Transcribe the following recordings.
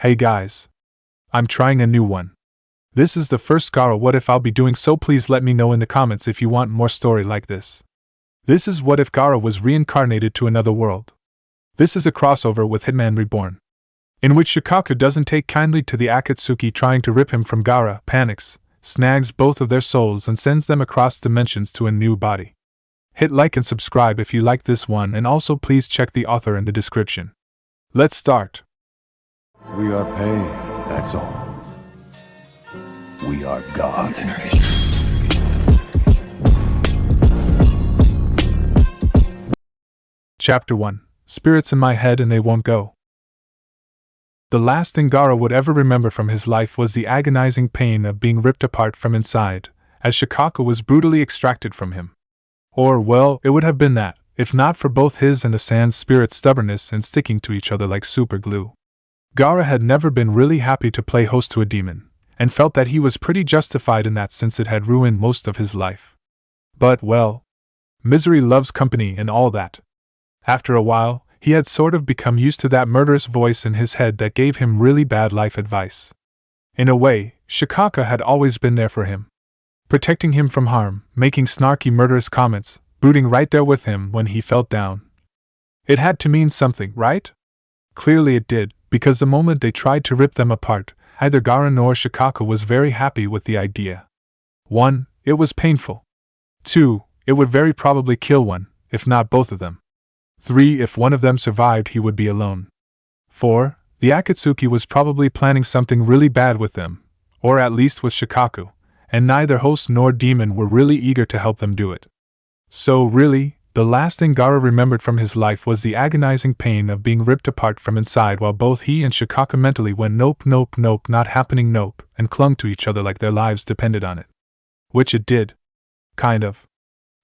Hey guys. I'm trying a new one. This is the first Gaara What If I'll be doing, so please let me know in the comments if you want more story like this. This is What If Gaara was reincarnated to another world. This is a crossover with Hitman Reborn, in which Shukaku doesn't take kindly to the Akatsuki trying to rip him from Gaara, panics, snags both of their souls and sends them across dimensions to a new body. Hit like and subscribe if you like this one, and also please check the author in the description. Let's start. We are pain, that's all. We are God. Chapter 1. Spirits in my head and they won't go. The last thing Gaara would ever remember from his life was the agonizing pain of being ripped apart from inside, as Shukaku was brutally extracted from him. Or, well, it would have been that, if not for both his and the sand's spirit's stubbornness and sticking to each other like super glue. Gaara had never been really happy to play host to a demon, and felt that he was pretty justified in that since it had ruined most of his life. But, well, misery loves company and all that. After a while, he had sort of become used to that murderous voice in his head that gave him really bad life advice. In a way, Shukaku had always been there for him, protecting him from harm, making snarky murderous comments, booting right there with him when he felt down. It had to mean something, right? Clearly it did, because the moment they tried to rip them apart, either Gaara nor Shukaku was very happy with the idea. 1. It was painful. 2. It would very probably kill one, if not both of them. 3. If one of them survived, he would be alone. 4. The Akatsuki was probably planning something really bad with them, or at least with Shukaku, and neither host nor demon were really eager to help them do it. So really, the last thing Gaara remembered from his life was the agonizing pain of being ripped apart from inside, while both he and Shukaku mentally went nope, nope, nope, not happening, nope, and clung to each other like their lives depended on it. Which it did. Kind of.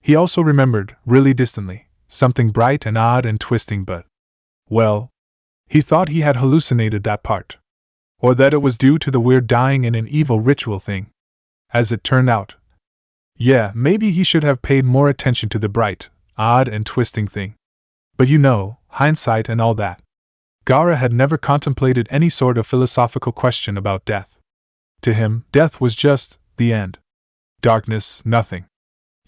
He also remembered, really distantly, something bright and odd and twisting, but, well, he thought he had hallucinated that part. Or that it was due to the weird dying in an evil ritual thing. As it turned out. Yeah, maybe he should have paid more attention to the bright, odd and twisting thing. But you know, hindsight and all that. Gaara had never contemplated any sort of philosophical question about death. To him, death was just the end. Darkness, nothing.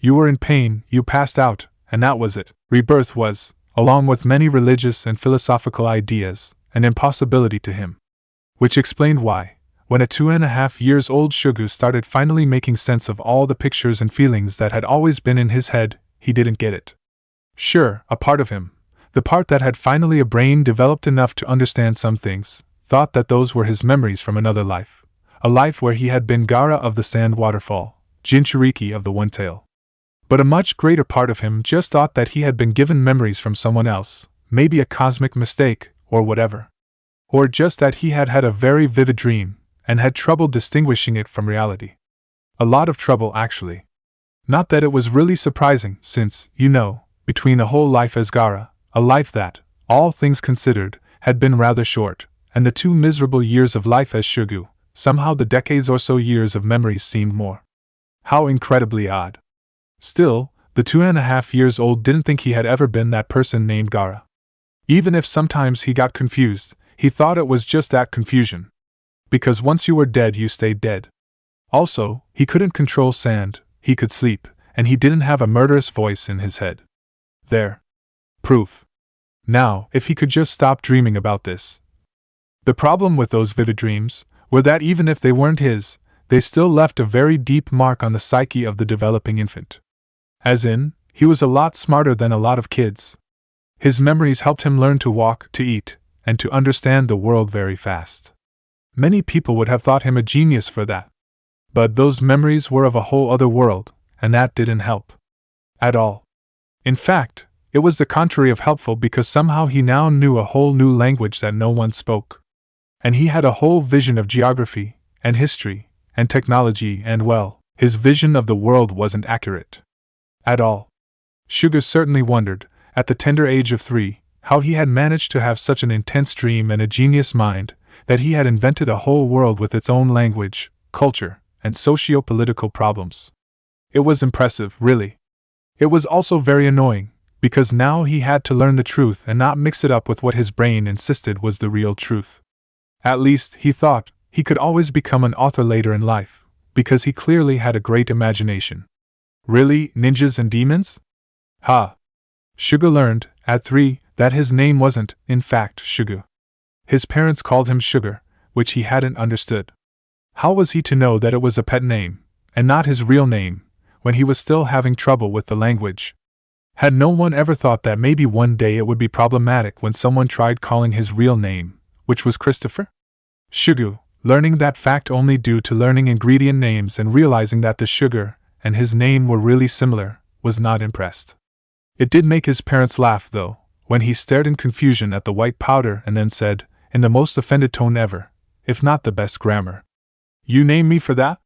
You were in pain, you passed out, and that was it. Rebirth was, along with many religious and philosophical ideas, an impossibility to him. Which explained why, when a 2.5-year-old Shugu started finally making sense of all the pictures and feelings that had always been in his head, he didn't get it. Sure, a part of him, the part that had finally a brain developed enough to understand some things, thought that those were his memories from another life, a life where he had been Gaara of the Sand Waterfall, Jinchuriki of the One Tail. But a much greater part of him just thought that he had been given memories from someone else, maybe a cosmic mistake, or whatever. Or just that he had had a very vivid dream, and had trouble distinguishing it from reality. A lot of trouble, actually. Not that it was really surprising, since, you know, between a whole life as Gaara, a life that, all things considered, had been rather short, and the 2 miserable years of life as Shugu, somehow the decades or so years of memories seemed more. How incredibly odd. Still, the 2.5-year-old didn't think he had ever been that person named Gaara. Even if sometimes he got confused, he thought it was just that confusion. Because once you were dead, you stayed dead. Also, he couldn't control sand, he could sleep, and he didn't have a murderous voice in his head. There. Proof. Now, if he could just stop dreaming about this. The problem with those vivid dreams were that even if they weren't his, they still left a very deep mark on the psyche of the developing infant. As in, he was a lot smarter than a lot of kids. His memories helped him learn to walk, to eat, and to understand the world very fast. Many people would have thought him a genius for that. But those memories were of a whole other world, and that didn't help. At all. In fact, it was the contrary of helpful, because somehow he now knew a whole new language that no one spoke. And he had a whole vision of geography, and history, and technology, and well, his vision of the world wasn't accurate. At all. Shuga certainly wondered, at the tender age of 3, how he had managed to have such an intense dream and a genius mind, that he had invented a whole world with its own language, culture, and socio-political problems. It was impressive, really. It was also very annoying, because now he had to learn the truth and not mix it up with what his brain insisted was the real truth. At least, he thought, he could always become an author later in life, because he clearly had a great imagination. Really, ninjas and demons? Ha! Shuga learned, at 3, that his name wasn't, in fact, Shuga. His parents called him Sugar, which he hadn't understood. How was he to know that it was a pet name, and not his real name, when he was still having trouble with the language? Had no one ever thought that maybe one day it would be problematic when someone tried calling his real name, which was Christopher? Shugu, learning that fact only due to learning ingredient names and realizing that the sugar and his name were really similar, was not impressed. It did make his parents laugh, though, when he stared in confusion at the white powder and then said, in the most offended tone ever, if not the best grammar, "You named me for that?"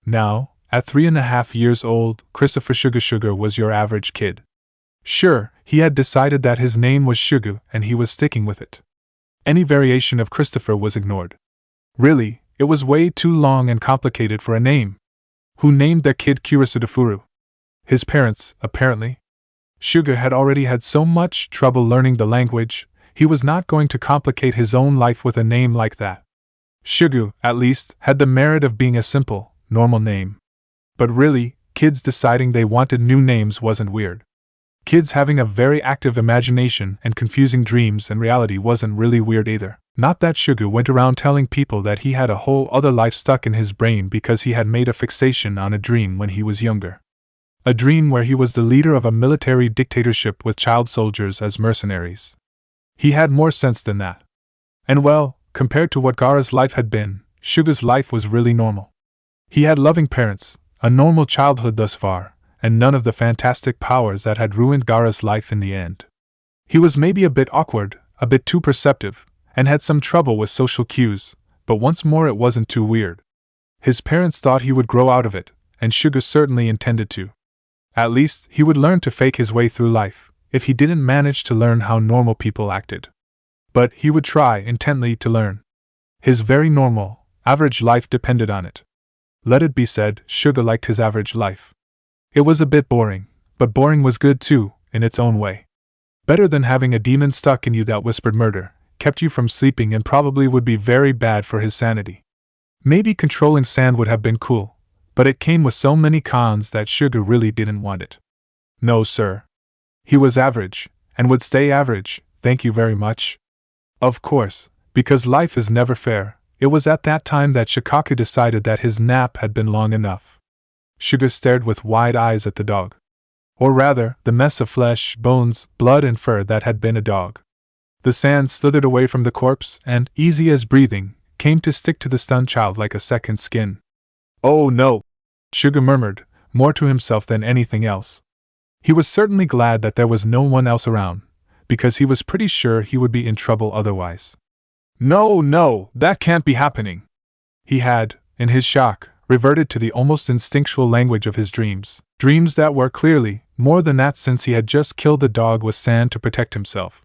Now, at 3.5 years old, Christopher Sugar was your average kid. Sure, he had decided that his name was Shugu and he was sticking with it. Any variation of Christopher was ignored. Really, it was way too long and complicated for a name. Who named their kid Kurisadafuru? His parents, apparently. Shuga had already had so much trouble learning the language, he was not going to complicate his own life with a name like that. Shugu, at least, had the merit of being a simple, normal name. But really, kids deciding they wanted new names wasn't weird. Kids having a very active imagination and confusing dreams and reality wasn't really weird either. Not that Shugu went around telling people that he had a whole other life stuck in his brain because he had made a fixation on a dream when he was younger. A dream where he was the leader of a military dictatorship with child soldiers as mercenaries. He had more sense than that. And well, compared to what Gaara's life had been, Shuga's life was really normal. He had loving parents, a normal childhood thus far, and none of the fantastic powers that had ruined Gaara's life in the end. He was maybe a bit awkward, a bit too perceptive, and had some trouble with social cues, but once more it wasn't too weird. His parents thought he would grow out of it, and Shuga certainly intended to. At least, he would learn to fake his way through life, if he didn't manage to learn how normal people acted. But he would try intently to learn. His very normal, average life depended on it. Let it be said, Shuga liked his average life. It was a bit boring, but boring was good too, in its own way. Better than having a demon stuck in you that whispered murder, kept you from sleeping, and probably would be very bad for his sanity. Maybe controlling sand would have been cool, but it came with so many cons that Shuga really didn't want it. No, sir. He was average, and would stay average, thank you very much. Of course, because life is never fair, it was at that time that Shukaku decided that his nap had been long enough. Shuga stared with wide eyes at the dog. Or rather, the mess of flesh, bones, blood and fur that had been a dog. The sand slithered away from the corpse and, easy as breathing, came to stick to the stunned child like a second skin. "Oh no!" Shuga murmured, more to himself than anything else. He was certainly glad that there was no one else around, because he was pretty sure he would be in trouble otherwise. No, that can't be happening. He had, in his shock, reverted to the almost instinctual language of his dreams. Dreams that were clearly more than that, since he had just killed the dog with sand to protect himself.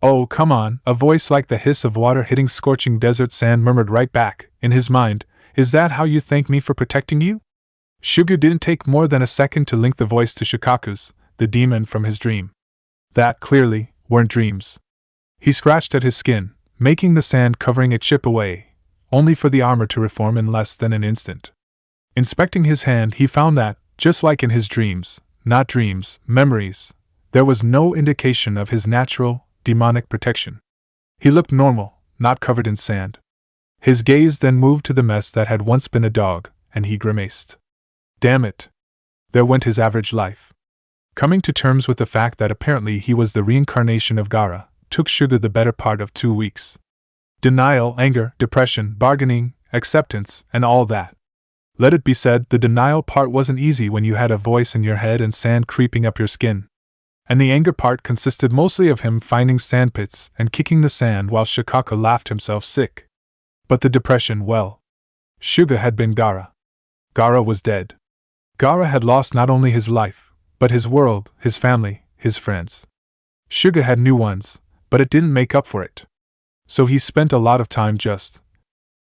"Oh, come on," a voice like the hiss of water hitting scorching desert sand murmured right back, in his mind, "Is that how you thank me for protecting you?" Shugu didn't take more than a second to link the voice to Shukaku's, the demon from his dream. That, clearly, weren't dreams. He scratched at his skin, making the sand covering it chip away, only for the armor to reform in less than an instant. Inspecting his hand, he found that, just like in his dreams, not dreams, memories, there was no indication of his natural, demonic protection. He looked normal, not covered in sand. His gaze then moved to the mess that had once been a dog, and he grimaced. Damn it! There went his average life. Coming to terms with the fact that apparently he was the reincarnation of Gaara, took Shuga the better part of 2 weeks. Denial, anger, depression, bargaining, acceptance, and all that. Let it be said, the denial part wasn't easy when you had a voice in your head and sand creeping up your skin. And the anger part consisted mostly of him finding sandpits and kicking the sand while Shukaku laughed himself sick. But the depression, well. Shuga had been Gaara. Gaara was dead. Gaara had lost not only his life, but his world, his family, his friends. Shuga had new ones, but it didn't make up for it. So he spent a lot of time just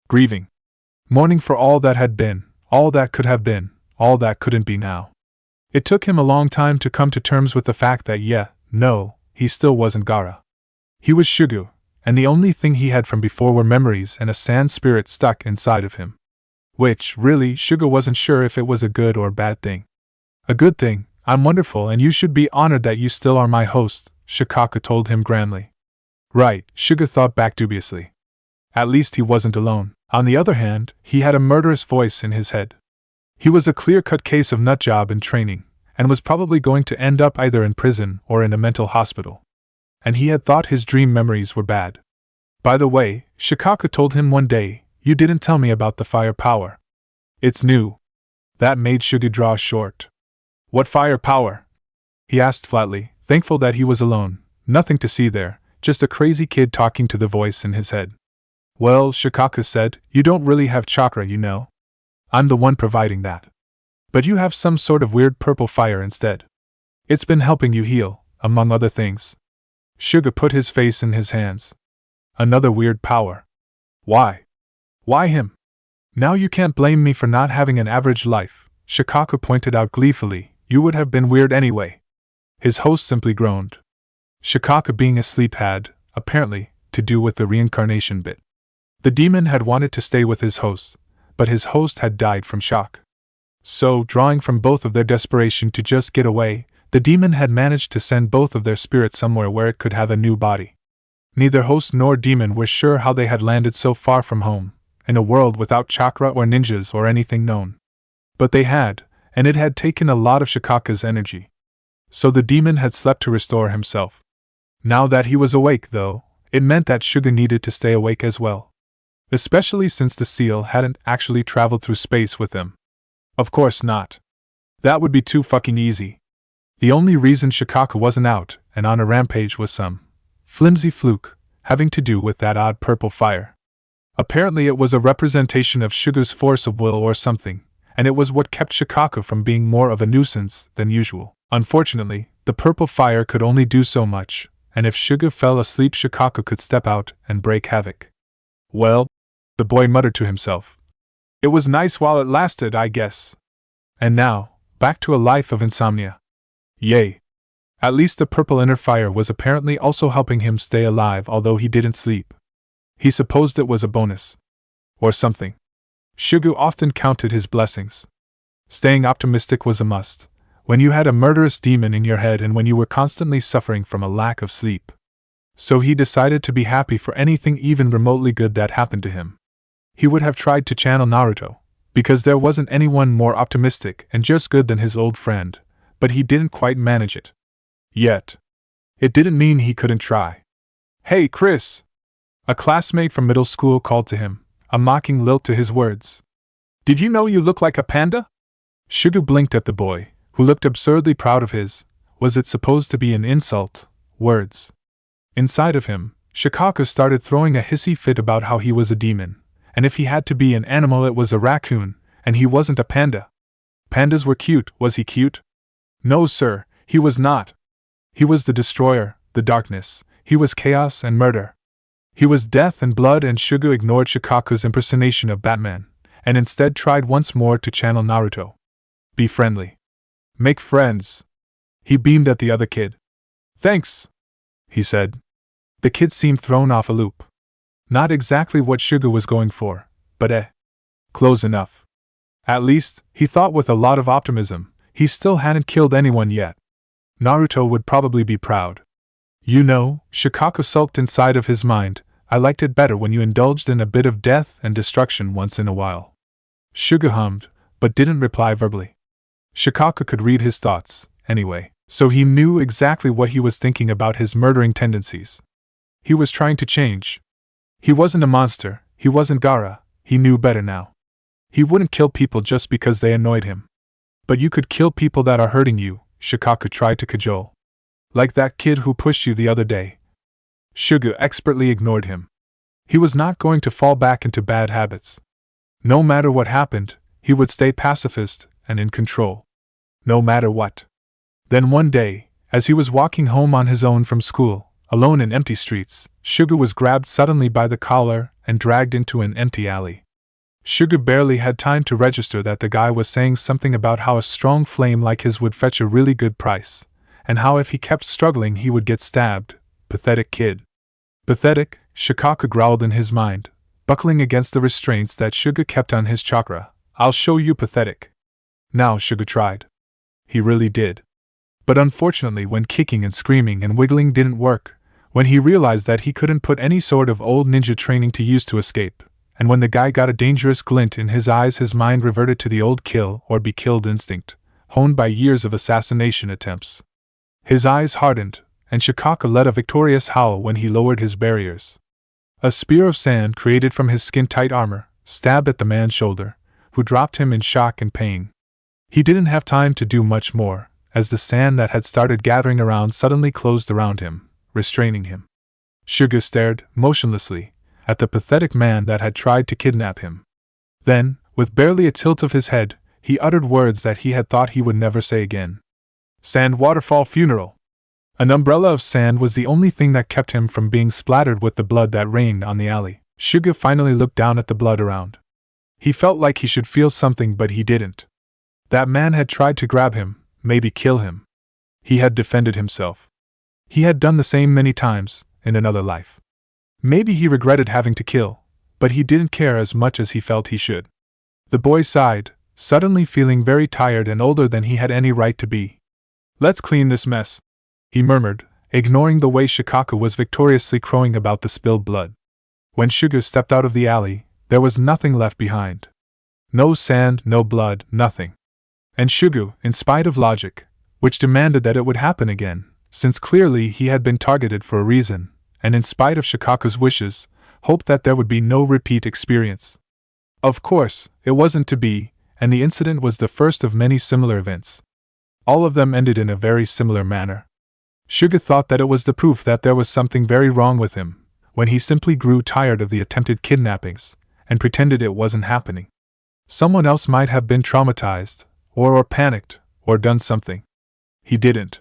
grieving. Mourning for all that had been, all that could have been, all that couldn't be now. It took him a long time to come to terms with the fact that he still wasn't Gaara. He was Shugu, and the only thing he had from before were memories and a sand spirit stuck inside of him. Which, really, Shuga wasn't sure if it was a good or bad thing. A good thing. I'm wonderful and you should be honored that you still are my host, Shukaku told him grandly. Right, Shuga thought back dubiously. At least he wasn't alone. On the other hand, he had a murderous voice in his head. He was a clear-cut case of nutjob in training, and was probably going to end up either in prison or in a mental hospital. And he had thought his dream memories were bad. By the way, Shukaku told him one day, you didn't tell me about the fire power. It's new. That made Shuga draw short. What fire power? He asked flatly, thankful that he was alone, nothing to see there, just a crazy kid talking to the voice in his head. Well, Shukaku said, you don't really have chakra, you know. I'm the one providing that. But you have some sort of weird purple fire instead. It's been helping you heal, among other things. Shuga put his face in his hands. Another weird power. Why? Why him? Now you can't blame me for not having an average life, Shukaku pointed out gleefully, you would have been weird anyway. His host simply groaned. Shukaku being asleep had, apparently, to do with the reincarnation bit. The demon had wanted to stay with his host, but his host had died from shock. So, drawing from both of their desperation to just get away, the demon had managed to send both of their spirits somewhere where it could have a new body. Neither host nor demon were sure how they had landed so far from home, in a world without chakra or ninjas or anything known. But they had, and it had taken a lot of Shukaku's energy. So the demon had slept to restore himself. Now that he was awake, though, it meant that Shuga needed to stay awake as well. Especially since the seal hadn't actually traveled through space with him. Of course not. That would be too fucking easy. The only reason Shukaku wasn't out and on a rampage was some flimsy fluke having to do with that odd purple fire. Apparently it was a representation of Shuga's force of will or something, and it was what kept Shukaku from being more of a nuisance than usual. Unfortunately, the purple fire could only do so much, and if Shuga fell asleep Shukaku could step out and break havoc. Well, the boy muttered to himself. It was nice while it lasted, I guess. And now, back to a life of insomnia. Yay. At least the purple inner fire was apparently also helping him stay alive although he didn't sleep. He supposed it was a bonus. Or something. Shugu often counted his blessings. Staying optimistic was a must, when you had a murderous demon in your head and when you were constantly suffering from a lack of sleep. So he decided to be happy for anything even remotely good that happened to him. He would have tried to channel Naruto, because there wasn't anyone more optimistic and just good than his old friend, but he didn't quite manage it. Yet. It didn't mean he couldn't try. Hey, Chris! A classmate from middle school called to him, a mocking lilt to his words. Did you know you look like a panda? Shugu blinked at the boy, who looked absurdly proud of his, was it supposed to be an insult, words. Inside of him, Shukaku started throwing a hissy fit about how he was a demon. And if he had to be an animal it was a raccoon, and he wasn't a panda. Pandas were cute, was he cute? No sir, he was not. He was the destroyer, the darkness, he was chaos and murder. He was death and blood and Shugu ignored Shukaku's impersonation of Batman, and instead tried once more to channel Naruto. Be friendly. Make friends. He beamed at the other kid. Thanks, he said. The kid seemed thrown off a loop. Not exactly what Shuga was going for, but close enough. At least, he thought with a lot of optimism, he still hadn't killed anyone yet. Naruto would probably be proud. You know, Shukaku sulked inside of his mind, I liked it better when you indulged in a bit of death and destruction once in a while. Shuga hummed, but didn't reply verbally. Shukaku could read his thoughts, anyway, so he knew exactly what he was thinking about his murdering tendencies. He was trying to change. He wasn't a monster, he wasn't Gaara, he knew better now. He wouldn't kill people just because they annoyed him. But you could kill people that are hurting you, Shukaku tried to cajole. Like that kid who pushed you the other day. Shuga expertly ignored him. He was not going to fall back into bad habits. No matter what happened, he would stay pacifist and in control. No matter what. Then one day, as he was walking home on his own from school, alone in empty streets, Shuga was grabbed suddenly by the collar and dragged into an empty alley. Shuga barely had time to register that the guy was saying something about how a strong flame like his would fetch a really good price, and how if he kept struggling he would get stabbed. Pathetic kid. Pathetic, Shukaku growled in his mind, buckling against the restraints that Shuga kept on his chakra. I'll show you pathetic. Now Shuga tried. He really did. But unfortunately, when kicking and screaming and wiggling didn't work, when he realized that he couldn't put any sort of old ninja training to use to escape, and when the guy got a dangerous glint in his eyes, his mind reverted to the old kill or be killed instinct, honed by years of assassination attempts. His eyes hardened, and Shukaku let a victorious howl when he lowered his barriers. A spear of sand created from his skin-tight armor stabbed at the man's shoulder, who dropped him in shock and pain. He didn't have time to do much more, as the sand that had started gathering around suddenly closed around him, restraining him. Shuga stared, motionlessly, at the pathetic man that had tried to kidnap him. Then, with barely a tilt of his head, he uttered words that he had thought he would never say again. Sand waterfall funeral. An umbrella of sand was the only thing that kept him from being splattered with the blood that rained on the alley. Shuga finally looked down at the blood around. He felt like he should feel something, but he didn't. That man had tried to grab him, maybe kill him. He had defended himself. He had done the same many times, in another life. Maybe he regretted having to kill, but he didn't care as much as he felt he should. The boy sighed, suddenly feeling very tired and older than he had any right to be. Let's clean this mess, he murmured, ignoring the way Shukaku was victoriously crowing about the spilled blood. When Shuga stepped out of the alley, there was nothing left behind. No sand, no blood, nothing. And Shuga, in spite of logic, which demanded that it would happen again, since clearly he had been targeted for a reason, and in spite of Shukaku's wishes, hoped that there would be no repeat experience. Of course, it wasn't to be, and the incident was the first of many similar events. All of them ended in a very similar manner. Shuga thought that it was the proof that there was something very wrong with him, when he simply grew tired of the attempted kidnappings, and pretended it wasn't happening. Someone else might have been traumatized, or panicked, or done something. He didn't.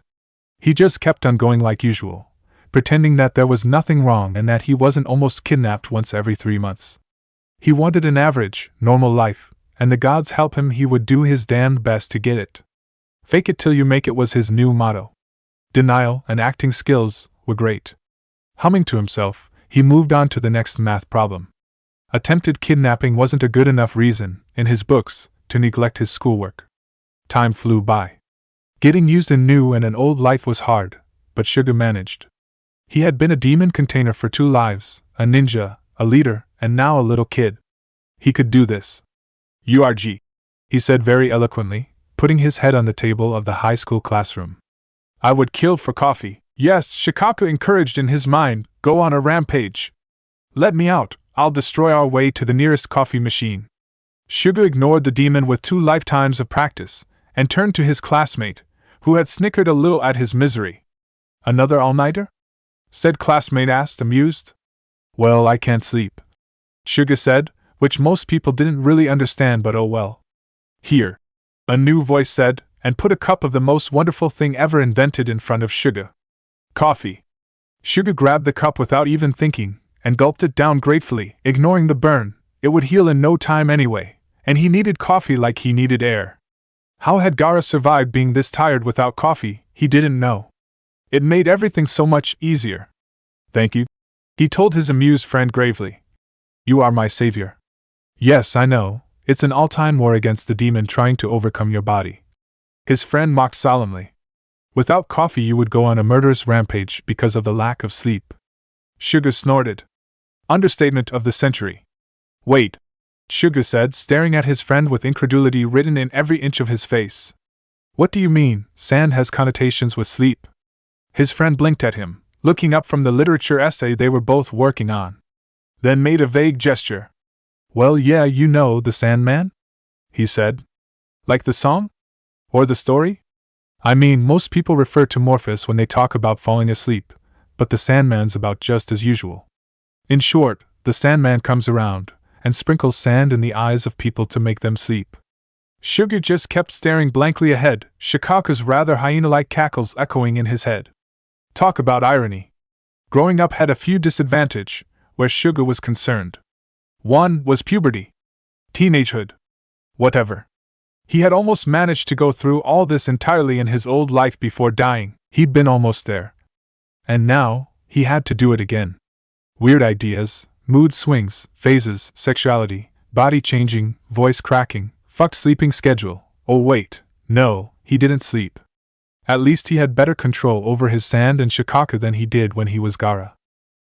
He just kept on going like usual, pretending that there was nothing wrong and that he wasn't almost kidnapped once every 3 months. He wanted an average, normal life, and the gods help him, he would do his damned best to get it. Fake it till you make it was his new motto. Denial and acting skills were great. Humming to himself, he moved on to the next math problem. Attempted kidnapping wasn't a good enough reason, in his books, to neglect his schoolwork. Time flew by. Getting used in new and an old life was hard, but Shuga managed. He had been a demon container for 2 lives, a ninja, a leader, and now a little kid. He could do this. URG, he said very eloquently, putting his head on the table of the high school classroom. I would kill for coffee. Yes, Shukaku encouraged in his mind, go on a rampage. Let me out, I'll destroy our way to the nearest coffee machine. Shuga ignored the demon with 2 lifetimes of practice, and turned to his classmate, who had snickered a little at his misery. Another all-nighter? Said classmate asked, amused. Well, I can't sleep. Shuga said, which most people didn't really understand, but oh well. Here, a new voice said, and put a cup of the most wonderful thing ever invented in front of Shuga. Coffee. Shuga grabbed the cup without even thinking, and gulped it down gratefully, ignoring the burn. It would heal in no time anyway, and he needed coffee like he needed air. How had Gaara survived being this tired without coffee, he didn't know. It made everything so much easier. Thank you, he told his amused friend gravely. You are my savior. Yes, I know, it's an all-time war against the demon trying to overcome your body. His friend mocked solemnly. Without coffee you would go on a murderous rampage because of the lack of sleep. Shuga snorted. Understatement of the century. Wait, Shuga said, staring at his friend with incredulity written in every inch of his face. What do you mean, sand has connotations with sleep? His friend blinked at him, looking up from the literature essay they were both working on. Then made a vague gesture. Well, yeah, you know the Sandman? He said. Like the song? Or the story? I mean, most people refer to Morpheus when they talk about falling asleep, but the Sandman's about just as usual. In short, the Sandman comes around and sprinkles sand in the eyes of people to make them sleep. Shuga just kept staring blankly ahead, Shukaku's rather hyena-like cackles echoing in his head. Talk about irony. Growing up had a few disadvantages, where Shuga was concerned. One was puberty. Teenagehood. Whatever. He had almost managed to go through all this entirely in his old life before dying. He'd been almost there. And now, he had to do it again. Weird ideas, mood swings, phases, sexuality, body changing, voice cracking, fuck sleeping schedule. Oh wait, no, he didn't sleep. At least he had better control over his sand and Shukaku than he did when he was Gaara.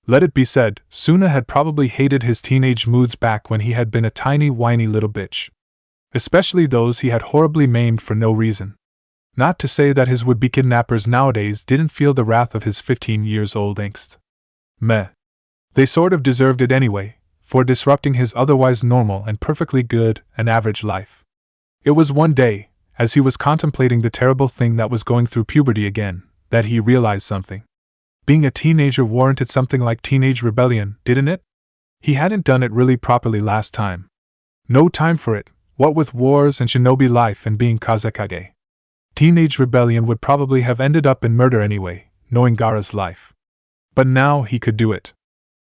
Let it be said, Suna had probably hated his teenage moods back when he had been a tiny whiny little bitch. Especially those he had horribly maimed for no reason. Not to say that his would-be kidnappers nowadays didn't feel the wrath of his 15-years-old angst. Meh. They sort of deserved it anyway, for disrupting his otherwise normal and perfectly good and average life. It was one day, as he was contemplating the terrible thing that was going through puberty again, that he realized something. Being a teenager warranted something like teenage rebellion, didn't it? He hadn't done it really properly last time. No time for it, what with wars and shinobi life and being Kazekage. Teenage rebellion would probably have ended up in murder anyway, knowing Gaara's life. But now he could do it.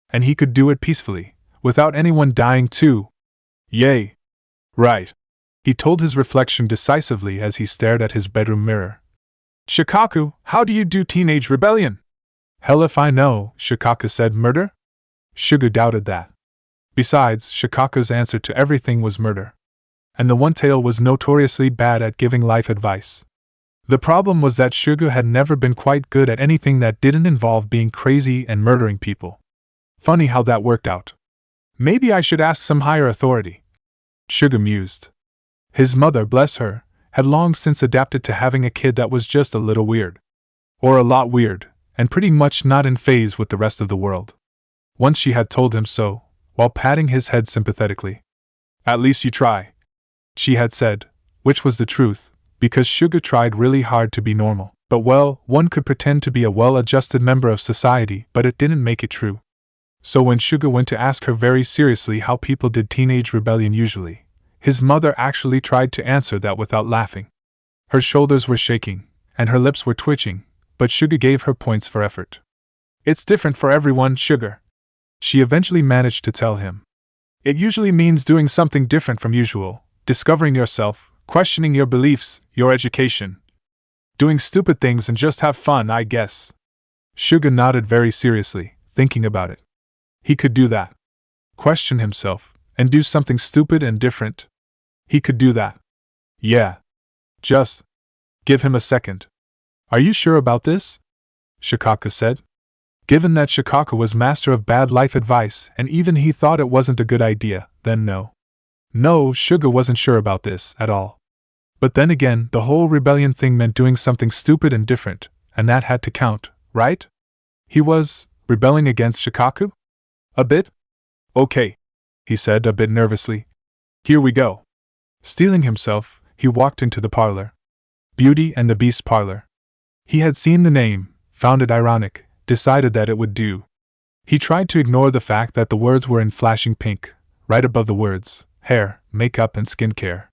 And he could do it peacefully, without anyone dying too. Yay! Right. He told his reflection decisively as he stared at his bedroom mirror. Shukaku, how do you do teenage rebellion? Hell if I know, Shukaku said. Murder? Shuga doubted that. Besides, Shukaku's answer to everything was murder. And the one-tail was notoriously bad at giving life advice. The problem was that Shuga had never been quite good at anything that didn't involve being crazy and murdering people. Funny how that worked out. Maybe I should ask some higher authority. Shuga mused. His mother, bless her, had long since adapted to having a kid that was just a little weird. Or a lot weird, and pretty much not in phase with the rest of the world. Once she had told him so, while patting his head sympathetically. At least you try, she had said, which was the truth, because Shuga tried really hard to be normal. But well, one could pretend to be a well-adjusted member of society, but it didn't make it true. So when Shuga went to ask her very seriously how people did teenage rebellion usually, his mother actually tried to answer that without laughing. Her shoulders were shaking, and her lips were twitching, but Shuga gave her points for effort. It's different for everyone, Sugar. She eventually managed to tell him. It usually means doing something different from usual, discovering yourself, questioning your beliefs, your education. Doing stupid things and just have fun, I guess. Shuga nodded very seriously, thinking about it. He could do that. Question himself, and do something stupid and different. He could do that. Yeah. Just give him a second. Are you sure about this? Shukaku said. Given that Shukaku was master of bad life advice and even he thought it wasn't a good idea, then no. No, Shuga wasn't sure about this at all. But then again, the whole rebellion thing meant doing something stupid and different, and that had to count, right? He was rebelling against Shukaku? A bit? Okay, he said a bit nervously. Here we go. Steeling himself, he walked into the parlor. Beauty and the Beast parlor. He had seen the name, found it ironic, decided that it would do. He tried to ignore the fact that the words were in flashing pink, right above the words, hair, makeup and skincare.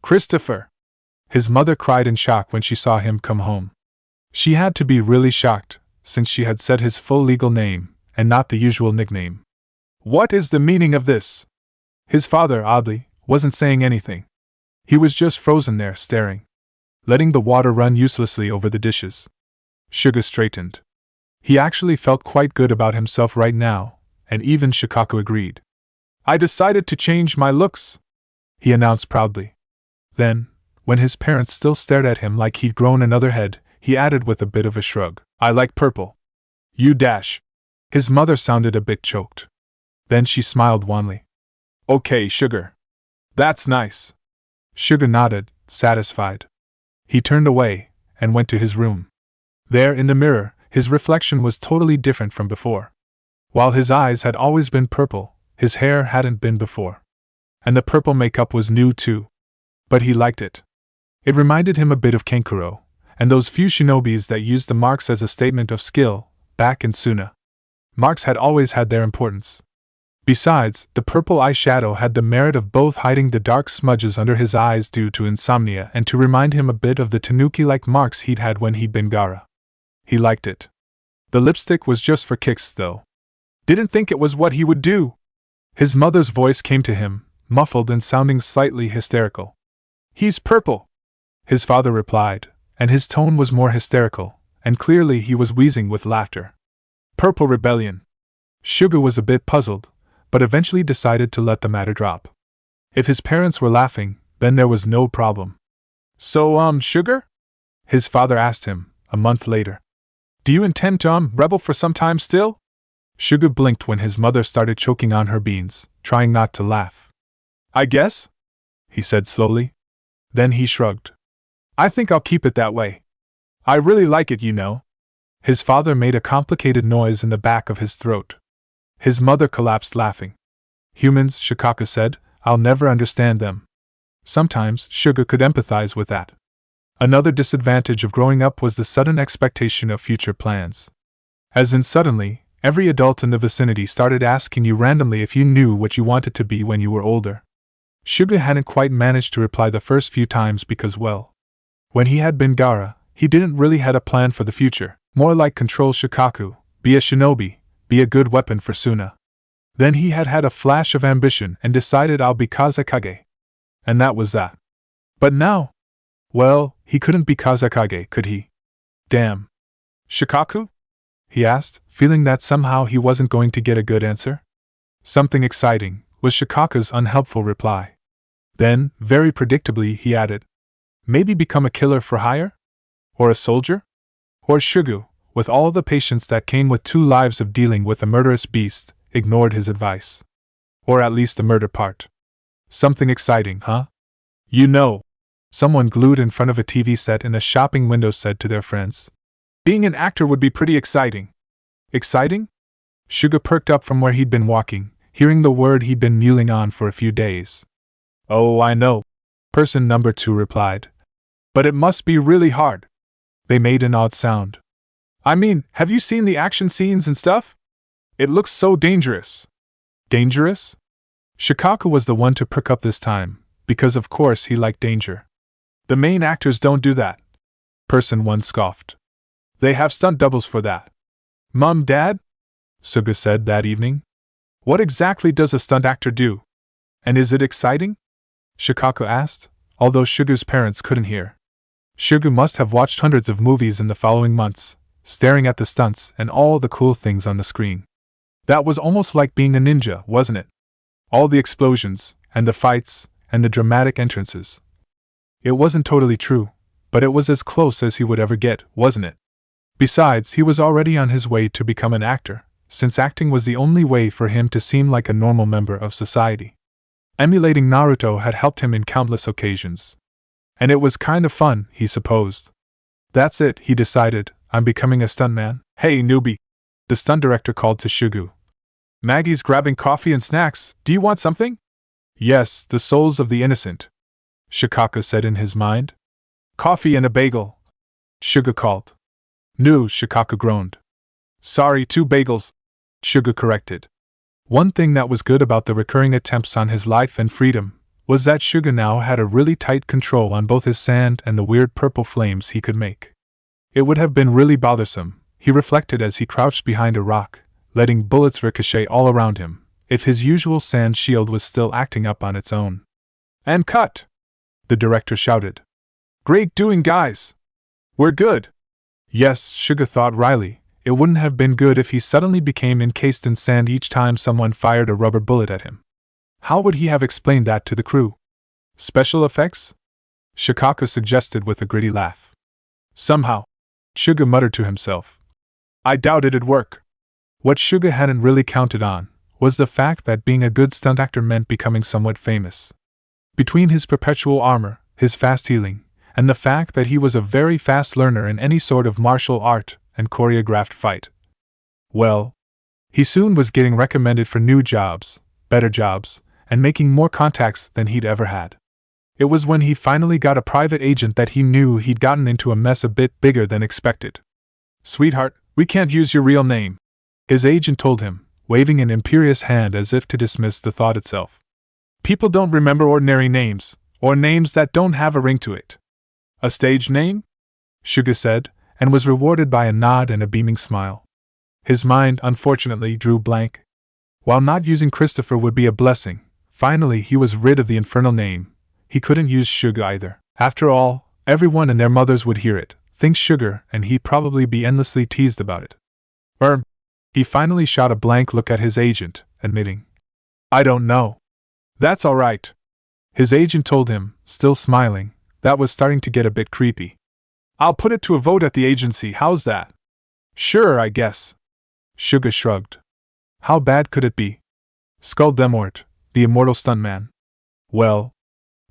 Christopher! His mother cried in shock when she saw him come home. She had to be really shocked, since she had said his full legal name, and not the usual nickname. What is the meaning of this? His father, oddly, wasn't saying anything. He was just frozen there, staring, letting the water run uselessly over the dishes. Shuga straightened. He actually felt quite good about himself right now, and even Shukaku agreed. I decided to change my looks, he announced proudly. Then, when his parents still stared at him like he'd grown another head, he added with a bit of a shrug, I like purple. You dash. His mother sounded a bit choked. Then she smiled wanly. Okay, Sugar. That's nice. Shuga nodded, satisfied. He turned away, and went to his room. There in the mirror, his reflection was totally different from before. While his eyes had always been purple, his hair hadn't been before. And the purple makeup was new too. But he liked it. It reminded him a bit of Kankuro, and those few shinobis that used the marks as a statement of skill, back in Suna. Marks had always had their importance. Besides, the purple eyeshadow had the merit of both hiding the dark smudges under his eyes due to insomnia and to remind him a bit of the tanuki-like marks he'd had when he'd been Gaara. He liked it. The lipstick was just for kicks, though. Didn't think it was what he would do. His mother's voice came to him, muffled and sounding slightly hysterical. He's purple, his father replied, and his tone was more hysterical, and clearly he was wheezing with laughter. Purple rebellion. Suga was a bit puzzled, but eventually decided to let the matter drop. If his parents were laughing, then there was no problem. So, Sugar? His father asked him, a month later. Do you intend to, rebel for some time still? Suga blinked when his mother started choking on her beans, trying not to laugh. I guess, he said slowly. Then he shrugged. I think I'll keep it that way. I really like it, you know. His father made a complicated noise in the back of his throat. His mother collapsed laughing. Humans, Shukaku said, I'll never understand them. Sometimes, Suga could empathize with that. Another disadvantage of growing up was the sudden expectation of future plans. As in suddenly, every adult in the vicinity started asking you randomly if you knew what you wanted to be when you were older. Suga hadn't quite managed to reply the first few times because, well, when he had been Gaara, he didn't really had a plan for the future, more like control Shukaku, be a shinobi, be a good weapon for Suna. Then he had had a flash of ambition and decided I'll be Kazekage. And that was that. But now, well, he couldn't be Kazekage, could he? Damn. Shukaku? He asked, feeling that somehow he wasn't going to get a good answer. Something exciting, was Shukaku's unhelpful reply. Then, very predictably, he added, maybe become a killer for hire? Or a soldier? Or Shugu, with all the patience that came with 2 lives of dealing with a murderous beast, ignored his advice. Or at least the murder part. Something exciting, huh? You know, someone glued in front of a TV set in a shopping window said to their friends. Being an actor would be pretty exciting. Exciting? Shuga perked up from where he'd been walking, hearing the word he'd been mulling on for a few days. Oh, I know, person number 2 replied. But it must be really hard. They made an odd sound. I mean, have you seen the action scenes and stuff? It looks so dangerous. Dangerous? Shukaku was the one to perk up this time, because of course he liked danger. The main actors don't do that. Person 1 scoffed. They have stunt doubles for that. Mom, Dad? Suga said that evening. What exactly does a stunt actor do? And is it exciting? Shukaku asked, although Shugu's parents couldn't hear. Shugu must have watched hundreds of movies in the following months, staring at the stunts and all the cool things on the screen. That was almost like being a ninja, wasn't it? All the explosions, and the fights, and the dramatic entrances. It wasn't totally true, but it was as close as he would ever get, wasn't it? Besides, he was already on his way to become an actor, since acting was the only way for him to seem like a normal member of society. Emulating Naruto had helped him in countless occasions. And it was kind of fun, he supposed. That's it, he decided, I'm becoming a stuntman. Hey, newbie! The stunt director called to Shugu. Maggie's grabbing coffee and snacks, do you want something? Yes, the souls of the innocent, Shukaku said in his mind. Coffee and a bagel, Shuga called. No, Shukaku groaned. Sorry, 2 bagels, Shuga corrected. One thing that was good about the recurring attempts on his life and freedom was that Shuga now had a really tight control on both his sand and the weird purple flames he could make. It would have been really bothersome, he reflected as he crouched behind a rock, letting bullets ricochet all around him, if his usual sand shield was still acting up on its own. And cut! The director shouted. Great doing, guys! We're good! Yes, Shuga thought wryly, it wouldn't have been good if he suddenly became encased in sand each time someone fired a rubber bullet at him. How would he have explained that to the crew? Special effects? Shukaku suggested with a gritty laugh. Somehow, Shuga muttered to himself. I doubt it'd work. What Shuga hadn't really counted on was the fact that being a good stunt actor meant becoming somewhat famous. Between his perpetual armor, his fast healing, and the fact that he was a very fast learner in any sort of martial art and choreographed fight. Well, he soon was getting recommended for new jobs, better jobs, and making more contacts than he'd ever had. It was when he finally got a private agent that he knew he'd gotten into a mess a bit bigger than expected. Sweetheart, we can't use your real name, his agent told him, waving an imperious hand as if to dismiss the thought itself. People don't remember ordinary names, or names that don't have a ring to it. A stage name? Shuga said, and was rewarded by a nod and a beaming smile. His mind, unfortunately, drew blank. While not using Christopher would be a blessing, finally he was rid of the infernal name. He couldn't use Shuga either. After all, everyone and their mothers would hear it, think Sugar, and he'd probably be endlessly teased about it. He finally shot a blank look at his agent, admitting, "I don't know." "That's all right," his agent told him, still smiling. That was starting to get a bit creepy. "I'll put it to a vote at the agency, how's that?" "Sure, I guess." Shuga shrugged. How bad could it be? Skull Demort, the immortal stuntman. Well,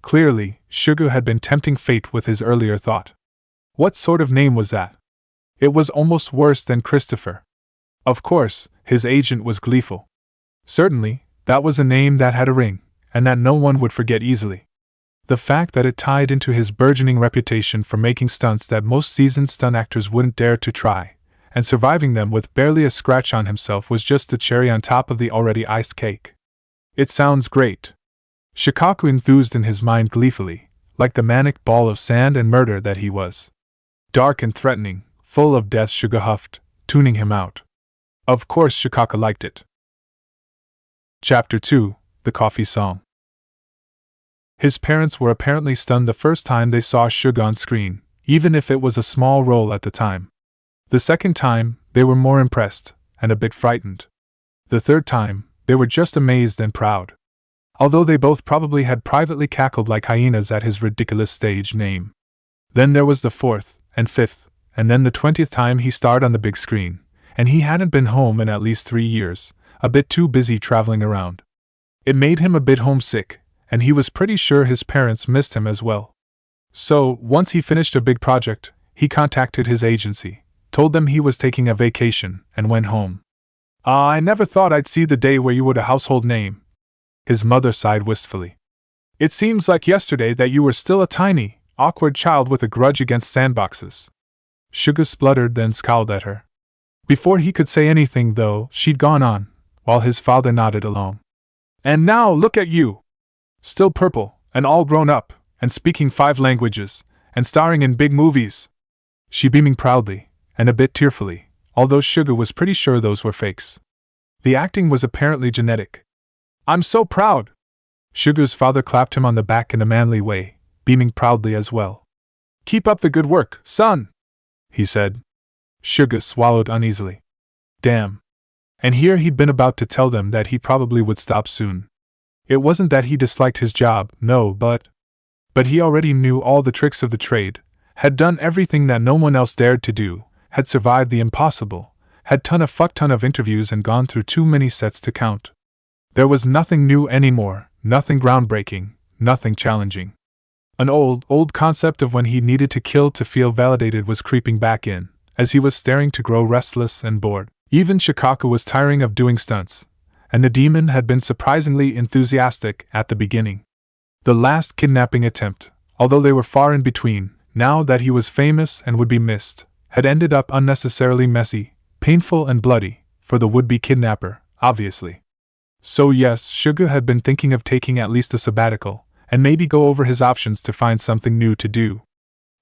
clearly, Shuga had been tempting fate with his earlier thought. What sort of name was that? It was almost worse than Christopher. Of course, his agent was gleeful. Certainly, that was a name that had a ring, and that no one would forget easily. The fact that it tied into his burgeoning reputation for making stunts that most seasoned stunt actors wouldn't dare to try, and surviving them with barely a scratch on himself was just the cherry on top of the already iced cake. It sounds great. Shukaku enthused in his mind gleefully, like the manic ball of sand and murder that he was. Dark and threatening, full of death, Shuga huffed, tuning him out. Of course Shukaku liked it. Chapter 2, The Coffee Song. His parents were apparently stunned the first time they saw Shuga on screen, even if it was a small role at the time. The second time, they were more impressed, and a bit frightened. The third time, they were just amazed and proud. Although they both probably had privately cackled like hyenas at his ridiculous stage name. Then there was the fourth, and fifth, and then the 20th time he starred on the big screen, and he hadn't been home in at least 3 years, a bit too busy traveling around. It made him a bit homesick, and he was pretty sure his parents missed him as well. So, once he finished a big project, he contacted his agency, told them he was taking a vacation, and went home. I never thought I'd see the day where you were a household name." His mother sighed wistfully. "It seems like yesterday that you were still a tiny, awkward child with a grudge against sandboxes." Shuga spluttered, then scowled at her. Before he could say anything, though, she'd gone on, while his father nodded along. "And now look at you! Still purple, and all grown up, and speaking 5 languages, and starring in big movies." She beaming proudly, and a bit tearfully, although Shuga was pretty sure those were fakes. The acting was apparently genetic. "I'm so proud!" Shuga's father clapped him on the back in a manly way, beaming proudly as well. "Keep up the good work, son," he said. Shuga swallowed uneasily. Damn. And here he'd been about to tell them that he probably would stop soon. It wasn't that he disliked his job, no, but he already knew all the tricks of the trade, had done everything that no one else dared to do, had survived the impossible, had done a fuck ton of interviews and gone through too many sets to count. There was nothing new anymore, nothing groundbreaking, nothing challenging. An old concept of when he needed to kill to feel validated was creeping back in, as he was staring to grow restless and bored. Even Shukaku was tiring of doing stunts, and the demon had been surprisingly enthusiastic at the beginning. The last kidnapping attempt, although they were far in between, now that he was famous and would be missed, had ended up unnecessarily messy, painful and bloody, for the would-be kidnapper, obviously. So yes, Shuga had been thinking of taking at least a sabbatical, and maybe go over his options to find something new to do.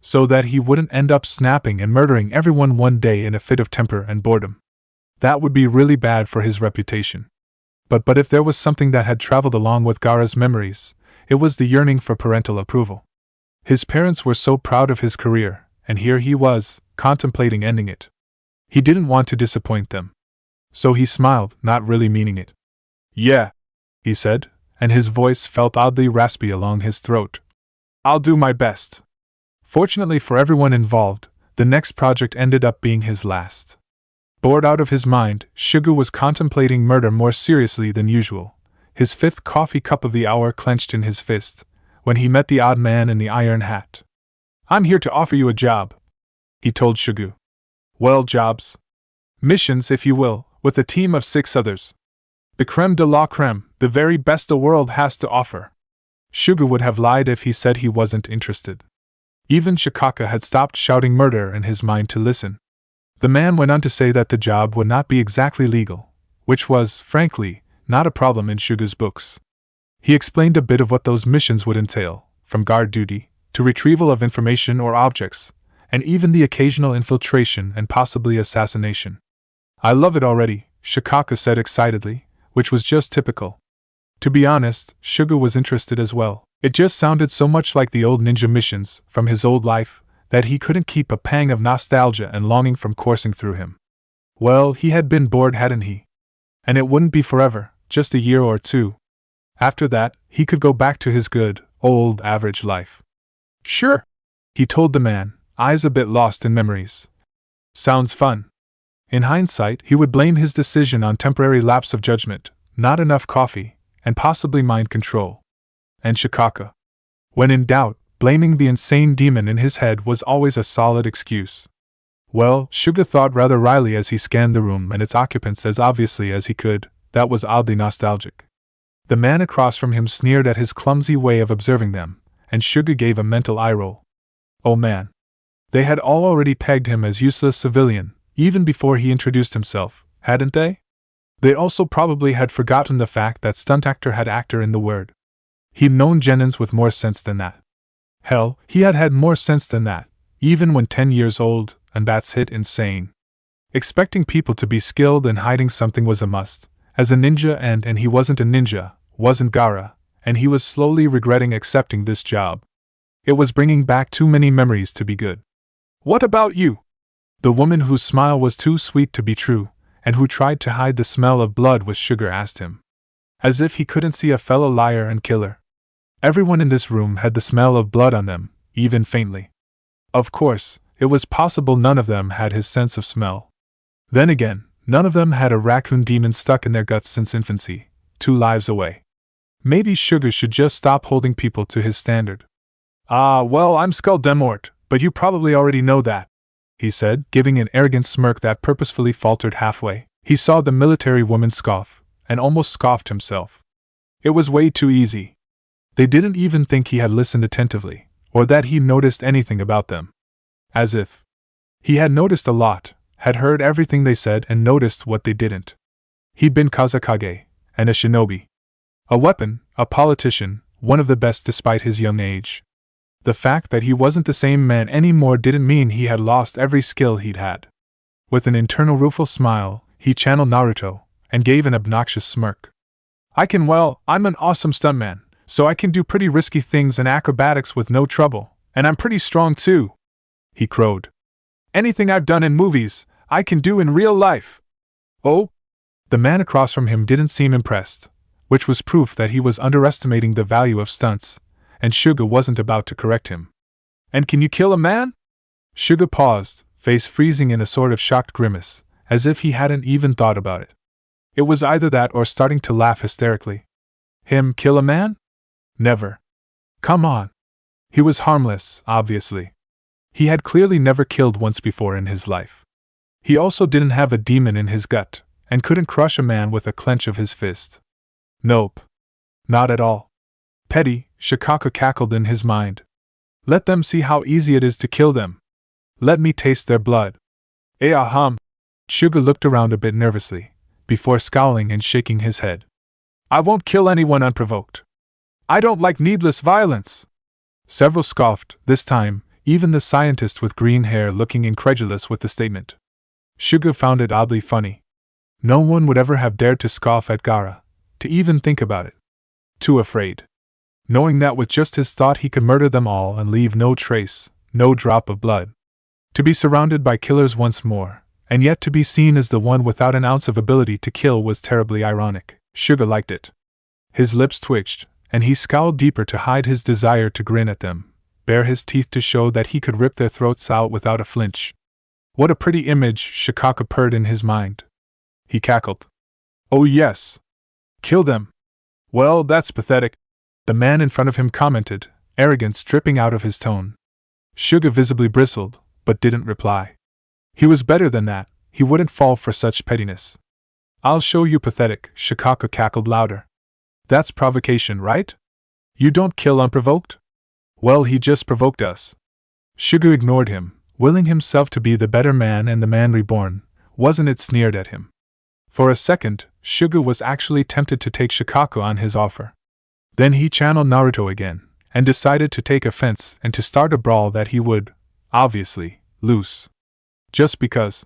So that he wouldn't end up snapping and murdering everyone one day in a fit of temper and boredom. That would be really bad for his reputation. But if there was something that had traveled along with Gaara's memories, it was the yearning for parental approval. His parents were so proud of his career, and here he was, contemplating ending it. He didn't want to disappoint them. So he smiled, not really meaning it. "Yeah," he said, and his voice felt oddly raspy along his throat. "I'll do my best." Fortunately for everyone involved, the next project ended up being his last. Bored out of his mind, Shuga was contemplating murder more seriously than usual, his 5th coffee cup of the hour clenched in his fist, when he met the odd man in the iron hat. "I'm here to offer you a job," he told Shuga. "Well, jobs. Missions, if you will, with a team of 6 others. The creme de la creme, the very best the world has to offer." Shuga would have lied if he said he wasn't interested. Even Shukaku had stopped shouting murder in his mind to listen. The man went on to say that the job would not be exactly legal, which was, frankly, not a problem in Shuga's books. He explained a bit of what those missions would entail, from guard duty, to retrieval of information or objects, and even the occasional infiltration and possibly assassination. "I love it already," Shukaku said excitedly, which was just typical. To be honest, Shuga was interested as well. It just sounded so much like the old ninja missions from his old life that he couldn't keep a pang of nostalgia and longing from coursing through him. Well, he had been bored, hadn't he? And it wouldn't be forever, just a year or two. After that, he could go back to his good, old, average life. Sure, he told the man, eyes a bit lost in memories. Sounds fun. In hindsight, he would blame his decision on temporary lapse of judgment, not enough coffee, and possibly mind control. And Shukaku. When in doubt, blaming the insane demon in his head was always a solid excuse. Well, Shuga thought rather wryly as he scanned the room and its occupants as obviously as he could. That was oddly nostalgic. The man across from him sneered at his clumsy way of observing them, and Shuga gave a mental eye roll. Oh man. They had all already pegged him as useless civilian, even before he introduced himself, hadn't they? They also probably had forgotten the fact that stunt actor had actor in the word. He'd known Jennings with more sense than that. Hell, he had had more sense than that, even when 10 years old, and that's hit insane. Expecting people to be skilled in hiding something was a must, as a ninja and he wasn't a ninja, wasn't Gaara, and he was slowly regretting accepting this job. It was bringing back too many memories to be good. What about you? The woman whose smile was too sweet to be true, and who tried to hide the smell of blood with sugar asked him. As if he couldn't see a fellow liar and killer. Everyone in this room had the smell of blood on them, even faintly. Of course, it was possible none of them had his sense of smell. Then again, none of them had a raccoon demon stuck in their guts since infancy, 2 lives away. Maybe Sugar should just stop holding people to his standard. Well, I'm Skull Demort, but you probably already know that, he said, giving an arrogant smirk that purposefully faltered halfway. He saw the military woman scoff, and almost scoffed himself. It was way too easy. They didn't even think he had listened attentively, or that he noticed anything about them. As if he had noticed a lot, had heard everything they said and noticed what they didn't. He'd been Kazekage, and a shinobi. A weapon, a politician, one of the best despite his young age. The fact that he wasn't the same man anymore didn't mean he had lost every skill he'd had. With an internal rueful smile, he channeled Naruto, and gave an obnoxious smirk. I'm an awesome stuntman, so I can do pretty risky things and acrobatics with no trouble, and I'm pretty strong too, he crowed. Anything I've done in movies, I can do in real life. Oh? The man across from him didn't seem impressed, which was proof that he was underestimating the value of stunts, and Suga wasn't about to correct him. And can you kill a man? Suga paused, face freezing in a sort of shocked grimace, as if he hadn't even thought about it. It was either that or starting to laugh hysterically. Him kill a man? Never. Come on. He was harmless, obviously. He had clearly never killed once before in his life. He also didn't have a demon in his gut, and couldn't crush a man with a clench of his fist. Nope. Not at all. Petty, Shukaku cackled in his mind. Let them see how easy it is to kill them. Let me taste their blood. Aham. Suga looked around a bit nervously, before scowling and shaking his head. I won't kill anyone unprovoked. I don't like needless violence. Several scoffed, this time, even the scientist with green hair looking incredulous with the statement. Suga found it oddly funny. No one would ever have dared to scoff at Gaara, to even think about it. Too afraid. Knowing that with just his thought he could murder them all and leave no trace, no drop of blood. To be surrounded by killers once more, and yet to be seen as the one without an ounce of ability to kill was terribly ironic. Suga liked it. His lips twitched, and he scowled deeper to hide his desire to grin at them, bare his teeth to show that he could rip their throats out without a flinch. What a pretty image, Shukaku purred in his mind. He cackled. Oh yes. Kill them. Well, that's pathetic, the man in front of him commented, arrogance dripping out of his tone. Suga visibly bristled, but didn't reply. He was better than that, he wouldn't fall for such pettiness. I'll show you pathetic, Shukaku cackled louder. That's provocation, right? You don't kill unprovoked? Well, he just provoked us. Suga ignored him, willing himself to be the better man and the man reborn, wasn't it sneered at him. For a second, Suga was actually tempted to take Shukaku on his offer. Then he channeled Naruto again, and decided to take offense and to start a brawl that he would, obviously, lose. Just because.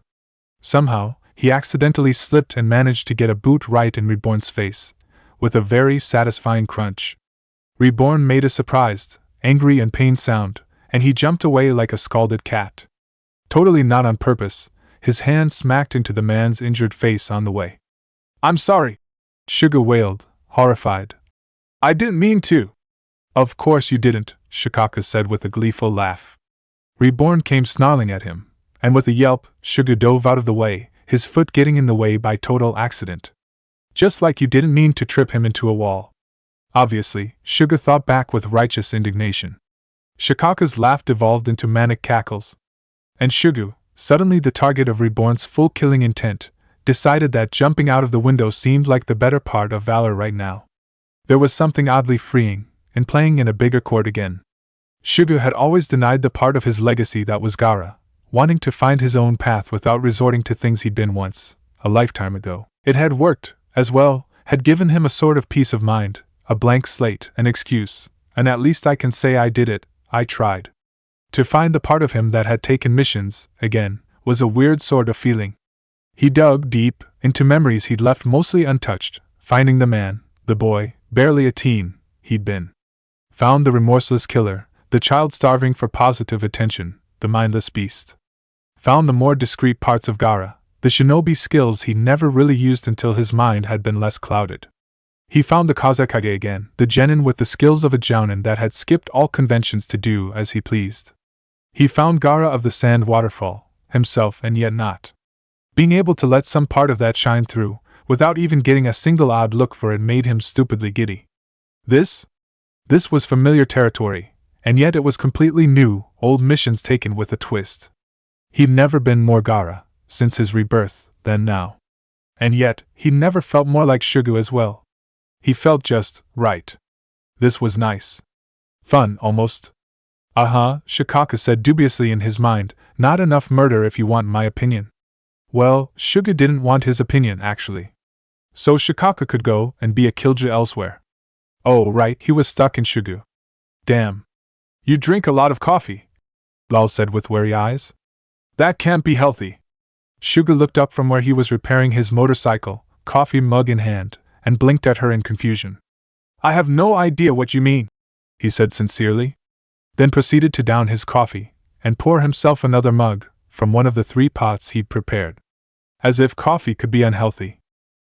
Somehow, he accidentally slipped and managed to get a boot right in Reborn's face, with a very satisfying crunch. Reborn made a surprised, angry and pained sound, and he jumped away like a scalded cat. Totally not on purpose, his hand smacked into the man's injured face on the way. "I'm sorry," Shuga wailed, horrified. "I didn't mean to." "Of course you didn't," Shukaku said with a gleeful laugh. Reborn came snarling at him, and with a yelp, Shuga dove out of the way, his foot getting in the way by total accident. "Just like you didn't mean to trip him into a wall." Obviously, Shuga thought back with righteous indignation. Shukaku's laugh devolved into manic cackles. And Shuga, suddenly the target of Reborn's full killing intent, decided that jumping out of the window seemed like the better part of valor right now. There was something oddly freeing in playing in a bigger court again. Shuga had always denied the part of his legacy that was Gaara, wanting to find his own path without resorting to things he'd been once, a lifetime ago. It had worked, as well, had given him a sort of peace of mind, a blank slate, an excuse, and at least I can say I did it, I tried. To find the part of him that had taken missions, again, was a weird sort of feeling. He dug deep into memories he'd left mostly untouched, finding the man, the boy, barely a teen, he'd been. Found the remorseless killer, the child starving for positive attention, the mindless beast. Found the more discreet parts of Gaara, the shinobi skills he never really used until his mind had been less clouded. He found the Kazekage again, the genin with the skills of a jounin that had skipped all conventions to do as he pleased. He found Gaara of the sand waterfall, himself and yet not. Being able to let some part of that shine through, without even getting a single odd look for it, made him stupidly giddy. This was familiar territory, and yet it was completely new, old missions taken with a twist. He'd never been more Gaara, since his rebirth, than now. And yet, he never felt more like Shuga as well. He felt just right. This was nice. Fun, almost. Shukaku said dubiously in his mind, not enough murder if you want my opinion. Well, Shuga didn't want his opinion, actually. So Shukaku could go and be a killjoy elsewhere. Oh, right, he was stuck in Shuga. Damn. You drink a lot of coffee, Lal said with wary eyes. That can't be healthy. Shuga looked up from where he was repairing his motorcycle, coffee mug in hand, and blinked at her in confusion. I have no idea what you mean, he said sincerely. Then proceeded to down his coffee, and pour himself another mug, from one of the 3 pots he'd prepared. As if coffee could be unhealthy.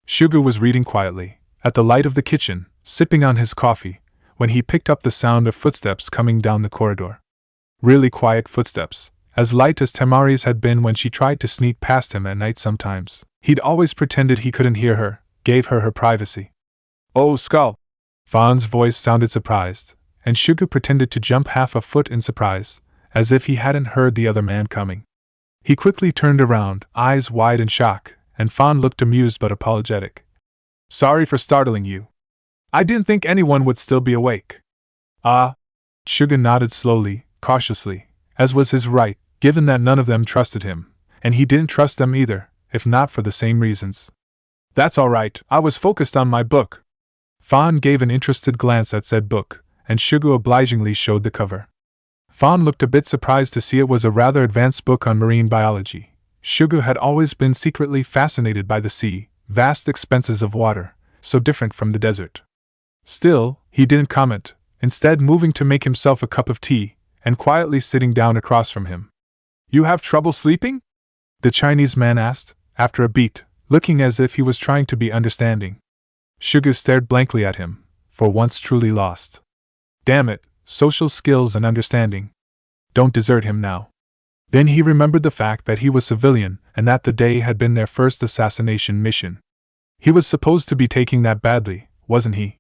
Shuga was reading quietly, at the light of the kitchen, sipping on his coffee, when he picked up the sound of footsteps coming down the corridor. Really quiet footsteps, as light as Tamari's had been when she tried to sneak past him at night sometimes. He'd always pretended he couldn't hear her, gave her privacy. Oh, Skull! Fawn's voice sounded surprised, and Shuga pretended to jump half a foot in surprise, as if he hadn't heard the other man coming. He quickly turned around, eyes wide in shock, and Fawn looked amused but apologetic. Sorry for startling you. I didn't think anyone would still be awake. Shuga nodded slowly, cautiously, as was his right, given that none of them trusted him, and he didn't trust them either, if not for the same reasons. That's all right, I was focused on my book. Fawn gave an interested glance at said book, and Shuga obligingly showed the cover. Fawn looked a bit surprised to see it was a rather advanced book on marine biology. Shuga had always been secretly fascinated by the sea, vast expanses of water, so different from the desert. Still, he didn't comment, instead moving to make himself a cup of tea, and quietly sitting down across from him. You have trouble sleeping? The Chinese man asked, after a beat, looking as if he was trying to be understanding. Shuga stared blankly at him, for once truly lost. Damn it, social skills and understanding. Don't desert him now. Then he remembered the fact that he was civilian and that the day had been their first assassination mission. He was supposed to be taking that badly, wasn't he?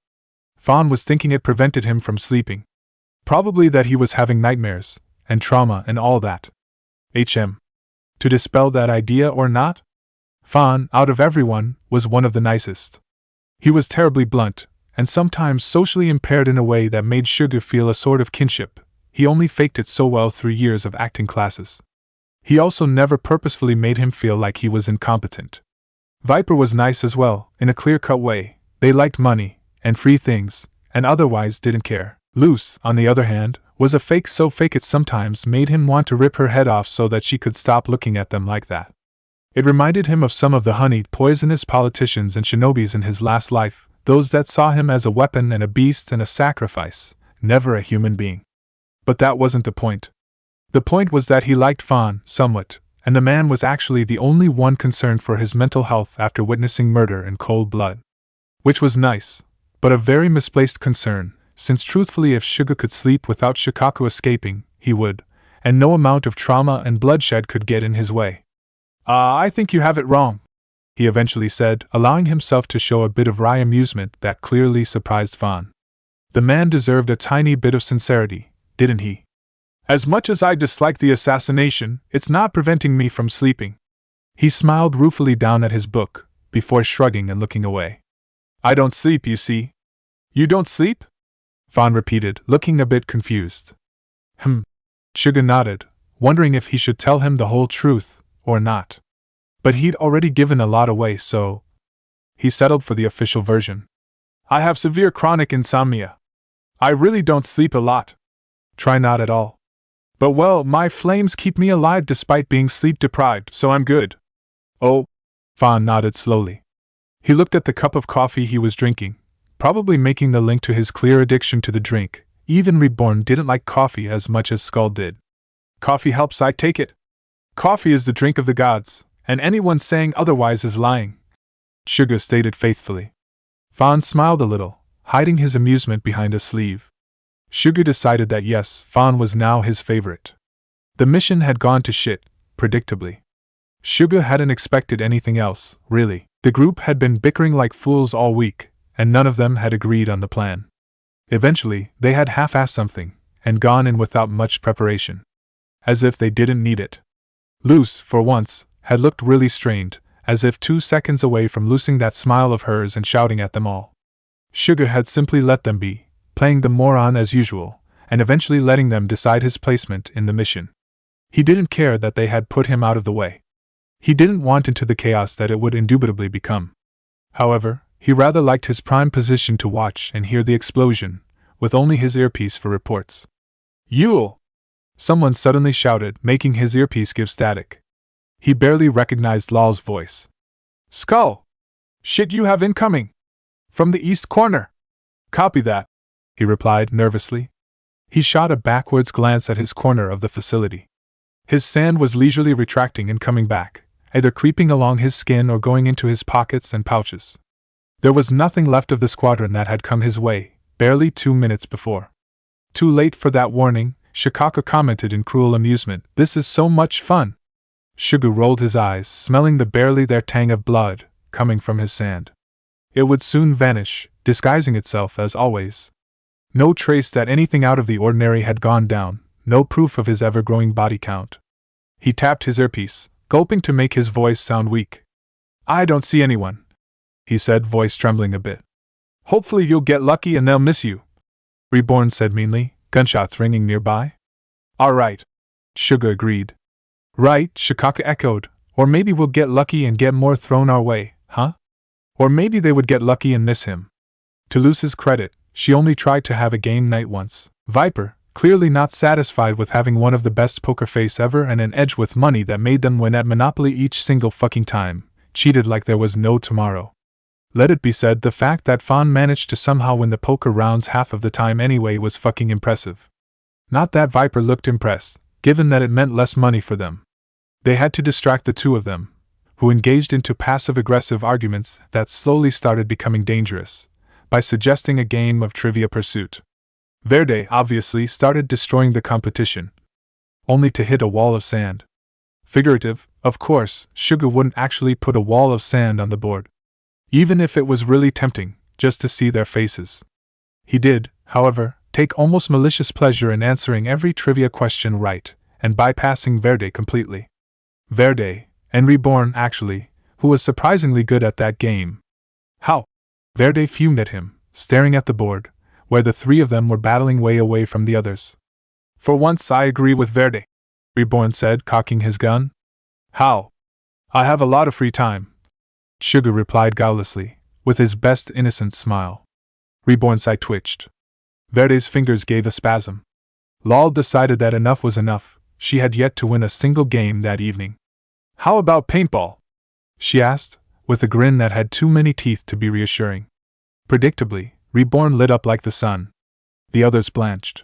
Fawn was thinking it prevented him from sleeping. Probably that he was having nightmares, and trauma and all that. To dispel that idea or not? Fawn, out of everyone, was one of the nicest. He was terribly blunt, and sometimes socially impaired in a way that made Shuga feel a sort of kinship. He only faked it so well through years of acting classes. He also never purposefully made him feel like he was incompetent. Viper was nice as well, in a clear-cut way. They liked money, and free things, and otherwise didn't care. Luce, on the other hand, was a fake so fake it sometimes made him want to rip her head off so that she could stop looking at them like that. It reminded him of some of the honeyed, poisonous politicians and shinobis in his last life, those that saw him as a weapon and a beast and a sacrifice, never a human being. But that wasn't the point. The point was that he liked Fawn, somewhat, and the man was actually the only one concerned for his mental health after witnessing murder in cold blood. Which was nice, but a very misplaced concern, since truthfully if Shuga could sleep without Shukaku escaping, he would, and no amount of trauma and bloodshed could get in his way. I think you have it wrong," he eventually said, allowing himself to show a bit of wry amusement that clearly surprised Fawn. The man deserved a tiny bit of sincerity, didn't he? "As much as I dislike the assassination, it's not preventing me from sleeping." He smiled ruefully down at his book, before shrugging and looking away. "I don't sleep, you see." "You don't sleep?" Fawn repeated, looking a bit confused. Shuga nodded, wondering if he should tell him the whole truth, or not. But he'd already given a lot away, so he settled for the official version. "I have severe chronic insomnia. I really don't sleep a lot. Try not at all. But well, my flames keep me alive despite being sleep deprived, so I'm good." "Oh," Fawn nodded slowly. He looked at the cup of coffee he was drinking, probably making the link to his clear addiction to the drink. Even Reborn didn't like coffee as much as Skull did. "Coffee helps, I take it. Coffee is the drink of the gods, and anyone saying otherwise is lying," Shuga stated faithfully. Fawn smiled a little, hiding his amusement behind a sleeve. Shuga decided that yes, Fawn was now his favorite. The mission had gone to shit, predictably. Shuga hadn't expected anything else, really. The group had been bickering like fools all week, and none of them had agreed on the plan. Eventually, they had half-assed something, and gone in without much preparation. As if they didn't need it. Luce, for once, had looked really strained, as if 2 seconds away from losing that smile of hers and shouting at them all. Shuga had simply let them be, playing the moron as usual, and eventually letting them decide his placement in the mission. He didn't care that they had put him out of the way. He didn't want into the chaos that it would indubitably become. However, he rather liked his prime position to watch and hear the explosion, with only his earpiece for reports. "Yule!" Someone suddenly shouted, making his earpiece give static. He barely recognized Lal's voice. "Skull! Shit, you have incoming! From the east corner!" "Copy that," he replied nervously. He shot a backwards glance at his corner of the facility. His sand was leisurely retracting and coming back, either creeping along his skin or going into his pockets and pouches. There was nothing left of the squadron that had come his way, barely 2 minutes before. "Too late for that warning," Shukaku commented in cruel amusement. "This is so much fun." Shuga rolled his eyes, smelling the barely there tang of blood coming from his sand. It would soon vanish, disguising itself as always. No trace that anything out of the ordinary had gone down, no proof of his ever-growing body count. He tapped his earpiece, gulping to make his voice sound weak. "I don't see anyone," he said, voice trembling a bit. "Hopefully you'll get lucky and they'll miss you," Reborn said meanly, gunshots ringing nearby. "All right," Shuga agreed. "Right," Shukaku echoed, "or maybe we'll get lucky and get more thrown our way, huh? Or maybe they would get lucky and miss him." To Luce's credit, she only tried to have a game night once. Viper, clearly not satisfied with having one of the best poker face ever and an edge with money that made them win at Monopoly each single fucking time, cheated like there was no tomorrow. Let it be said, the fact that Fawn managed to somehow win the poker rounds half of the time anyway was fucking impressive. Not that Viper looked impressed, given that it meant less money for them. They had to distract the two of them, who engaged into passive-aggressive arguments that slowly started becoming dangerous, by suggesting a game of Trivia Pursuit. Verde obviously started destroying the competition, only to hit a wall of sand. Figurative, of course. Shuga wouldn't actually put a wall of sand on the board, even if it was really tempting, just to see their faces. He did, however, take almost malicious pleasure in answering every trivia question right, and bypassing Verde completely. Verde, and Reborn actually, who was surprisingly good at that game. "How?" Verde fumed at him, staring at the board, where the three of them were battling way away from the others. "For once I agree with Verde," Reborn said, cocking his gun. "How?" "I have a lot of free time," Shuga replied guilelessly, with his best innocent smile. Reborn's eye twitched. Verde's fingers gave a spasm. Lal decided that enough was enough. She had yet to win a single game that evening. "How about paintball?" she asked, with a grin that had too many teeth to be reassuring. Predictably, Reborn lit up like the sun. The others blanched.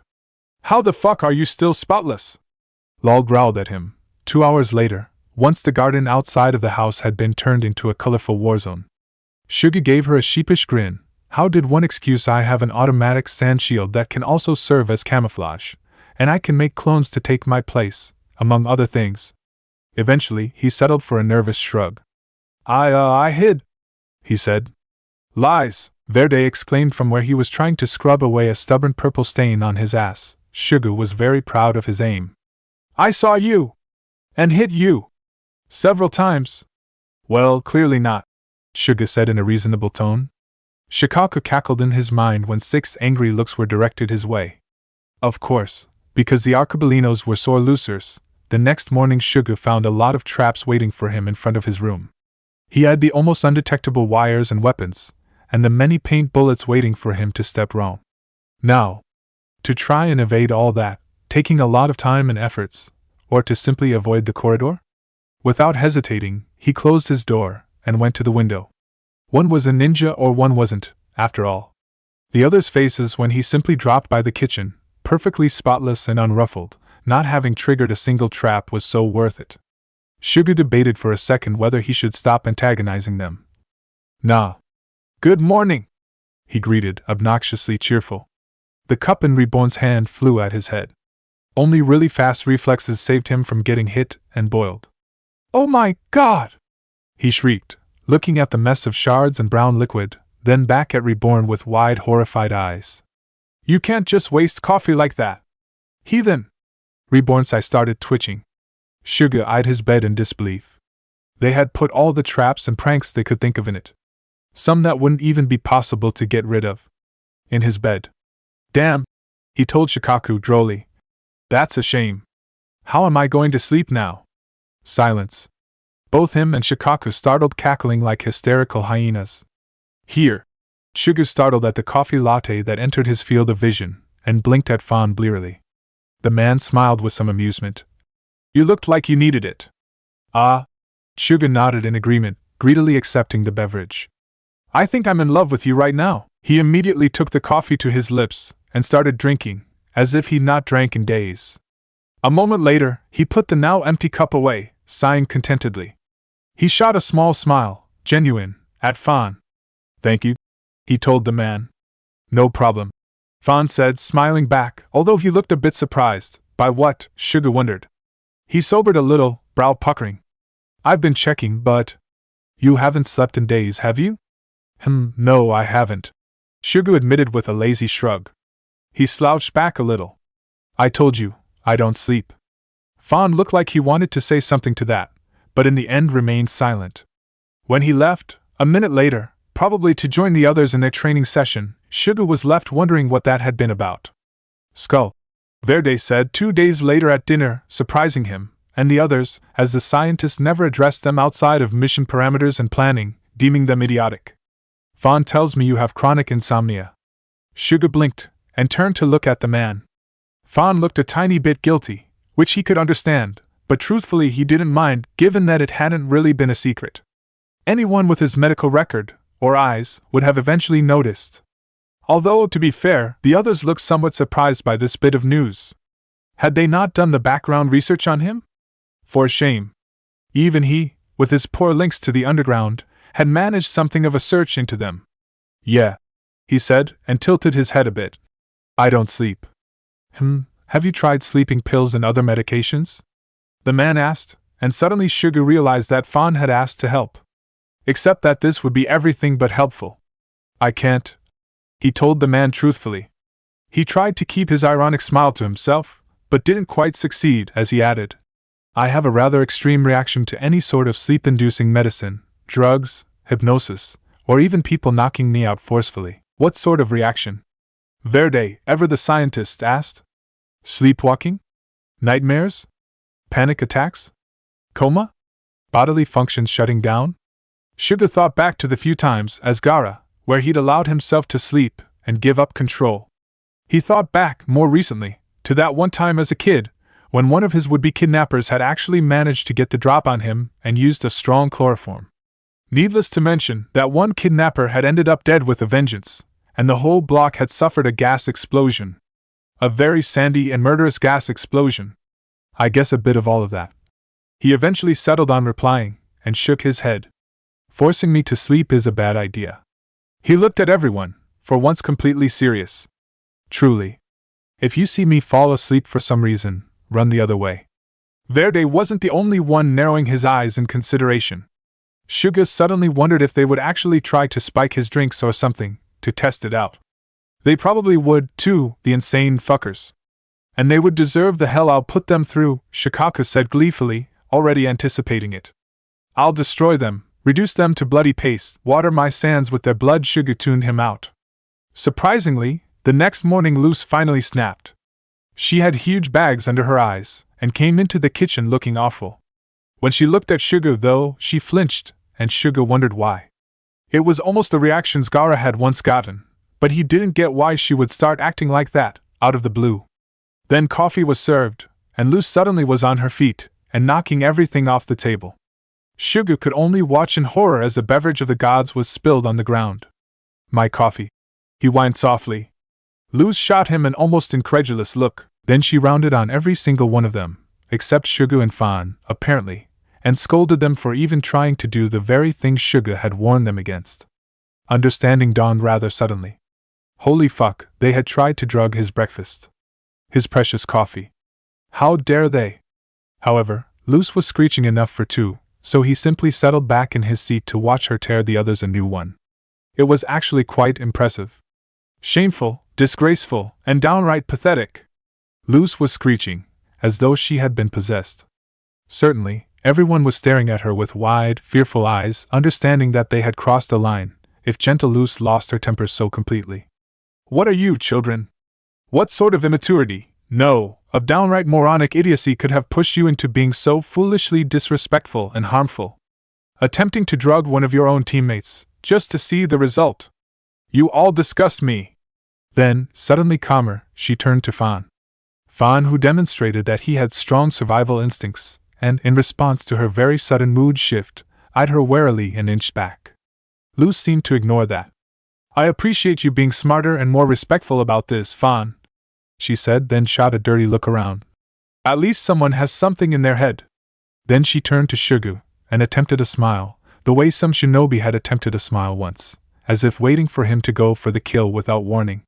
"How the fuck are you still spotless?" Lal growled at him. 2 hours later, Once the garden outside of the house had been turned into a colorful war zone. Shuga gave her a sheepish grin. How did one excuse I have an automatic sand shield that can also serve as camouflage, and I can make clones to take my place, among other things. Eventually, he settled for a nervous shrug. I hid, he said. Lies, Verde exclaimed from where he was trying to scrub away a stubborn purple stain on his ass. Shuga was very proud of his aim. I saw you! And hit you! Several times. Well, clearly not, Shuga said in a reasonable tone. Shukaku cackled in his mind when 6 angry looks were directed his way. Of course, because the Arcabalinos were sore losers, the next morning Shuga found a lot of traps waiting for him in front of his room. He had the almost undetectable wires and weapons, and the many paint bullets waiting for him to step wrong. Now, to try and evade all that, taking a lot of time and efforts, or to simply avoid the corridor? Without hesitating, he closed his door and went to the window. One was a ninja or one wasn't, after all. The other's faces when he simply dropped by the kitchen, perfectly spotless and unruffled, not having triggered a single trap was so worth it. Shuga debated for a second whether he should stop antagonizing them. Nah. Good morning, he greeted, obnoxiously cheerful. The cup in Reborn's hand flew at his head. Only really fast reflexes saved him from getting hit and boiled. Oh my God! He shrieked, looking at the mess of shards and brown liquid, then back at Reborn with wide, horrified eyes. You can't just waste coffee like that. Heathen! Reborn's eye started twitching. Shuga eyed his bed in disbelief. They had put all the traps and pranks they could think of in it. Some that wouldn't even be possible to get rid of. In his bed. Damn, he told Shukaku drolly. That's a shame. How am I going to sleep now? Silence. Both him and Shukaku startled, cackling like hysterical hyenas. Here. Shuga startled at the coffee latte that entered his field of vision, and blinked at Fawn blearily. The man smiled with some amusement. You looked like you needed it. Ah. Shuga nodded in agreement, greedily accepting the beverage. I think I'm in love with you right now. He immediately took the coffee to his lips, and started drinking, as if he'd not drank in days. A moment later, he put the now empty cup away, sighing contentedly. He shot a small smile, genuine, at Fawn. Thank you, he told the man. No problem, Fawn said, smiling back, although he looked a bit surprised. By what, Shuga wondered. He sobered a little, brow puckering. I've been checking, but... You haven't slept in days, have you? No, I haven't, Shuga admitted with a lazy shrug. He slouched back a little. I told you, I don't sleep. Fawn looked like he wanted to say something to that, but in the end remained silent. When he left, a minute later, probably to join the others in their training session, Shuga was left wondering what that had been about. Skull, Verde said 2 days later at dinner, surprising him, and the others, as the scientist never addressed them outside of mission parameters and planning, deeming them idiotic. Fawn tells me you have chronic insomnia. Shuga blinked, and turned to look at the man. Fawn looked a tiny bit guilty, which he could understand, but truthfully he didn't mind, given that it hadn't really been a secret. Anyone with his medical record, or eyes, would have eventually noticed. Although, to be fair, the others looked somewhat surprised by this bit of news. Had they not done the background research on him? For shame. Even he, with his poor links to the underground, had managed something of a search into them. Yeah, he said, and tilted his head a bit. I don't sleep. Have you tried sleeping pills and other medications? The man asked, and suddenly Shuga realized that Fawn had asked to help. Except that this would be everything but helpful. I can't, he told the man truthfully. He tried to keep his ironic smile to himself, but didn't quite succeed as he added. I have a rather extreme reaction to any sort of sleep-inducing medicine, drugs, hypnosis, or even people knocking me out forcefully. What sort of reaction? Verde, ever the scientist, asked. Sleepwalking? Nightmares? Panic attacks? Coma? Bodily functions shutting down? Shuga thought back to the few times, as Gaara, where he'd allowed himself to sleep and give up control. He thought back, more recently, to that one time as a kid, when one of his would-be kidnappers had actually managed to get the drop on him and used a strong chloroform. Needless to mention, that one kidnapper had ended up dead with a vengeance, and the whole block had suffered a gas explosion. A very sandy and murderous gas explosion. I guess a bit of all of that. He eventually settled on replying, and shook his head. Forcing me to sleep is a bad idea. He looked at everyone, for once completely serious. Truly. If you see me fall asleep for some reason, run the other way. Verde wasn't the only one narrowing his eyes in consideration. Shuga suddenly wondered if they would actually try to spike his drinks or something, to test it out. They probably would, too, the insane fuckers. And they would deserve the hell I'll put them through, Shukaku said gleefully, already anticipating it. I'll destroy them, reduce them to bloody paste, water my sands with their blood. Shuga tuned him out. Surprisingly, the next morning Luz finally snapped. She had huge bags under her eyes, and came into the kitchen looking awful. When she looked at Shuga, though, she flinched, and Shuga wondered why. It was almost the reactions Gaara had once gotten, but he didn't get why she would start acting like that, out of the blue. Then coffee was served, and Luz suddenly was on her feet, and knocking everything off the table. Shuga could only watch in horror as the beverage of the gods was spilled on the ground. My coffee, he whined softly. Luz shot him an almost incredulous look, then she rounded on every single one of them, except Shuga and Fan, apparently, and scolded them for even trying to do the very thing Shuga had warned them against. Understanding dawned rather suddenly. Holy fuck, they had tried to drug his breakfast. His precious coffee. How dare they? However, Luz was screeching enough for two, so he simply settled back in his seat to watch her tear the others a new one. It was actually quite impressive. Shameful, disgraceful, and downright pathetic. Luz was screeching, as though she had been possessed. Certainly, everyone was staring at her with wide, fearful eyes, understanding that they had crossed a line, if gentle Luz lost her temper so completely. What are you, children? What sort of immaturity, no, of downright moronic idiocy could have pushed you into being so foolishly disrespectful and harmful? Attempting to drug one of your own teammates, just to see the result. You all disgust me. Then, suddenly calmer, she turned to Fan. Fan, who demonstrated that he had strong survival instincts, and, in response to her very sudden mood shift, eyed her warily and inched back. Luz seemed to ignore that. I appreciate you being smarter and more respectful about this, Fan, she said, then shot a dirty look around. At least someone has something in their head. Then she turned to Shuga, and attempted a smile, the way some shinobi had attempted a smile once, as if waiting for him to go for the kill without warning.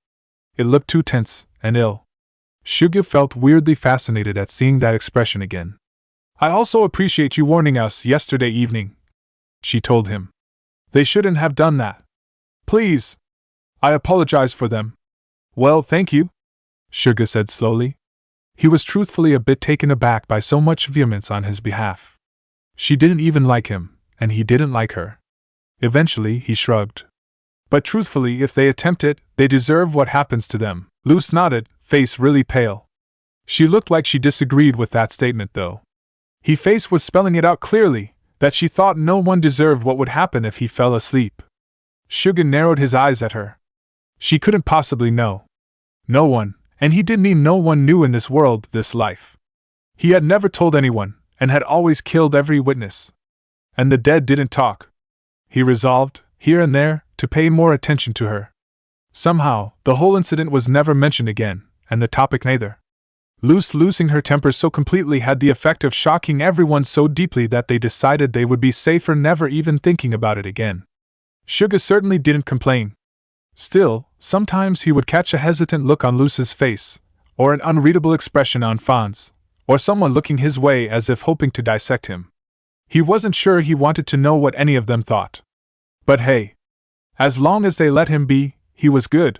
It looked too tense and ill. Shuga felt weirdly fascinated at seeing that expression again. I also appreciate you warning us yesterday evening, she told him. They shouldn't have done that. Please. I apologize for them. Well, thank you, Shuga said slowly. He was truthfully a bit taken aback by so much vehemence on his behalf. She didn't even like him, and he didn't like her. Eventually, he shrugged. But truthfully, if they attempt it, they deserve what happens to them. Luz nodded, face really pale. She looked like she disagreed with that statement, though. His face was spelling it out clearly, that she thought no one deserved what would happen if he fell asleep. Shuga narrowed his eyes at her. She couldn't possibly know. No one, and he didn't mean no one knew in this world, this life. He had never told anyone, and had always killed every witness. And the dead didn't talk. He resolved, here and there, to pay more attention to her. Somehow, the whole incident was never mentioned again, and the topic neither. Luz losing her temper so completely had the effect of shocking everyone so deeply that they decided they would be safer never even thinking about it again. Shuga certainly didn't complain. Still, sometimes he would catch a hesitant look on Luz's face, or an unreadable expression on Fan's, or someone looking his way as if hoping to dissect him. He wasn't sure he wanted to know what any of them thought. But hey, as long as they let him be, he was good.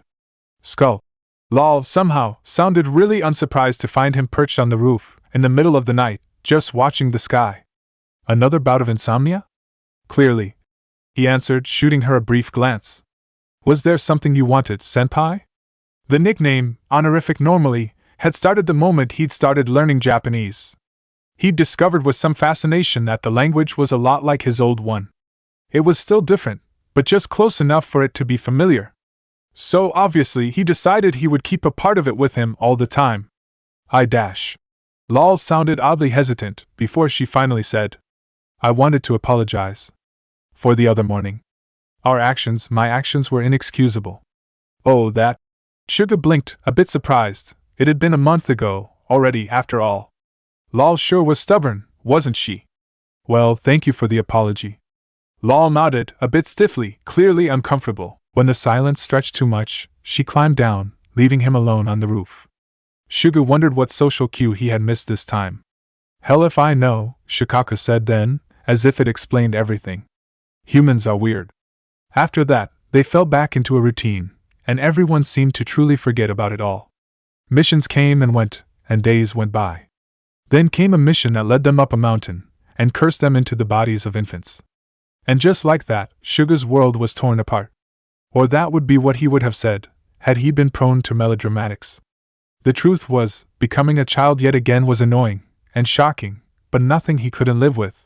Skull. Lol somehow sounded really unsurprised to find him perched on the roof, in the middle of the night, just watching the sky. Another bout of insomnia? Clearly, he answered, shooting her a brief glance. Was there something you wanted, senpai? The nickname, honorific normally, had started the moment he'd started learning Japanese. He'd discovered with some fascination that the language was a lot like his old one. It was still different, but just close enough for it to be familiar. So obviously he decided he would keep a part of it with him all the time. Lol sounded oddly hesitant before she finally said, I wanted to apologize. For the other morning. My actions were inexcusable. Oh, that? Shuga blinked, a bit surprised. It had been a month ago, already, after all. Lol sure was stubborn, wasn't she? Well, thank you for the apology. Lal nodded, a bit stiffly, clearly uncomfortable. When the silence stretched too much, she climbed down, leaving him alone on the roof. Shuga wondered what social cue he had missed this time. Hell if I know, Shukaku said then, as if it explained everything. Humans are weird. After that, they fell back into a routine, and everyone seemed to truly forget about it all. Missions came and went, and days went by. Then came a mission that led them up a mountain, and cursed them into the bodies of infants. And just like that, Shuga's world was torn apart. Or that would be what he would have said, had he been prone to melodramatics. The truth was, becoming a child yet again was annoying, and shocking, but nothing he couldn't live with.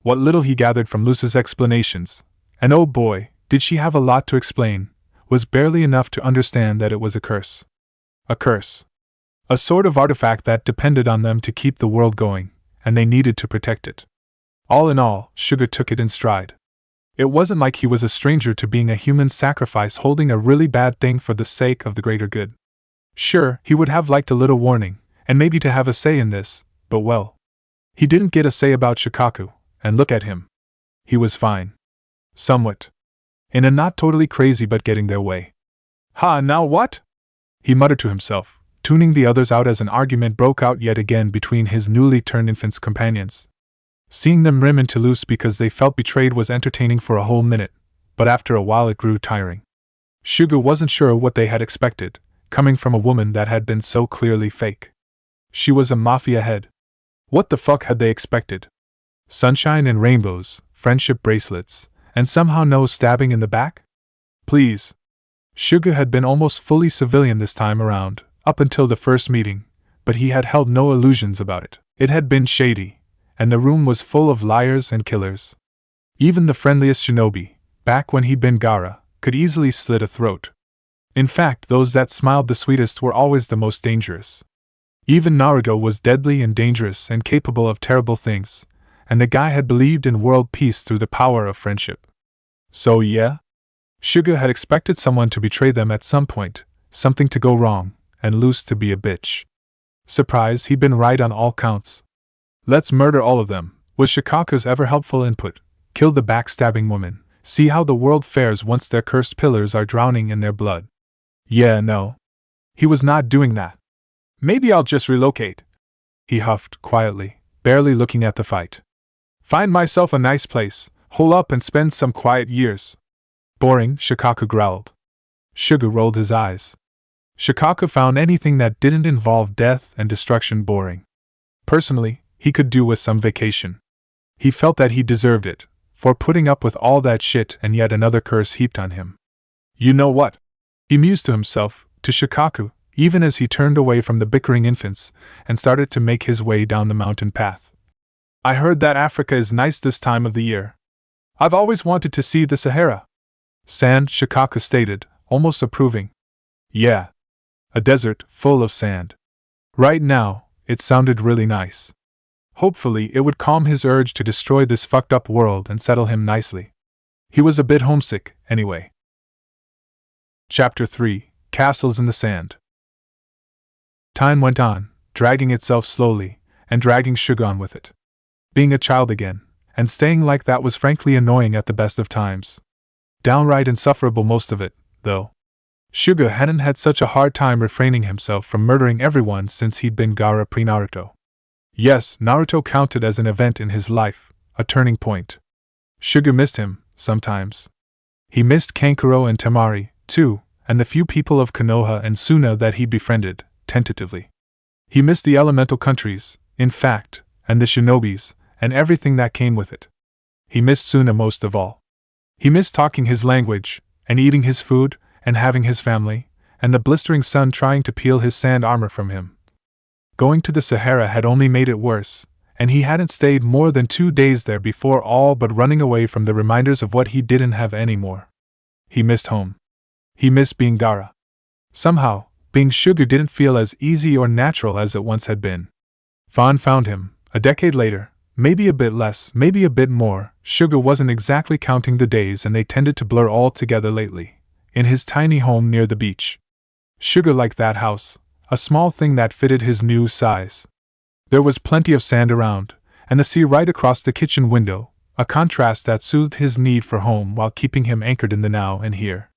What little he gathered from Luce's explanations, and oh boy, did she have a lot to explain, was barely enough to understand that it was a curse. A curse. A sort of artifact that depended on them to keep the world going, and they needed to protect it. All in all, Shuga took it in stride. It wasn't like he was a stranger to being a human sacrifice holding a really bad thing for the sake of the greater good. Sure, he would have liked a little warning, and maybe to have a say in this, but well. He didn't get a say about Shukaku, and look at him. He was fine. Somewhat. In a not totally crazy but getting their way. Ha, now what? He muttered to himself, tuning the others out as an argument broke out yet again between his newly turned infant's companions. Seeing them rim into Luce because they felt betrayed was entertaining for a whole minute, but after a while it grew tiring. Shuga wasn't sure what they had expected, coming from a woman that had been so clearly fake. She was a mafia head. What the fuck had they expected? Sunshine and rainbows, friendship bracelets, and somehow no stabbing in the back? Please. Shuga had been almost fully civilian this time around, up until the first meeting, but he had held no illusions about it. It had been shady, and the room was full of liars and killers. Even the friendliest shinobi, back when he'd been Gaara, could easily slit a throat. In fact, those that smiled the sweetest were always the most dangerous. Even Naruto was deadly and dangerous and capable of terrible things, and the guy had believed in world peace through the power of friendship. So yeah? Shuga had expected someone to betray them at some point, something to go wrong, and Luce to be a bitch. Surprise, he'd been right on all counts. Let's murder all of them, was Shukaku's ever-helpful input. Kill the backstabbing woman, see how the world fares once their cursed pillars are drowning in their blood. Yeah, no. He was not doing that. Maybe I'll just relocate, he huffed quietly, barely looking at the fight. Find myself a nice place, hole up and spend some quiet years. Boring, Shukaku growled. Shuga rolled his eyes. Shukaku found anything that didn't involve death and destruction boring. Personally, he could do with some vacation. He felt that he deserved it, for putting up with all that shit and yet another curse heaped on him. You know what? He mused to himself, to Shukaku, even as he turned away from the bickering infants and started to make his way down the mountain path. I heard that Africa is nice this time of the year. I've always wanted to see the Sahara. Sand, Shukaku stated, almost approving. Yeah. A desert full of sand. Right now, it sounded really nice. Hopefully, it would calm his urge to destroy this fucked up world and settle him nicely. He was a bit homesick, anyway. Chapter 3: Castles in the Sand. Time went on, dragging itself slowly, and dragging Shuga on with it. Being a child again, and staying like that was frankly annoying at the best of times. Downright insufferable most of it, though. Shuga hadn't had such a hard time refraining himself from murdering everyone since he'd been Gaara pre-Naruto. Yes, Naruto counted as an event in his life, a turning point. Shuga missed him, sometimes. He missed Kankuro and Temari, too, and the few people of Konoha and Suna that he'd befriended, tentatively. He missed the elemental countries, in fact, and the shinobis, and everything that came with it. He missed Suna most of all. He missed talking his language, and eating his food, and having his family, and the blistering sun trying to peel his sand armor from him. Going to the Sahara had only made it worse, and he hadn't stayed more than 2 days there before all but running away from the reminders of what he didn't have anymore. He missed home. He missed being Gaara. Somehow, being Shuga didn't feel as easy or natural as it once had been. Fawn found him, a decade later, maybe a bit less, maybe a bit more. Shuga wasn't exactly counting the days and they tended to blur all together lately, in his tiny home near the beach. Shuga liked that house, a small thing that fitted his new size. There was plenty of sand around, and the sea right across the kitchen window, a contrast that soothed his need for home while keeping him anchored in the now and here.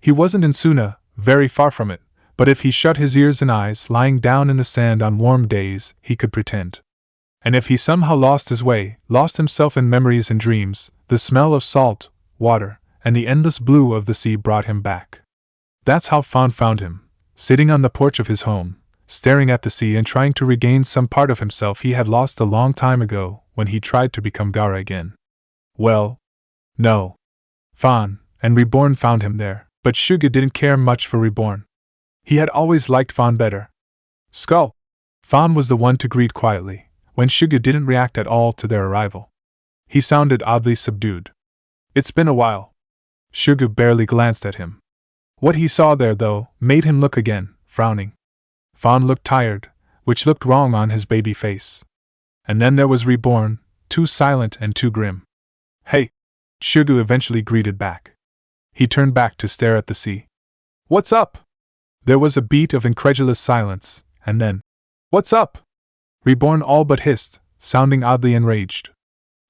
He wasn't in Suna, very far from it, but if he shut his ears and eyes lying down in the sand on warm days, he could pretend. And if he somehow lost his way, lost himself in memories and dreams, the smell of salt, water, and the endless blue of the sea brought him back. That's how Fawn found him, sitting on the porch of his home, staring at the sea and trying to regain some part of himself he had lost a long time ago when he tried to become Gaara again. Well, no. Fawn and Reborn found him there, but Shuga didn't care much for Reborn. He had always liked Fawn better. Skull! Fawn was the one to greet quietly, when Shuga didn't react at all to their arrival. He sounded oddly subdued. It's been a while. Shuga barely glanced at him. What he saw there, though, made him look again, frowning. Fawn looked tired, which looked wrong on his baby face. And then there was Reborn, too silent and too grim. Hey! Shuga eventually greeted back. He turned back to stare at the sea. What's up? There was a beat of incredulous silence, and then, what's up? Reborn all but hissed, sounding oddly enraged.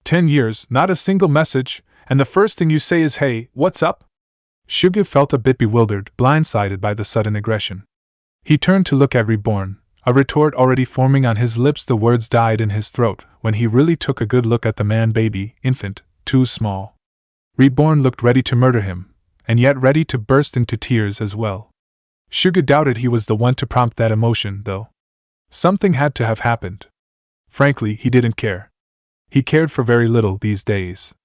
10 years, not a single message, and the first thing you say is hey, what's up? Shuga felt a bit bewildered, blindsided by the sudden aggression. He turned to look at Reborn, a retort already forming on his lips. The words died in his throat when he really took a good look at the man-baby, infant, too small. Reborn looked ready to murder him, and yet ready to burst into tears as well. Shuga doubted he was the one to prompt that emotion, though. Something had to have happened. Frankly, he didn't care. He cared for very little these days.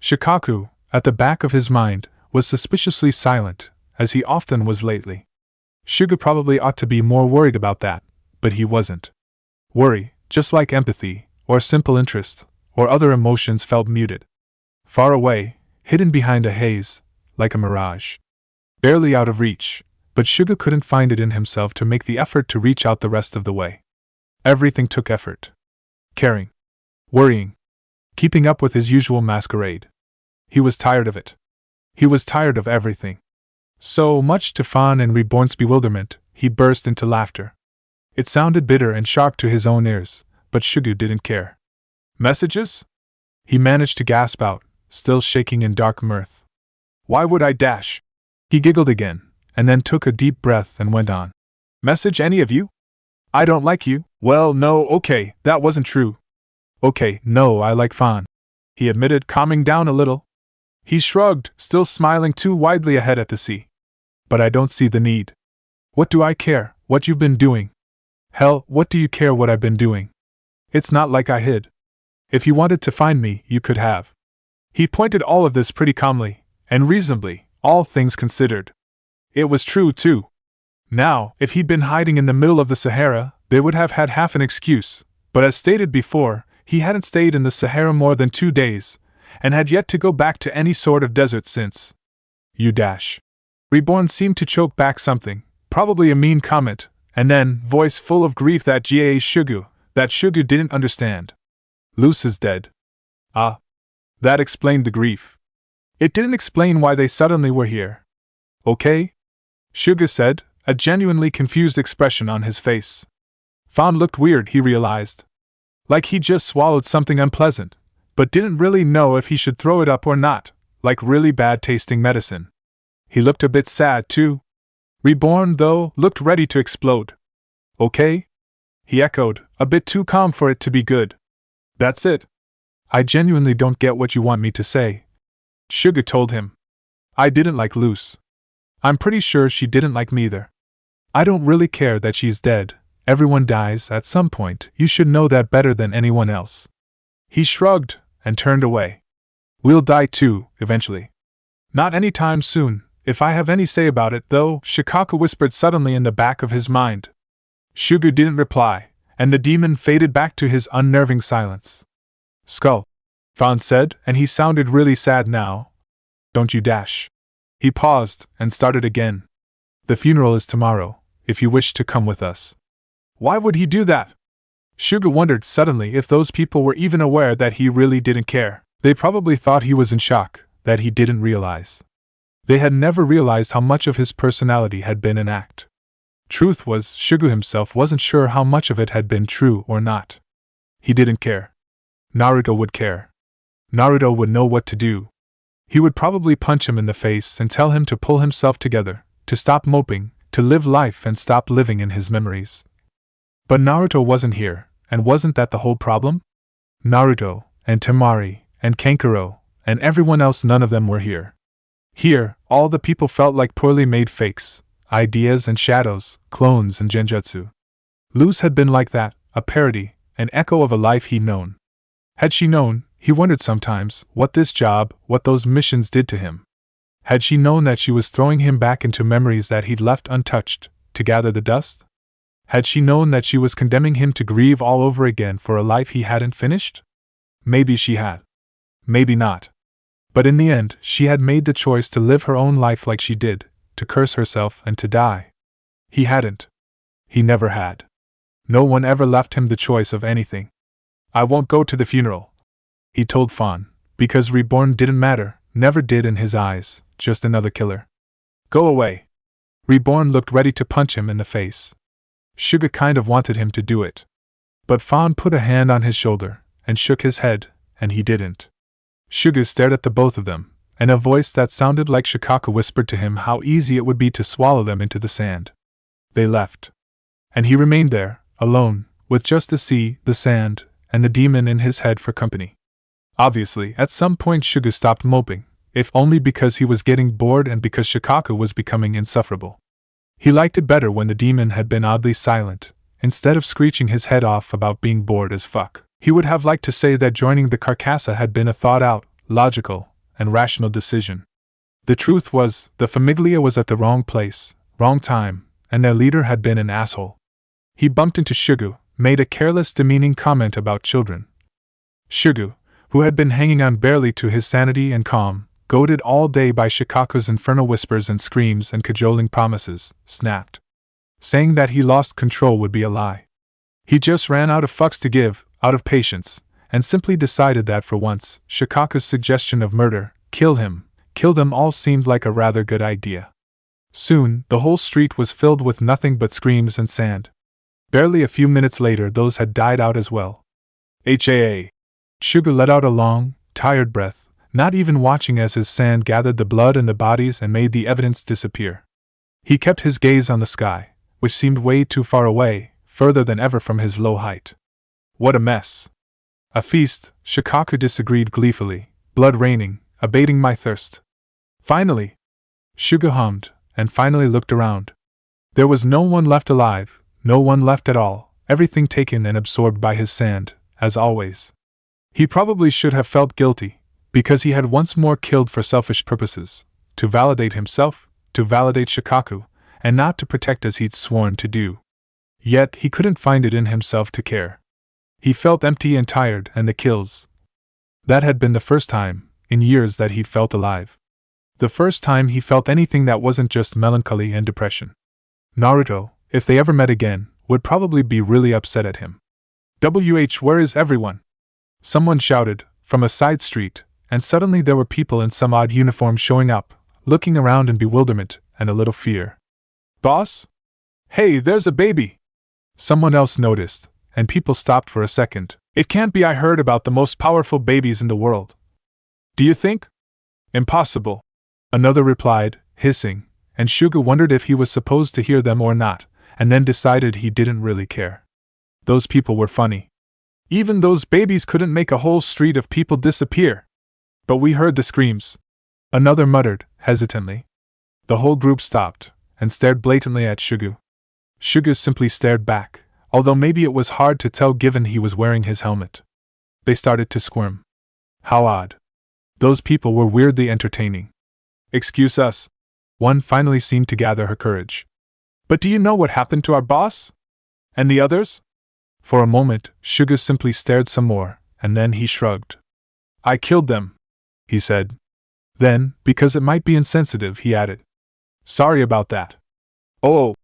Shukaku, at the back of his mind, was suspiciously silent, as he often was lately. Shuga probably ought to be more worried about that, but he wasn't. Worry, just like empathy, or simple interest, or other emotions, felt muted. Far away, hidden behind a haze, like a mirage. Barely out of reach, but Shuga couldn't find it in himself to make the effort to reach out the rest of the way. Everything took effort. Caring. Worrying. Keeping up with his usual masquerade. He was tired of it. He was tired of everything. So much to Fawn and Reborn's bewilderment, he burst into laughter. It sounded bitter and sharp to his own ears, but Shuga didn't care. Messages? He managed to gasp out, still shaking in dark mirth. Why would I dash? He giggled again, and then took a deep breath and went on. Message any of you? I don't like you? Well, no, okay, that wasn't true. Okay, no, I like Fawn, he admitted, calming down a little. He shrugged, still smiling too widely ahead at the sea. But I don't see the need. What do I care, what you've been doing? Hell, what do you care what I've been doing? It's not like I hid. If you wanted to find me, you could have. He pointed all of this pretty calmly, and reasonably, all things considered. It was true, too. Now, if he'd been hiding in the middle of the Sahara, they would have had half an excuse, but as stated before, he hadn't stayed in the Sahara more than 2 days, and had yet to go back to any sort of desert since. You dash. Reborn seemed to choke back something, probably a mean comment, and then, voice full of grief, that Shuga didn't understand. Luce is dead. Ah. That explained the grief. It didn't explain why they suddenly were here. Okay? Shuga said, a genuinely confused expression on his face. Fawn looked weird, he realized. Like he just swallowed something unpleasant, but didn't really know if he should throw it up or not, like really bad-tasting medicine. He looked a bit sad, too. Reborn, though, looked ready to explode. Okay? He echoed, a bit too calm for it to be good. That's it. I genuinely don't get what you want me to say. Shuga told him. I didn't like Luce. I'm pretty sure she didn't like me either. I don't really care that she's dead. Everyone dies at some point. You should know that better than anyone else. He shrugged and turned away. We'll die too, eventually. Not any time soon, if I have any say about it, though, Shukaku whispered suddenly in the back of his mind. Shuga didn't reply, and the demon faded back to his unnerving silence. Skull, Fawn said, and he sounded really sad now. Don't you dash. He paused and started again. The funeral is tomorrow, if you wish to come with us. Why would he do that? Shuga wondered suddenly if those people were even aware that he really didn't care. They probably thought he was in shock, that he didn't realize. They had never realized how much of his personality had been an act. Truth was, Shuga himself wasn't sure how much of it had been true or not. He didn't care. Naruto would care. Naruto would know what to do. He would probably punch him in the face and tell him to pull himself together, to stop moping, to live life and stop living in his memories. But Naruto wasn't here, and wasn't that the whole problem? Naruto, and Temari, and Kankuro, and everyone else, none of them were here. Here, all the people felt like poorly made fakes, ideas and shadows, clones and genjutsu. Luz had been like that, a parody, an echo of a life he'd known. Had she known, he wondered sometimes, what this job, what those missions did to him. Had she known that she was throwing him back into memories that he'd left untouched, to gather the dust? Had she known that she was condemning him to grieve all over again for a life he hadn't finished? Maybe she had. Maybe not. But in the end, she had made the choice to live her own life like she did, to curse herself and to die. He hadn't. He never had. No one ever left him the choice of anything. I won't go to the funeral, he told Fawn, because reborn didn't matter, never did in his eyes, just another killer. Go away. Reborn looked ready to punch him in the face. Suga kind of wanted him to do it. But Fawn put a hand on his shoulder, and shook his head, and he didn't. Suga stared at the both of them, and a voice that sounded like Shukaku whispered to him how easy it would be to swallow them into the sand. They left. And he remained there, alone, with just the sea, the sand, and the demon in his head for company. Obviously, at some point Suga stopped moping, if only because he was getting bored and because Shukaku was becoming insufferable. He liked it better when the demon had been oddly silent, instead of screeching his head off about being bored as fuck. He would have liked to say that joining the Carcassa had been a thought-out, logical, and rational decision. The truth was, the Famiglia was at the wrong place, wrong time, and their leader had been an asshole. He bumped into Shugu, made a careless, demeaning comment about children. Shugu, who had been hanging on barely to his sanity and calm, goaded all day by Shukaku's infernal whispers and screams and cajoling promises, snapped. Saying that he lost control would be a lie. He just ran out of fucks to give, out of patience, and simply decided that for once, Shukaku's suggestion of murder, kill him, kill them all, seemed like a rather good idea. Soon, the whole street was filled with nothing but screams and sand. Barely a few minutes later, those had died out as well. HAA. Shuga let out a long, tired breath, not even watching as his sand gathered the blood and the bodies and made the evidence disappear. He kept his gaze on the sky, which seemed way too far away, further than ever from his low height. What a mess. A feast, Shukaku disagreed gleefully, blood raining, abating my thirst. Finally! Shuga hummed, and finally looked around. There was no one left alive, no one left at all, everything taken and absorbed by his sand, as always. He probably should have felt guilty, because he had once more killed for selfish purposes, to validate himself, to validate Shukaku, and not to protect as he'd sworn to do. Yet he couldn't find it in himself to care. He felt empty and tired, and the kills. That had been the first time, in years, that he'd felt alive. The first time he felt anything that wasn't just melancholy and depression. Naruto, if they ever met again, would probably be really upset at him. Where is everyone? Someone shouted, from a side street, and suddenly there were people in some odd uniform showing up, looking around in bewilderment and a little fear. Boss? Hey, there's a baby! Someone else noticed, and people stopped for a second. It can't be. I heard about the most powerful babies in the world. Do you think? Impossible. Another replied, hissing, and Shuga wondered if he was supposed to hear them or not, and then decided he didn't really care. Those people were funny. Even those babies couldn't make a whole street of people disappear. But we heard the screams. Another muttered, hesitantly. The whole group stopped, and stared blatantly at Shugu. Shugu simply stared back, although maybe it was hard to tell given he was wearing his helmet. They started to squirm. How odd. Those people were weirdly entertaining. Excuse us. One finally seemed to gather her courage. But do you know what happened to our boss? And the others? For a moment, Shuga simply stared some more, and then he shrugged. I killed them, he said. Then, because it might be insensitive, he added. Sorry about that. Oh,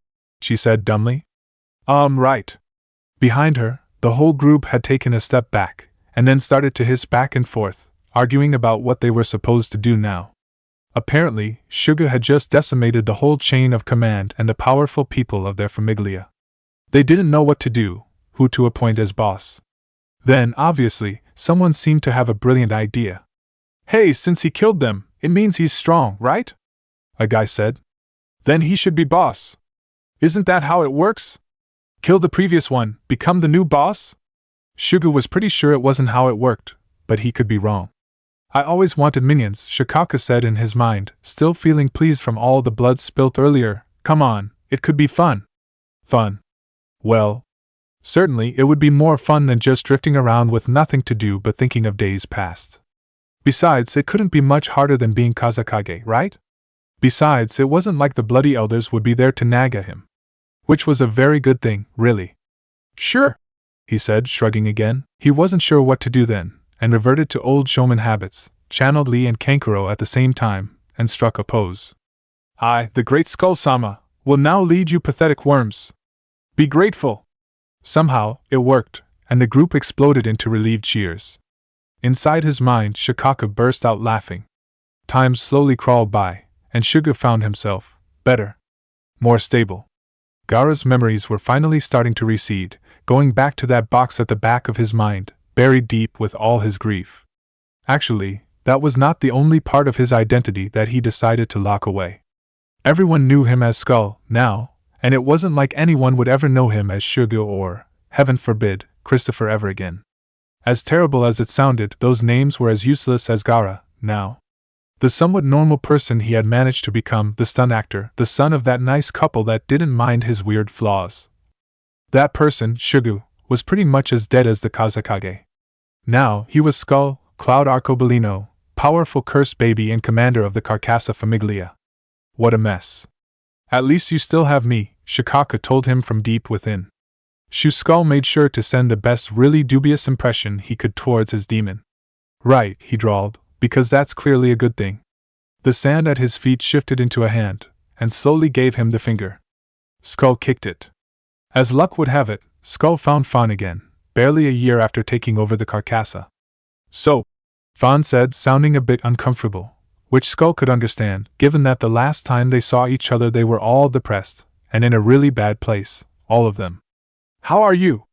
she said dumbly. Right. Behind her, the whole group had taken a step back, and then started to hiss back and forth, arguing about what they were supposed to do now. Apparently, Shuga had just decimated the whole chain of command and the powerful people of their famiglia. They didn't know what to do, who to appoint as boss. Then, obviously, someone seemed to have a brilliant idea. "Hey, since he killed them, it means he's strong, right?" a guy said. "Then he should be boss. Isn't that how it works? Kill the previous one, become the new boss?" Shugu was pretty sure it wasn't how it worked, but he could be wrong. "I always wanted minions," Shukaku said in his mind, still feeling pleased from all the blood spilt earlier. "Come on, it could be fun." Fun. Well, certainly it would be more fun than just drifting around with nothing to do but thinking of days past. Besides, it couldn't be much harder than being Kazekage, right? Besides, it wasn't like the bloody elders would be there to nag at him. Which was a very good thing, really. "Sure," he said, shrugging again. He wasn't sure what to do then, and reverted to old showman habits, channeled Lee and Kankuro at the same time, and struck a pose. "I, the great Skull-sama, will now lead you pathetic worms. Be grateful." Somehow, it worked, and the group exploded into relieved cheers. Inside his mind, Shukaku burst out laughing. Time slowly crawled by, and Shugu found himself better, more stable. Gaara's memories were finally starting to recede, going back to that box at the back of his mind, buried deep with all his grief. Actually, that was not the only part of his identity that he decided to lock away. Everyone knew him as Skull, now, and it wasn't like anyone would ever know him as Shugu or, heaven forbid, Christopher ever again. As terrible as it sounded, those names were as useless as Gaara, now. The somewhat normal person he had managed to become, the stunt actor, the son of that nice couple that didn't mind his weird flaws. That person, Shugu, was pretty much as dead as the Kazekage. Now, he was Skull, Cloud Arcobaleno, powerful cursed baby and commander of the Carcassa Famiglia. What a mess. "At least you still have me," Shukaku told him from deep within. Skull made sure to send the best really dubious impression he could towards his demon. "Right," he drawled, "because that's clearly a good thing." The sand at his feet shifted into a hand, and slowly gave him the finger. Skull kicked it. As luck would have it, Skull found Fawn again, barely a year after taking over the Carcassa. "So," Fawn said, sounding a bit uncomfortable, which Skull could understand, given that the last time they saw each other they were all depressed, and in a really bad place, all of them. "How are you?"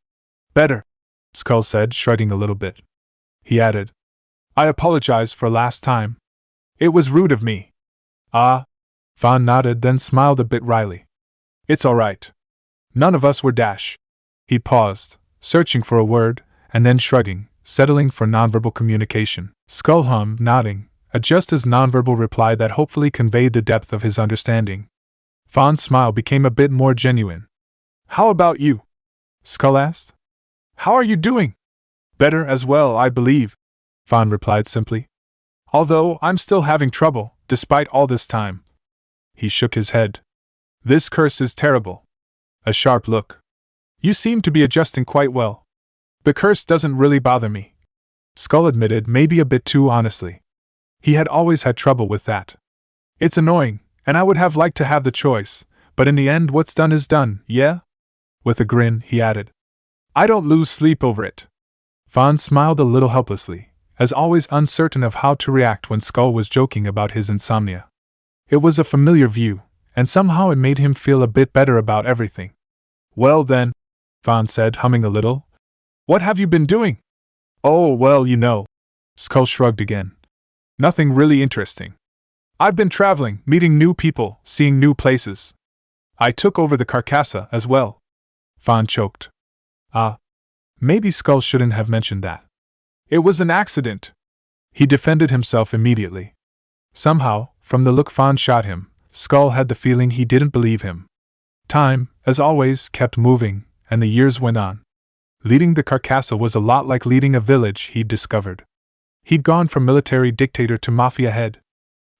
"Better," Skull said, shrugging a little bit. He added, "I apologize for last time. It was rude of me." "Ah." Fawn nodded, then smiled a bit wryly. "It's all right. None of us were dash." He paused, searching for a word, and then shrugging, settling for nonverbal communication. Skull hummed, nodding, a just as nonverbal reply that hopefully conveyed the depth of his understanding. Fawn's smile became a bit more genuine. "How about you?" Skull asked. "How are you doing?" "Better as well, I believe," Fawn replied simply. "Although I'm still having trouble, despite all this time." He shook his head. "This curse is terrible." A sharp look. "You seem to be adjusting quite well." "The curse doesn't really bother me," Skull admitted, maybe a bit too honestly. He had always had trouble with that. "It's annoying, and I would have liked to have the choice, but in the end what's done is done, yeah?" With a grin, he added, "I don't lose sleep over it." Fawn smiled a little helplessly, as always uncertain of how to react when Skull was joking about his insomnia. It was a familiar view, and somehow it made him feel a bit better about everything. "Well then," Fawn said, humming a little, "what have you been doing?" "Oh, well, you know." Skull shrugged again. "Nothing really interesting. I've been traveling, meeting new people, seeing new places. I took over the Carcassa as well." Fawn choked. "Ah. Maybe Skull shouldn't have mentioned that. It was an accident." He defended himself immediately. Somehow, from the look Fawn shot him, Skull had the feeling he didn't believe him. Time, as always, kept moving, and the years went on. Leading the Carcassa was a lot like leading a village, he'd discovered. He'd gone from military dictator to mafia head.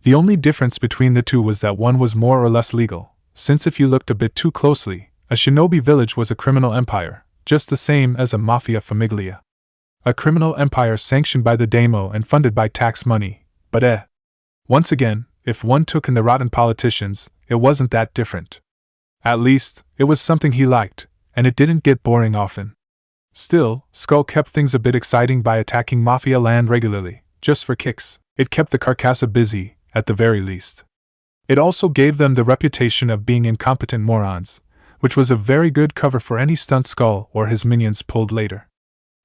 The only difference between the two was that one was more or less legal, since if you looked a bit too closely, a shinobi village was a criminal empire, just the same as a mafia famiglia. A criminal empire sanctioned by the daimyo and funded by tax money, but once again, if one took in the rotten politicians, it wasn't that different. At least, it was something he liked, and it didn't get boring often. Still, Skull kept things a bit exciting by attacking mafia land regularly, just for kicks. It kept the Carcassa busy, at the very least. It also gave them the reputation of being incompetent morons, which was a very good cover for any stunt Skull or his minions pulled later.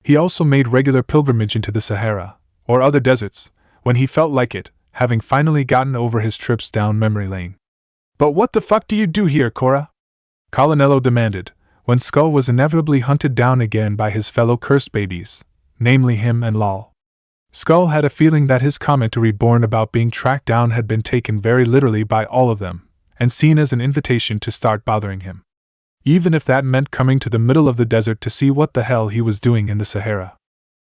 He also made regular pilgrimage into the Sahara, or other deserts, when he felt like it, having finally gotten over his trips down memory lane. But what the fuck do you do here, Korra? Colonello demanded, when Skull was inevitably hunted down again by his fellow cursed babies, namely him and Lal. Skull had a feeling that his comment to Reborn about being tracked down had been taken very literally by all of them, and seen as an invitation to start bothering him. Even if that meant coming to the middle of the desert to see what the hell he was doing in the Sahara.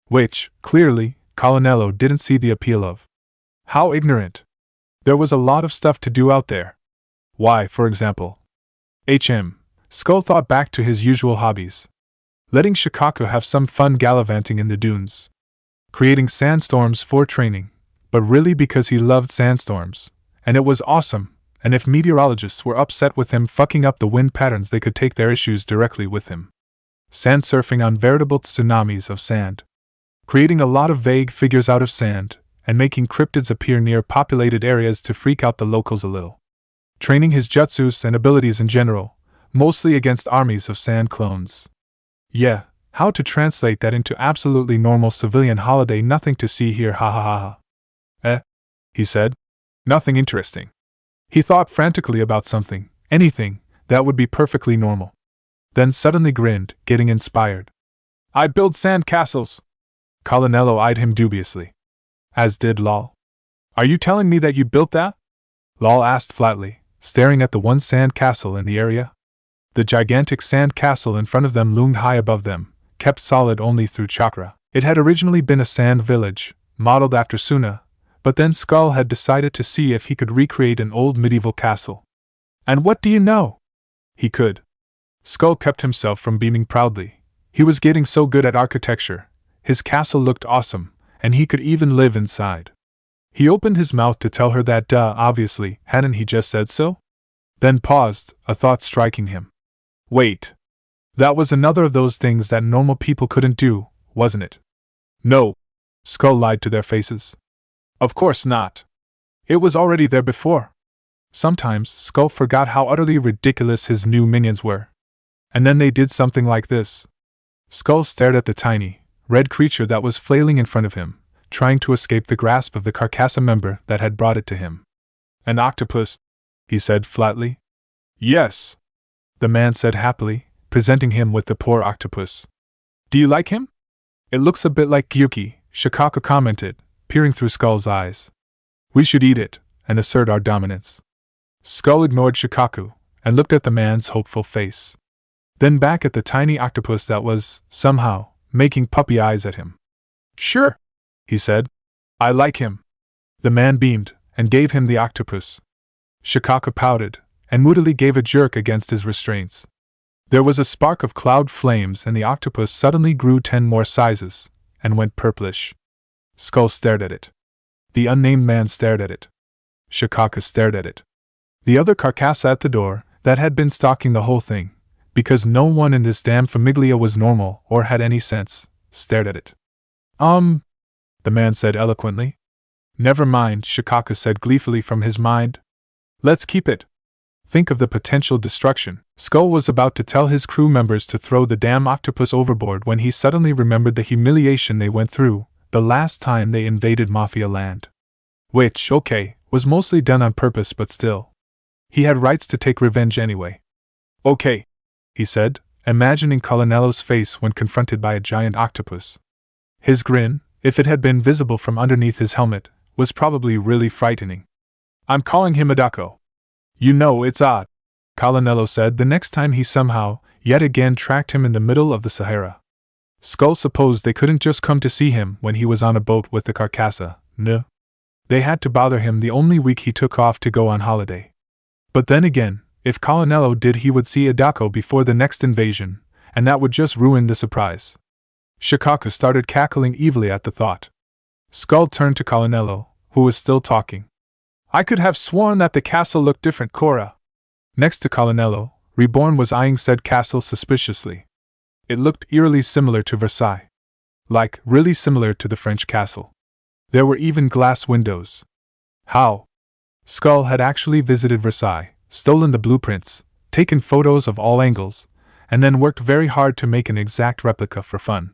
Which, clearly, Colonello didn't see the appeal of. How ignorant. There was a lot of stuff to do out there. Why, for example? Skull thought back to his usual hobbies. Letting Shukaku have some fun gallivanting in the dunes. Creating sandstorms for training, but really because he loved sandstorms, and it was awesome, and if meteorologists were upset with him fucking up the wind patterns they could take their issues directly with him. Sand surfing on veritable tsunamis of sand. Creating a lot of vague figures out of sand, and making cryptids appear near populated areas to freak out the locals a little. Training his jutsus and abilities in general, mostly against armies of sand clones. Yeah, how to translate that into absolutely normal civilian holiday nothing to see here ha ha ha ha. He said. Nothing interesting. He thought frantically about something, anything, that would be perfectly normal. Then suddenly grinned, getting inspired. I build sand castles. Colonello eyed him dubiously. As did Lal. Are you telling me that you built that? Lal asked flatly, staring at the one sand castle in the area. The gigantic sand castle in front of them loomed high above them, kept solid only through chakra. It had originally been a sand village, modeled after Suna, but then Skull had decided to see if he could recreate an old medieval castle. And what do you know? He could. Skull kept himself from beaming proudly. He was getting so good at architecture. His castle looked awesome, and he could even live inside. He opened his mouth to tell her that obviously, hadn't he just said so? Then paused, a thought striking him. Wait. That was another of those things that normal people couldn't do, wasn't it? No. Skull lied to their faces. Of course not. It was already there before. Sometimes Skull forgot how utterly ridiculous his new minions were. And then they did something like this. Skull stared at the tiny, red creature that was flailing in front of him, trying to escape the grasp of the Carcassa member that had brought it to him. An octopus, he said flatly. Yes, the man said happily, presenting him with the poor octopus. Do you like him? It looks a bit like Gyuki, Shukaku commented, peering through Skull's eyes. We should eat it, and assert our dominance. Skull ignored Shukaku, and looked at the man's hopeful face. Then back at the tiny octopus that was, somehow, making puppy eyes at him. Sure, he said. I like him. The man beamed, and gave him the octopus. Shukaku pouted, and moodily gave a jerk against his restraints. There was a spark of cloud flames and the octopus suddenly grew 10 more sizes, and went purplish. Skull stared at it. The unnamed man stared at it. Shukaku stared at it. The other Carcassa at the door, that had been stalking the whole thing, because no one in this damn famiglia was normal or had any sense, stared at it. The man said eloquently. Never mind, Shukaku said gleefully from his mind. Let's keep it. Think of the potential destruction. Skull was about to tell his crew members to throw the damn octopus overboard when he suddenly remembered the humiliation they went through the last time they invaded Mafia land. Which, okay, was mostly done on purpose, but still. He had rights to take revenge anyway. Okay, he said, imagining Colonello's face when confronted by a giant octopus. His grin, if it had been visible from underneath his helmet, was probably really frightening. I'm calling him Adako. You know, it's odd, Colonello said the next time he somehow, yet again tracked him in the middle of the Sahara. Skull supposed they couldn't just come to see him when he was on a boat with the Carcassa, no. They had to bother him the only week he took off to go on holiday. But then again, if Colonello did, he would see Adako before the next invasion, and that would just ruin the surprise. Shukaku started cackling evilly at the thought. Skull turned to Colonello, who was still talking. I could have sworn that the castle looked different, Korra. Next to Colonello, Reborn was eyeing said castle suspiciously. It looked eerily similar to Versailles. Like, really similar to the French castle. There were even glass windows. How? Skull had actually visited Versailles, stolen the blueprints, taken photos of all angles, and then worked very hard to make an exact replica for fun.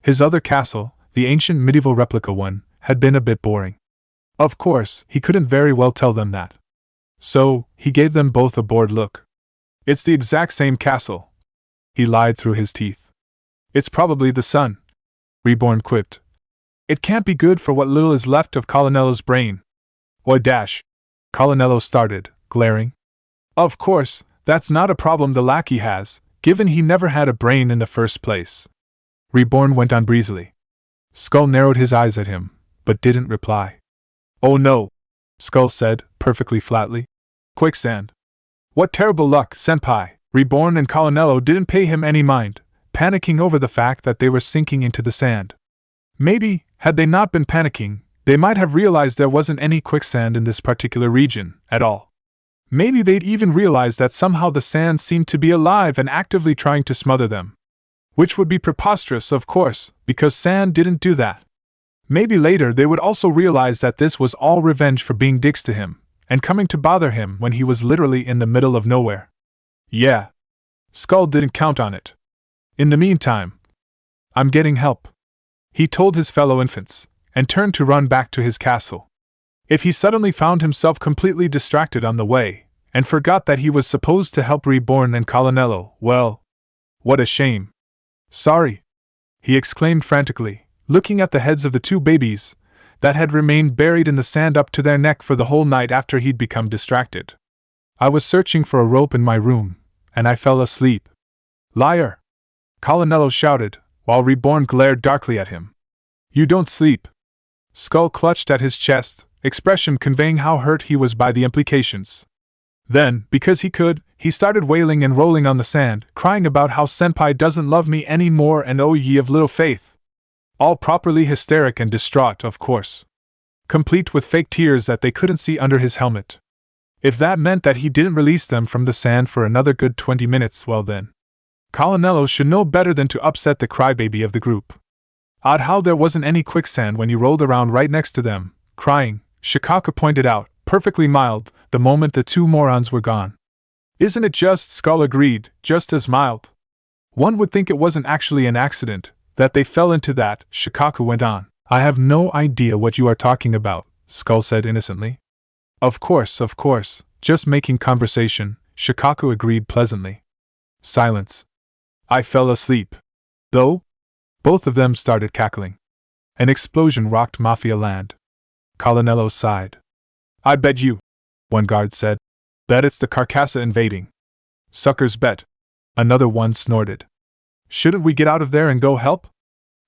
His other castle, the ancient medieval replica one, had been a bit boring. Of course, he couldn't very well tell them that. So, he gave them both a bored look. It's the exact same castle. He lied through his teeth. It's probably the sun, Reborn quipped. It can't be good for what little is left of Colonello's brain. Oi dash. Colonello started, glaring. Of course, that's not a problem the lackey has, given he never had a brain in the first place. Reborn went on breezily. Skull narrowed his eyes at him, but didn't reply. Oh no, Skull said, perfectly flatly. Quicksand. What terrible luck, senpai. Reborn and Colonello didn't pay him any mind, panicking over the fact that they were sinking into the sand. Maybe, had they not been panicking, they might have realized there wasn't any quicksand in this particular region, at all. Maybe they'd even realized that somehow the sand seemed to be alive and actively trying to smother them. Which would be preposterous, of course, because sand didn't do that. Maybe later they would also realize that this was all revenge for being dicks to him, and coming to bother him when he was literally in the middle of nowhere. Yeah. Skull didn't count on it. In the meantime, I'm getting help, he told his fellow infants, and turned to run back to his castle. If he suddenly found himself completely distracted on the way, and forgot that he was supposed to help Reborn and Colonello, well, what a shame. Sorry, he exclaimed frantically, looking at the heads of the two babies that had remained buried in the sand up to their neck for the whole night after he'd become distracted. I was searching for a rope in my room, and I fell asleep. Liar! Colonello shouted, while Reborn glared darkly at him. You don't sleep. Skull clutched at his chest, expression conveying how hurt he was by the implications. Then, because he could, he started wailing and rolling on the sand, crying about how senpai doesn't love me any more and oh ye of little faith. All properly hysteric and distraught, of course. Complete with fake tears that they couldn't see under his helmet. If that meant that he didn't release them from the sand for another good 20 minutes, well then. Colonello should know better than to upset the crybaby of the group. Odd how there wasn't any quicksand when he rolled around right next to them, crying, Shukaku pointed out, perfectly mild, the moment the two morons were gone. Isn't it just, Skull agreed, just as mild? One would think it wasn't actually an accident, that they fell into that, Shukaku went on. I have no idea what you are talking about, Skull said innocently. Of course, just making conversation, Shukaku agreed pleasantly. Silence. I fell asleep. Though? Both of them started cackling. An explosion rocked Mafia land. Colonello sighed. I bet you, one guard said, that it's the Carcassa invading. Suckers bet. Another one snorted. Shouldn't we get out of there and go help?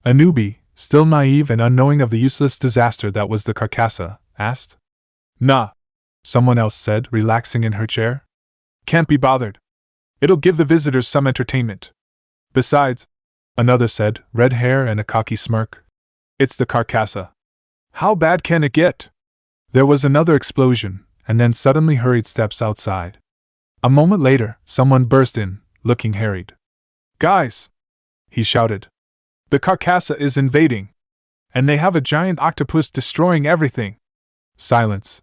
A newbie, still naive and unknowing of the useless disaster that was the Carcassa, asked. Nah, someone else said, relaxing in her chair. Can't be bothered. It'll give the visitors some entertainment. Besides, another said, red hair and a cocky smirk. It's the Carcassa. How bad can it get? There was another explosion, and then suddenly hurried steps outside. A moment later, someone burst in, looking harried. Guys! He shouted. The Carcassa is invading. And they have a giant octopus destroying everything. Silence.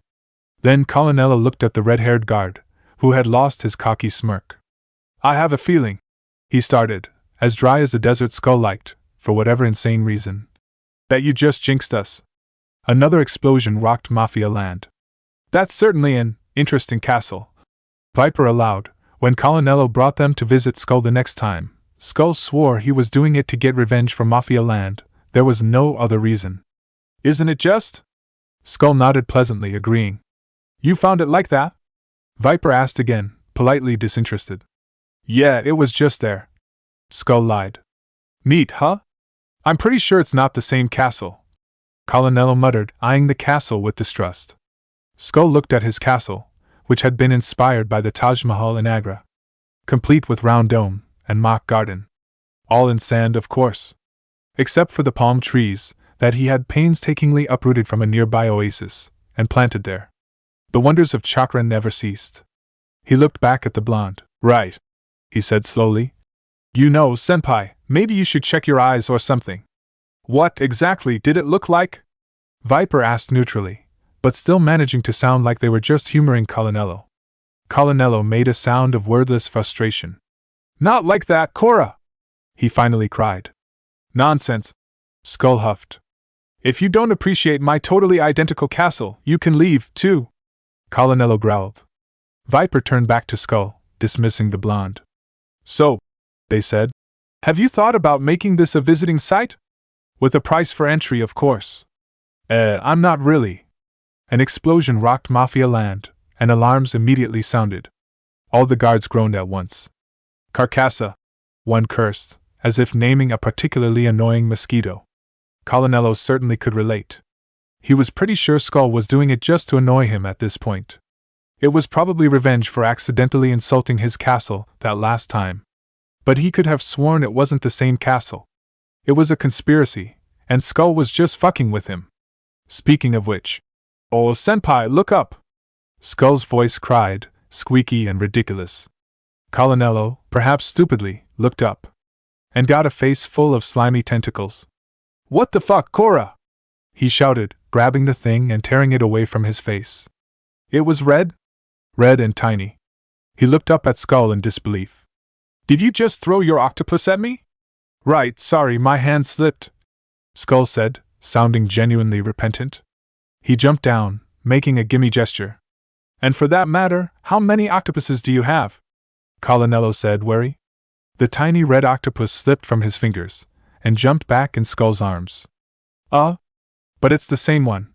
Then Colonello looked at the red-haired guard, who had lost his cocky smirk. I have a feeling, he started, as dry as the desert Skull liked, for whatever insane reason, that you just jinxed us. Another explosion rocked Mafia land. That's certainly an interesting castle. Viper aloud, when Colonello brought them to visit Skull the next time, Skull swore he was doing it to get revenge for Mafia land, there was no other reason. Isn't it just? Skull nodded pleasantly, agreeing. You found it like that? Viper asked again, politely disinterested. Yeah, it was just there. Skull lied. Neat, huh? I'm pretty sure it's not the same castle. Colonello muttered, eyeing the castle with distrust. Skull looked at his castle, which had been inspired by the Taj Mahal in Agra. Complete with round dome and mock garden. All in sand, of course. Except for the palm trees that he had painstakingly uprooted from a nearby oasis and planted there. The wonders of chakra never ceased. He looked back at the blonde. Right, he said slowly. You know, senpai, maybe you should check your eyes or something. What exactly did it look like? Viper asked neutrally, but still managing to sound like they were just humoring Colonello. Colonello made a sound of wordless frustration. Not like that, Cora! He finally cried. Nonsense, Skull huffed. If you don't appreciate my totally identical castle, you can leave, too. Colonello growled. Viper turned back to Skull, dismissing the blonde. So, they said, have you thought about making this a visiting site? With a price for entry, of course. I'm not really. An explosion rocked Mafia land, and alarms immediately sounded. All the guards groaned at once. Carcassa, one cursed, as if naming a particularly annoying mosquito. Colonello certainly could relate. He was pretty sure Skull was doing it just to annoy him at this point. It was probably revenge for accidentally insulting his castle that last time. But he could have sworn it wasn't the same castle. It was a conspiracy, and Skull was just fucking with him. Speaking of which, "Oh, senpai, look up!" Skull's voice cried, squeaky and ridiculous. Colonello, perhaps stupidly, looked up. And got a face full of slimy tentacles. "What the fuck, Cora?" he shouted, grabbing the thing and tearing it away from his face. It was red? Red and tiny. He looked up at Skull in disbelief. "Did you just throw your octopus at me?" "Right, sorry, my hand slipped," Skull said, sounding genuinely repentant. He jumped down, making a gimme gesture. "And for that matter, how many octopuses do you have?" Colonello said, wary. The tiny red octopus slipped from his fingers, and jumped back in Skull's arms. But it's the same one,"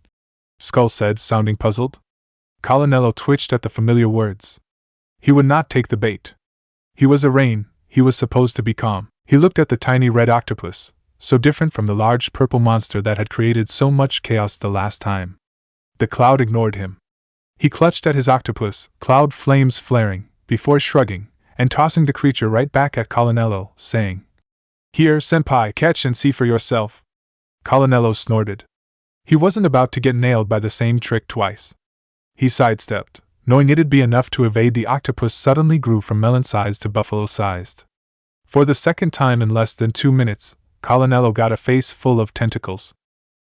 Skull said, sounding puzzled. Colonello twitched at the familiar words. He would not take the bait. He was a Rain, he was supposed to be calm. He looked at the tiny red octopus, so different from the large purple monster that had created so much chaos the last time. The cloud ignored him. He clutched at his octopus, cloud flames flaring, before shrugging, and tossing the creature right back at Colonello, saying, "Here, senpai, catch and see for yourself." Colonello snorted. He wasn't about to get nailed by the same trick twice. He sidestepped, knowing it'd be enough to evade. The octopus suddenly grew from melon-sized to buffalo-sized. For the second time in less than 2 minutes, Colonello got a face full of tentacles.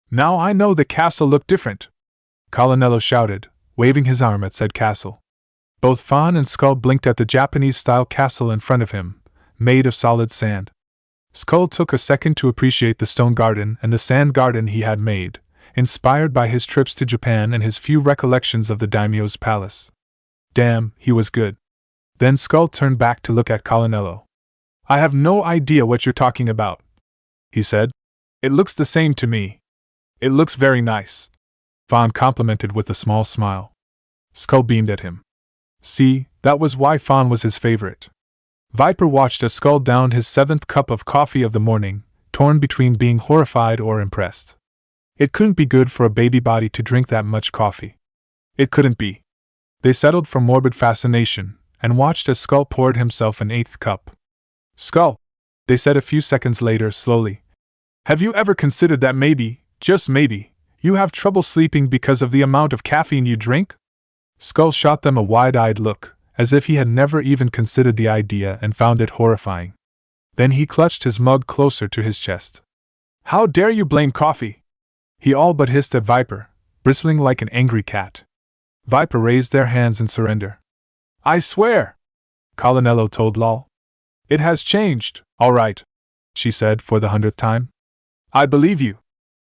"Now I know the castle looked different," Colonello shouted, waving his arm at said castle. Both Fawn and Skull blinked at the Japanese-style castle in front of him, made of solid sand. Skull took a second to appreciate the stone garden and the sand garden he had made, inspired by his trips to Japan and his few recollections of the daimyo's palace. Damn, he was good. Then Skull turned back to look at Colonello. "I have no idea what you're talking about," he said. "It looks the same to me." "It looks very nice," Fawn complimented with a small smile. Skull beamed at him. See, that was why Fawn was his favorite. Viper watched as Skull downed his 7th cup of coffee of the morning, torn between being horrified or impressed. It couldn't be good for a baby body to drink that much coffee. It couldn't be. They settled for morbid fascination, and watched as Skull poured himself an 8th cup. "Skull," they said a few seconds later slowly, "have you ever considered that maybe, just maybe, you have trouble sleeping because of the amount of caffeine you drink?" Skull shot them a wide-eyed look, as if he had never even considered the idea and found it horrifying. Then he clutched his mug closer to his chest. "How dare you blame coffee?" he all but hissed at Viper, bristling like an angry cat. Viper raised their hands in surrender. "I swear," Colonello told Lal. "It has changed, all right," she said for the 100th time. "I believe you."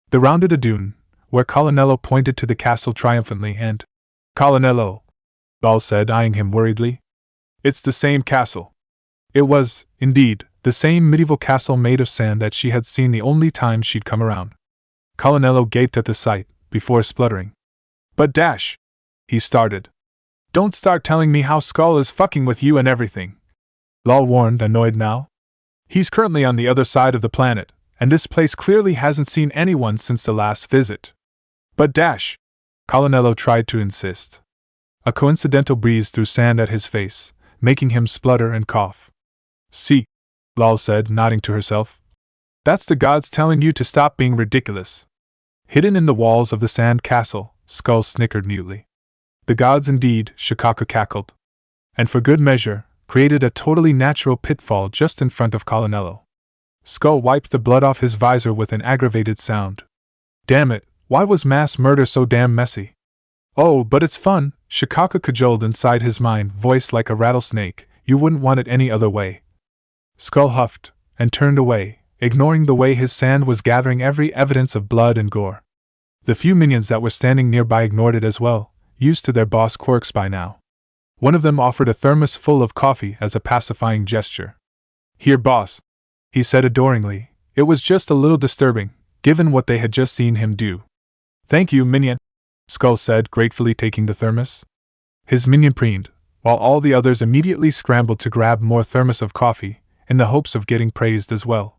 They rounded a dune, where Colonello pointed to the castle triumphantly and, "Colonello," Lal said, eyeing him worriedly. "It's the same castle." It was, indeed, the same medieval castle made of sand that she had seen the only time she'd come around. Colonello gaped at the sight, before spluttering. "But Dash," he started. "Don't start telling me how Skull is fucking with you and everything," Lal warned, annoyed now. "He's currently on the other side of the planet, and this place clearly hasn't seen anyone since the last visit." "But Dash," Colonello tried to insist. A coincidental breeze threw sand at his face, making him splutter and cough. "See," Lal said, nodding to herself. "That's the gods telling you to stop being ridiculous." Hidden in the walls of the sand castle, Skull snickered mutely. The gods indeed, Shukaku cackled. And for good measure, created a totally natural pitfall just in front of Colonello. Skull wiped the blood off his visor with an aggravated sound. Damn it, why was mass murder so damn messy? "Oh, but it's fun," Shukaku cajoled inside his mind, voice like a rattlesnake. "You wouldn't want it any other way." Skull huffed, and turned away, ignoring the way his sand was gathering every evidence of blood and gore. The few minions that were standing nearby ignored it as well, used to their boss quirks by now. One of them offered a thermos full of coffee as a pacifying gesture. "Here, boss," he said adoringly. It was just a little disturbing, given what they had just seen him do. "Thank you, minion," Skull said, gratefully taking the thermos. His minion preened, while all the others immediately scrambled to grab more thermos of coffee, in the hopes of getting praised as well.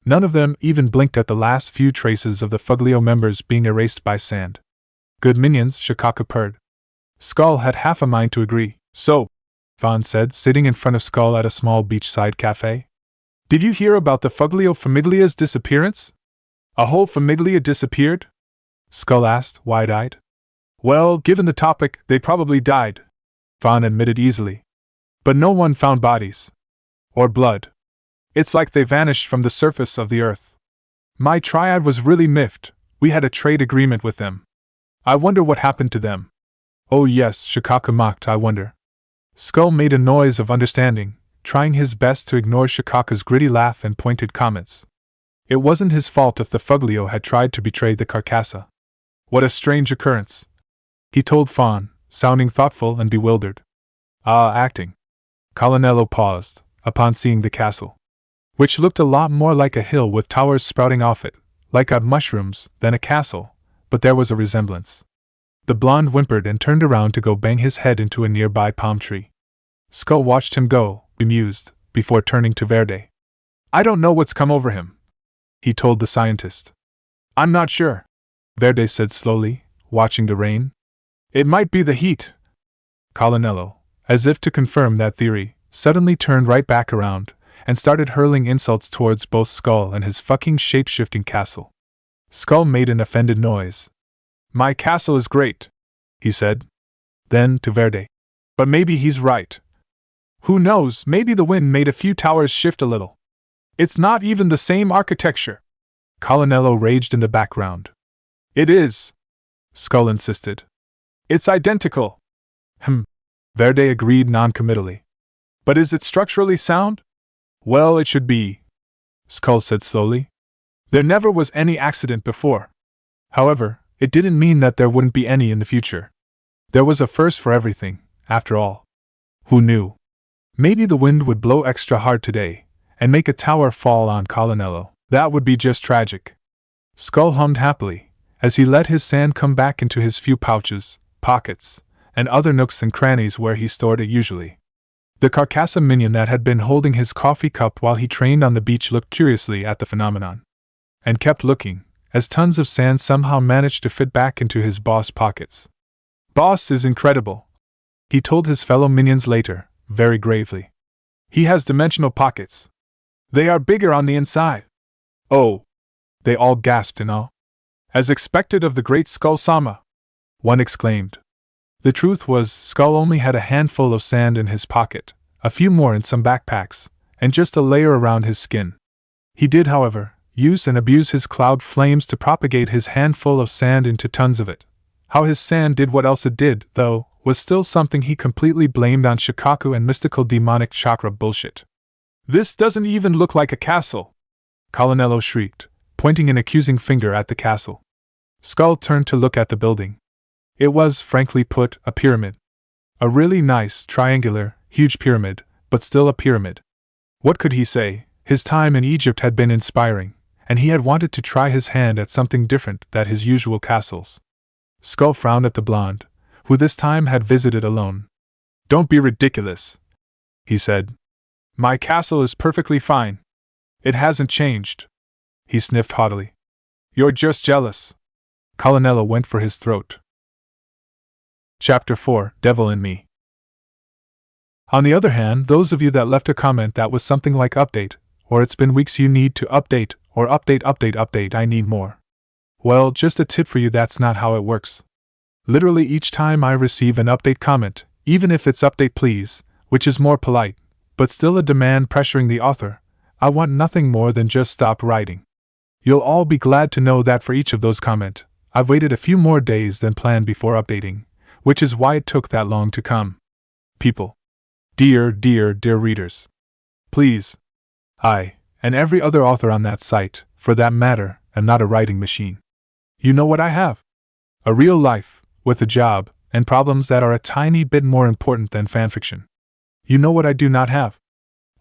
None of them even blinked at the last few traces of the Fuglio members being erased by sand. "Good minions," Shukaku purred. Skull had half a mind to agree. "So," Vaughn said, sitting in front of Skull at a small beachside cafe. "Did you hear about the Fuglio Famiglia's disappearance?" "A whole Famiglia disappeared?" Skull asked, wide-eyed. "Well, given the topic, they probably died," Vaughn admitted easily. "But no one found bodies. Or blood. It's like they vanished from the surface of the earth. My triad was really miffed. We had a trade agreement with them. I wonder what happened to them." "Oh yes," Shukaku mocked, "I wonder." Skull made a noise of understanding, trying his best to ignore Shukaku's gritty laugh and pointed comments. It wasn't his fault if the Fuglio had tried to betray the Carcassa. "What a strange occurrence," he told Fawn, sounding thoughtful and bewildered. Acting." Colonello paused, upon seeing the castle, which looked a lot more like a hill with towers sprouting off it, like odd mushrooms, than a castle, but there was a resemblance. The blonde whimpered and turned around to go bang his head into a nearby palm tree. Skull watched him go, bemused, before turning to Verde. "I don't know what's come over him," he told the scientist. "I'm not sure," Verde said slowly, watching the rain. "It might be the heat." Colonello, as if to confirm that theory, suddenly turned right back around, and started hurling insults towards both Skull and his fucking shape-shifting castle. Skull made an offended noise. "My castle is great," he said. Then, to Verde. "But maybe he's right. Who knows, maybe the wind made a few towers shift a little. It's not even the same architecture." Colonello raged in the background. "It is," Skull insisted. "It's identical." Verde agreed non-committally. "But is it structurally sound?" "Well, it should be," Skull said slowly. "There never was any accident before. However, it didn't mean that there wouldn't be any in the future. There was a first for everything, after all. Who knew? Maybe the wind would blow extra hard today, and make a tower fall on Colonello. That would be just tragic." Skull hummed happily, as he let his sand come back into his few pouches, pockets, and other nooks and crannies where he stored it usually. The Carcassa minion that had been holding his coffee cup while he trained on the beach looked curiously at the phenomenon. And kept looking, as tons of sand somehow managed to fit back into his boss pockets. "Boss is incredible," he told his fellow minions later, very gravely. "He has dimensional pockets. They are bigger on the inside." "Oh!" They all gasped in awe. "As expected of the great Skull-sama," one exclaimed. The truth was, Skull only had a handful of sand in his pocket, a few more in some backpacks, and just a layer around his skin. He did, however, use and abuse his cloud flames to propagate his handful of sand into tons of it. How his sand did what else it did, though, was still something he completely blamed on Shukaku and mystical demonic chakra bullshit. "This doesn't even look like a castle!" Colonello shrieked, pointing an accusing finger at the castle. Skull turned to look at the building. It was, frankly put, a pyramid. A really nice, triangular, huge pyramid, but still a pyramid. What could he say? His time in Egypt had been inspiring, and he had wanted to try his hand at something different than his usual castles. Skull frowned at the blonde, who this time had visited alone. "Don't be ridiculous," he said. "My castle is perfectly fine. It hasn't changed." He sniffed haughtily. "You're just jealous." Colonello went for his throat. Chapter 4, Devil in Me. On the other hand, those of you that left a comment that was something like update, or it's been weeks you need to update, or update, I need more. Well, just a tip for you, that's not how it works. Literally each time I receive an update comment, even if it's update please, which is more polite, but still a demand pressuring the author, I want nothing more than just stop writing. You'll all be glad to know that for each of those comment, I've waited a few more days than planned before updating, which is why it took that long to come. People. Dear readers. Please. I and every other author on that site, for that matter, am not a writing machine. You know what I have? A real life, with a job, and problems that are a tiny bit more important than fanfiction. You know what I do not have?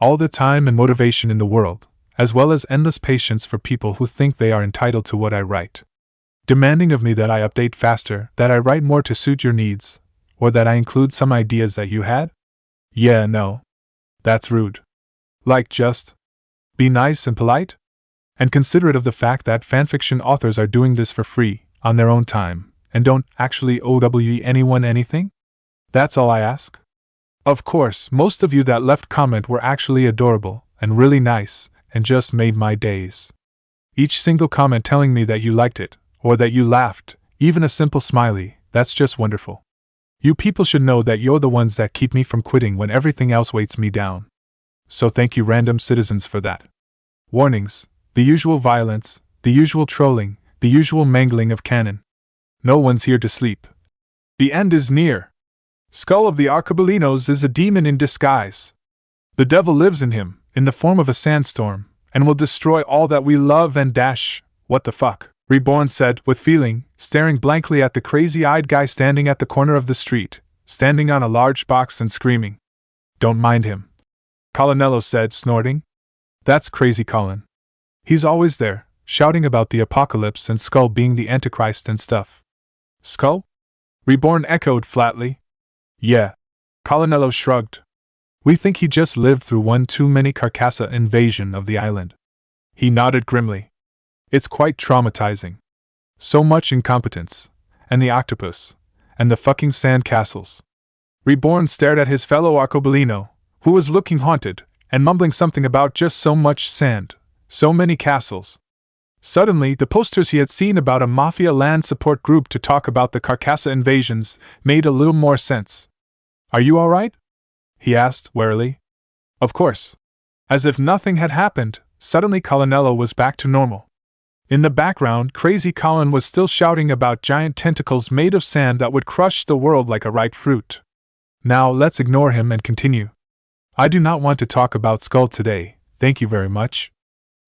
All the time and motivation in the world, as well as endless patience for people who think they are entitled to what I write. Demanding of me that I update faster, that I write more to suit your needs, or that I include some ideas that you had? Yeah, no. That's rude. Like, just be nice and polite? And considerate of the fact that fanfiction authors are doing this for free, on their own time, and don't actually owe anyone anything? That's all I ask. Of course, most of you that left comment were actually adorable, and really nice, and just made my days. Each single comment telling me that you liked it, or that you laughed, even a simple smiley, that's just wonderful. You people should know that you're the ones that keep me from quitting when everything else weights me down. So thank you random citizens for that. Warnings, the usual violence, the usual trolling, the usual mangling of canon. No one's here to sleep. The end is near. Skull of the Arcobolinos is a demon in disguise. The devil lives in him, in the form of a sandstorm, and will destroy all that we love and dash. What the fuck? Reborn said, with feeling, staring blankly at the crazy-eyed guy standing at the corner of the street, standing on a large box and screaming. Don't mind him. Colonello said, snorting. That's crazy Colin. He's always there, shouting about the apocalypse and Skull being the Antichrist and stuff. Skull? Reborn echoed flatly. Yeah. Colonello shrugged. We think he just lived through one too many Carcassa invasion of the island. He nodded grimly. It's quite traumatizing. So much incompetence. And the octopus. And the fucking sand castles. Reborn stared at his fellow Arcobolino, who was looking haunted, and mumbling something about just so much sand, so many castles. Suddenly, the posters he had seen about a mafia land support group to talk about the Carcassa invasions made a little more sense. Are you alright? He asked, warily. Of course. As if nothing had happened, suddenly Colonello was back to normal. In the background, Crazy Colin was still shouting about giant tentacles made of sand that would crush the world like a ripe fruit. Now let's ignore him and continue. I do not want to talk about Skull today, thank you very much.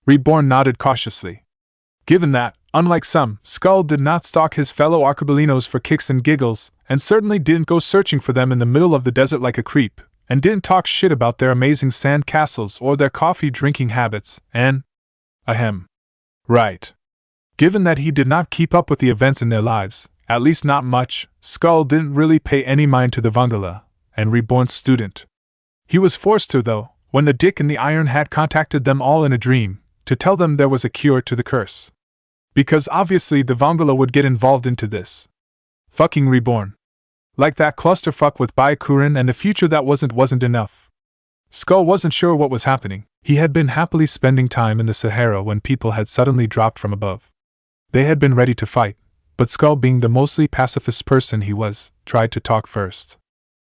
Reborn nodded cautiously. Given that, unlike some, Skull did not stalk his fellow Arcobolinos for kicks and giggles, and certainly didn't go searching for them in the middle of the desert like a creep, and didn't talk shit about their amazing sand castles or their coffee drinking habits, and… ahem. Right. Given that he did not keep up with the events in their lives, at least not much, Skull didn't really pay any mind to the Vangala, and Reborn's student. He was forced to, though, when the Dick in the Iron Hat contacted them all in a dream, to tell them there was a cure to the curse. Because obviously the Vangala would get involved into this. Fucking Reborn. Like that clusterfuck with Byakuren and the future that wasn't enough. Skull wasn't sure what was happening. He had been happily spending time in the Sahara when people had suddenly dropped from above. They had been ready to fight, but Skull, being the mostly pacifist person he was, tried to talk first.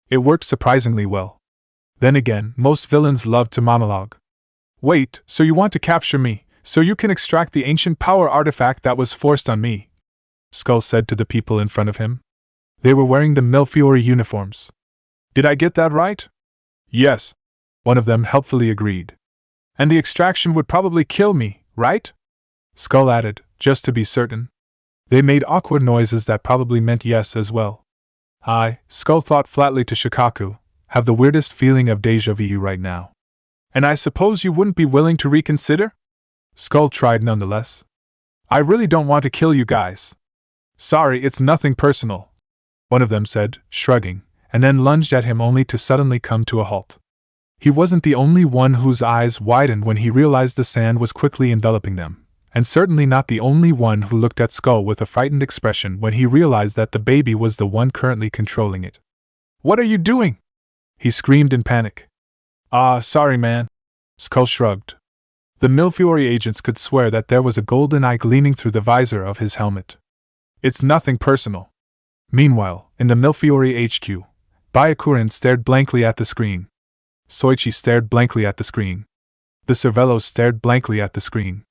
It worked surprisingly well. Then again, most villains love to monologue. Wait, so you want to capture me, so you can extract the ancient power artifact that was forced on me? Skull said to the people in front of him. They were wearing the Millefiori uniforms. Did I get that right? Yes. One of them helpfully agreed. And the extraction would probably kill me, right? Skull added, just to be certain. They made awkward noises that probably meant yes as well. I, Skull thought flatly to Shukaku, have the weirdest feeling of déjà vu right now. And I suppose you wouldn't be willing to reconsider? Skull tried nonetheless. I really don't want to kill you guys. Sorry, it's nothing personal, one of them said, shrugging, and then lunged at him only to suddenly come to a halt. He wasn't the only one whose eyes widened when he realized the sand was quickly enveloping them, and certainly not the only one who looked at Skull with a frightened expression when he realized that the baby was the one currently controlling it. What are you doing? He screamed in panic. Sorry man. Skull shrugged. The Millefiori agents could swear that there was a golden eye gleaming through the visor of his helmet. It's nothing personal. Meanwhile, in the Millefiori HQ, Byakuren stared blankly at the screen. Soichi stared blankly at the screen. The Cervellos stared blankly at the screen.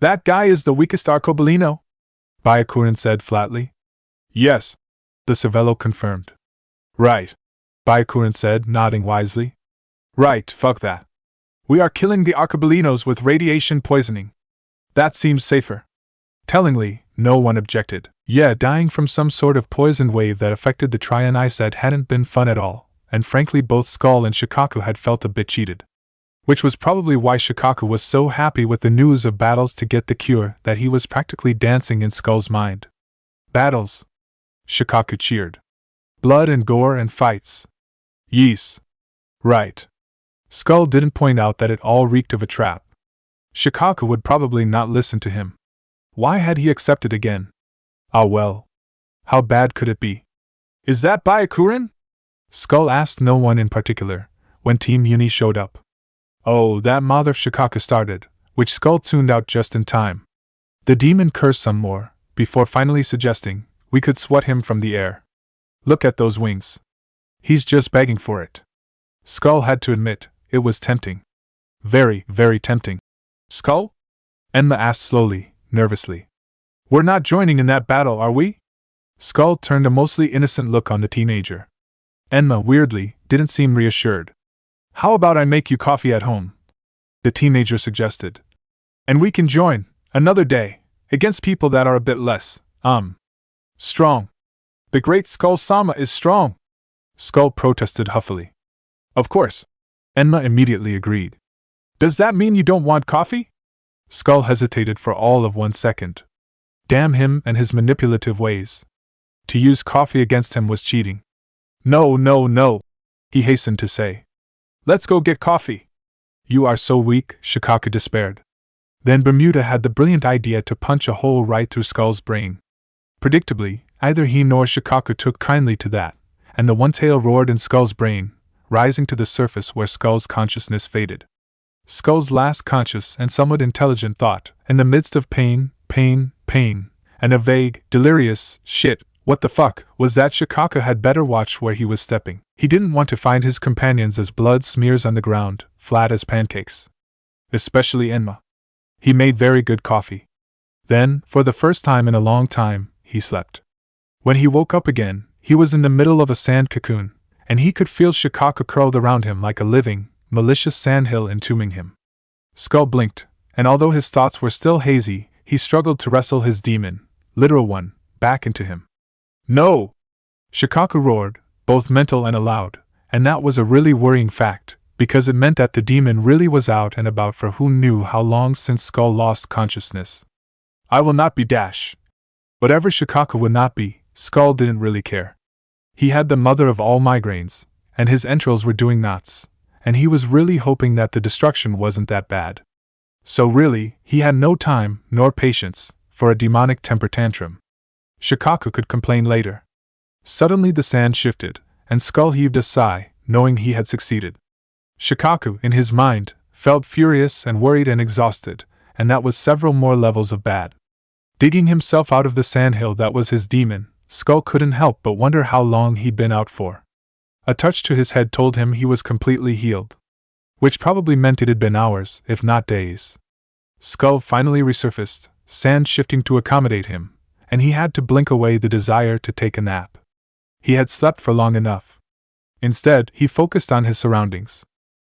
That guy is the weakest Arcobolino? Byakuren said flatly. Yes. The Cervello confirmed. Right. Byakuren said, nodding wisely. Right, fuck that. We are killing the archibalinos with radiation poisoning. That seems safer. Tellingly, no one objected. Yeah, dying from some sort of poisoned wave that affected the Trian I said hadn't been fun at all, and frankly both Skull and Shukaku had felt a bit cheated. Which was probably why Shukaku was so happy with the news of battles to get the cure that he was practically dancing in Skull's mind. Battles? Shukaku cheered. Blood and gore and fights. Yes. Right. Skull didn't point out that it all reeked of a trap. Shukaku would probably not listen to him. Why had he accepted again? Ah well. How bad could it be? Is that Byakuren? Skull asked no one in particular, when Team Uni showed up. Oh, that mother, Shukaku started, which Skull tuned out just in time. The demon cursed some more, before finally suggesting, we could swat him from the air. Look at those wings. He's just begging for it. Skull had to admit, it was tempting. Very, very tempting. Skull? Enma asked slowly, nervously. We're not joining in that battle, are we? Skull turned a mostly innocent look on the teenager. Enma, weirdly, didn't seem reassured. How about I make you coffee at home? The teenager suggested. And we can join, another day, against people that are a bit less, strong. The great Skull-sama is strong. Skull protested huffily. Of course. Enma immediately agreed. Does that mean you don't want coffee? Skull hesitated for all of 1 second. Damn him and his manipulative ways. To use coffee against him was cheating. No, no, no, he hastened to say. Let's go get coffee. You are so weak, Shukaku despaired. Then Bermuda had the brilliant idea to punch a hole right through Skull's brain. Predictably, either he nor Shukaku took kindly to that, and the one tail roared in Skull's brain, rising to the surface where Skull's consciousness faded. Skull's last conscious and somewhat intelligent thought, in the midst of pain, and a vague, delirious, shit, what the fuck, was that Shukaku had better watch where he was stepping. He didn't want to find his companions as blood smears on the ground, flat as pancakes. Especially Enma. He made very good coffee. Then, for the first time in a long time, he slept. When he woke up again, he was in the middle of a sand cocoon, and he could feel Shukaku curled around him like a living, malicious sandhill entombing him. Skull blinked, and although his thoughts were still hazy, he struggled to wrestle his demon, literal one, back into him. No! Shukaku roared, both mental and aloud, and that was a really worrying fact, because it meant that the demon really was out and about for who knew how long since Skull lost consciousness. I will not be Dash. Whatever Shukaku would not be, Skull didn't really care. He had the mother of all migraines, and his entrails were doing knots, and he was really hoping that the destruction wasn't that bad. So really, he had no time, nor patience, for a demonic temper tantrum. Shukaku could complain later. Suddenly the sand shifted, and Skull heaved a sigh, knowing he had succeeded. Shukaku, in his mind, felt furious and worried and exhausted, and that was several more levels of bad. Digging himself out of the sandhill that was his demon, Skull couldn't help but wonder how long he'd been out for. A touch to his head told him he was completely healed. Which probably meant it had been hours, if not days. Skull finally resurfaced, sand shifting to accommodate him, and he had to blink away the desire to take a nap. He had slept for long enough. Instead, he focused on his surroundings,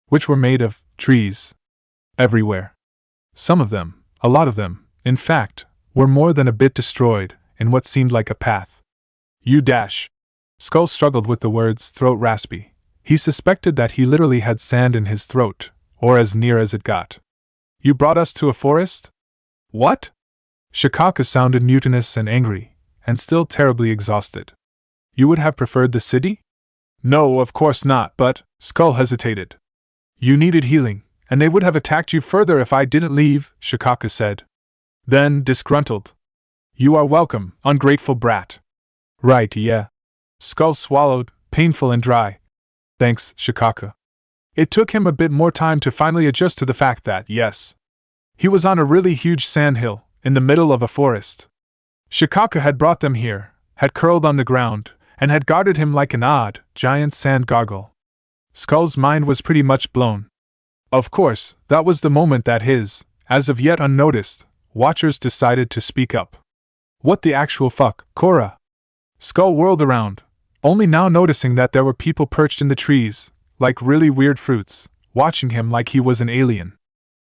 which were made of trees. Everywhere. Some of them, a lot of them, in fact, were more than a bit destroyed, in what seemed like a path. You Dash. Skull struggled with the words, throat raspy. He suspected that he literally had sand in his throat, or as near as it got. You brought us to a forest? What? Shukaku sounded mutinous and angry, and still terribly exhausted. You would have preferred the city? No, of course not, but, Skull hesitated. You needed healing, and they would have attacked you further if I didn't leave, Shukaku said. Then, disgruntled. You are welcome, ungrateful brat. Right, yeah. Skull swallowed, painful and dry. Thanks, Shukaku. It took him a bit more time to finally adjust to the fact that, yes, he was on a really huge sandhill, in the middle of a forest. Shukaku had brought them here, had curled on the ground, and had guarded him like an odd, giant sand gargoyle. Skull's mind was pretty much blown. Of course, that was the moment that his, as of yet unnoticed, watchers decided to speak up. What the actual fuck, Korra? Skull whirled around, only now noticing that there were people perched in the trees, like really weird fruits, watching him like he was an alien.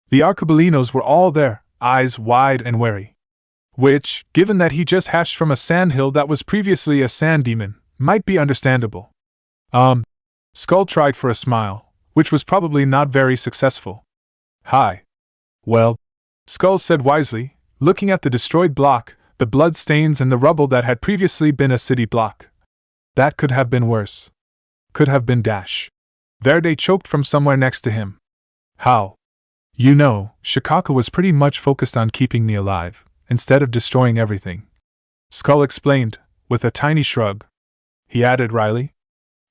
The Arcobalinos were all there, eyes wide and wary. Which, given that he just hatched from a sandhill that was previously a sand demon, might be understandable. Skull tried for a smile, which was probably not very successful. Hi. Well, Skull said wisely, looking at the destroyed block, the blood stains and the rubble that had previously been a city block. That could have been worse. Could have been dash. Verde choked from somewhere next to him. How? You know, Shukaku was pretty much focused on keeping me alive, instead of destroying everything. Skull explained, with a tiny shrug. He added wryly.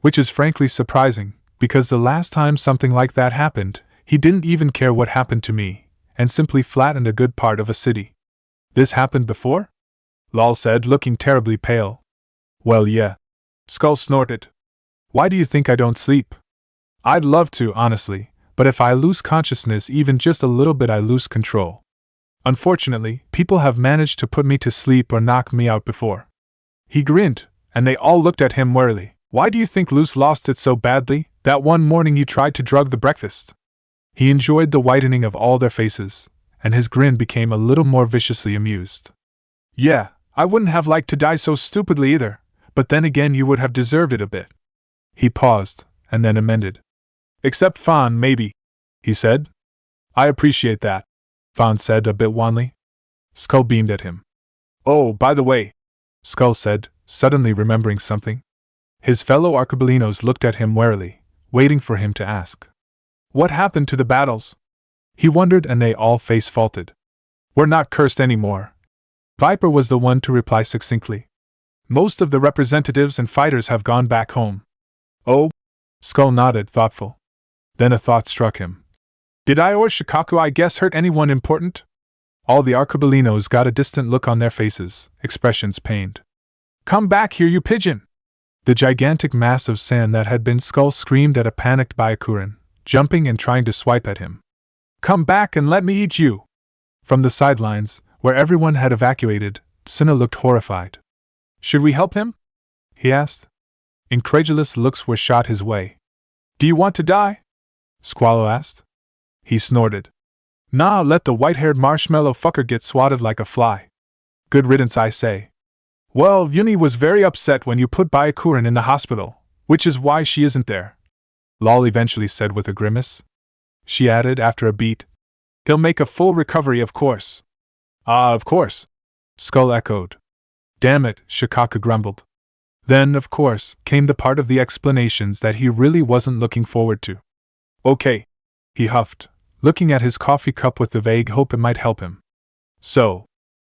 Which is frankly surprising, because the last time something like that happened, he didn't even care what happened to me, and simply flattened a good part of a city. This happened before? Lol said, looking terribly pale. Well, yeah. Skull snorted. Why do you think I don't sleep? I'd love to, honestly, but if I lose consciousness even just a little bit, I lose control. Unfortunately, people have managed to put me to sleep or knock me out before. He grinned, and they all looked at him warily. Why do you think Luce lost it so badly, that one morning you tried to drug the breakfast? He enjoyed the whitening of all their faces, and his grin became a little more viciously amused. Yeah, I wouldn't have liked to die so stupidly either, but then again you would have deserved it a bit. He paused, and then amended. Except Fawn, maybe, he said. I appreciate that, Fawn said a bit wanly. Skull beamed at him. Oh, by the way, Skull said, suddenly remembering something. His fellow Arcobalinos looked at him warily, waiting for him to ask. What happened to the battles? He wondered, and they all face-faulted. We're not cursed anymore. Viper was the one to reply succinctly. Most of the representatives and fighters have gone back home. Oh? Skull nodded, thoughtful. Then a thought struck him. Did I or Shukaku, I guess, hurt anyone important? All the Arcobalinos got a distant look on their faces, expressions pained. Come back here, you pigeon! The gigantic mass of sand that had been Skull screamed at a panicked Byakuran, jumping and trying to swipe at him. Come back and let me eat you! From the sidelines, where everyone had evacuated, Sina looked horrified. Should we help him? He asked. Incredulous looks were shot his way. Do you want to die? Squalo asked. He snorted. Nah, let the white-haired marshmallow fucker get swatted like a fly. Good riddance, I say. Well, Yuni was very upset when you put Byakuran in the hospital, which is why she isn't there. Lol eventually said with a grimace. She added after a beat. He'll make a full recovery, of course. Ah, of course. Skull echoed. Damn it, Shukaku grumbled. Then, of course, came the part of the explanations that he really wasn't looking forward to. Okay, he huffed, looking at his coffee cup with the vague hope it might help him. So,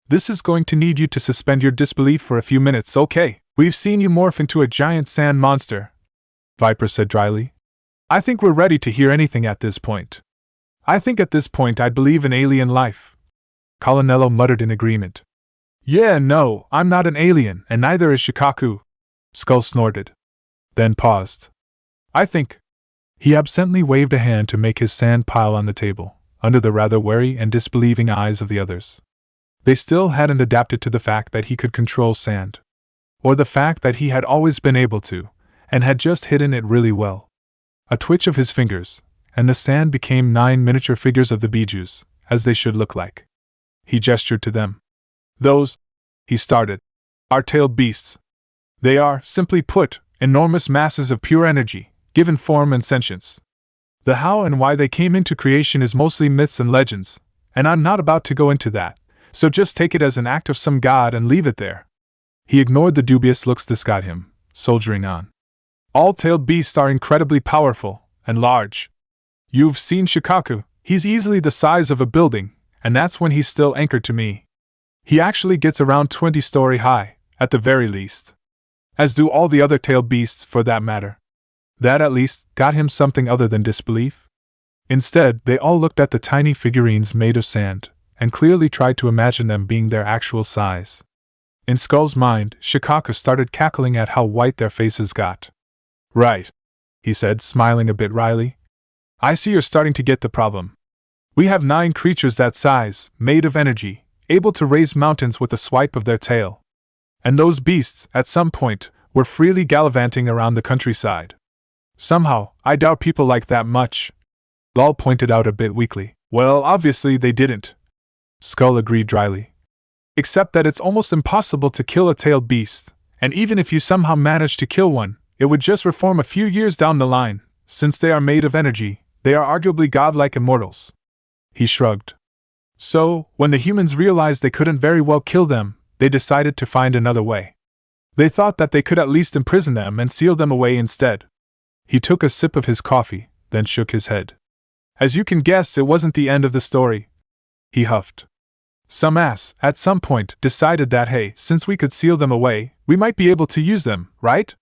this is going to need you to suspend your disbelief for a few minutes, okay? We've seen you morph into a giant sand monster, Viper said dryly. I think we're ready to hear anything at this point. I think at this point I'd believe in alien life. Colonello muttered in agreement. Yeah, no, I'm not an alien, and neither is Shukaku. Skull snorted. Then paused. I think. He absently waved a hand to make his sand pile on the table, under the rather wary and disbelieving eyes of the others. They still hadn't adapted to the fact that he could control sand. Or the fact that he had always been able to, and had just hidden it really well. A twitch of his fingers, and the sand became 9 miniature figures of the Bijus, as they should look like. He gestured to them. Those, he started, are tailed beasts. They are, simply put, enormous masses of pure energy, given form and sentience. The how and why they came into creation is mostly myths and legends, and I'm not about to go into that, so just take it as an act of some god and leave it there. He ignored the dubious looks this got him, soldiering on. All tailed beasts are incredibly powerful, and large. You've seen Shukaku, he's easily the size of a building, and that's when he's still anchored to me. He actually gets around 20-story high, at the very least. As do all the other tailed beasts, for that matter. That at least got him something other than disbelief. Instead, they all looked at the tiny figurines made of sand, and clearly tried to imagine them being their actual size. In Skull's mind, Shukaku started cackling at how white their faces got. Right, he said, smiling a bit wryly. I see you're starting to get the problem. We have 9 creatures that size, made of energy, able to raise mountains with a swipe of their tail. And those beasts, at some point, were freely gallivanting around the countryside. Somehow, I doubt people like that much. Lol pointed out a bit weakly. Well, obviously they didn't. Skull agreed dryly. Except that it's almost impossible to kill a tailed beast, and even if you somehow manage to kill one, it would just reform a few years down the line. Since they are made of energy, they are arguably godlike immortals. He shrugged. So, when the humans realized they couldn't very well kill them, they decided to find another way. They thought that they could at least imprison them and seal them away instead. He took a sip of his coffee, then shook his head. As you can guess, it wasn't the end of the story. He huffed. Some ass, at some point, decided that hey, since we could seal them away, we might be able to use them, right?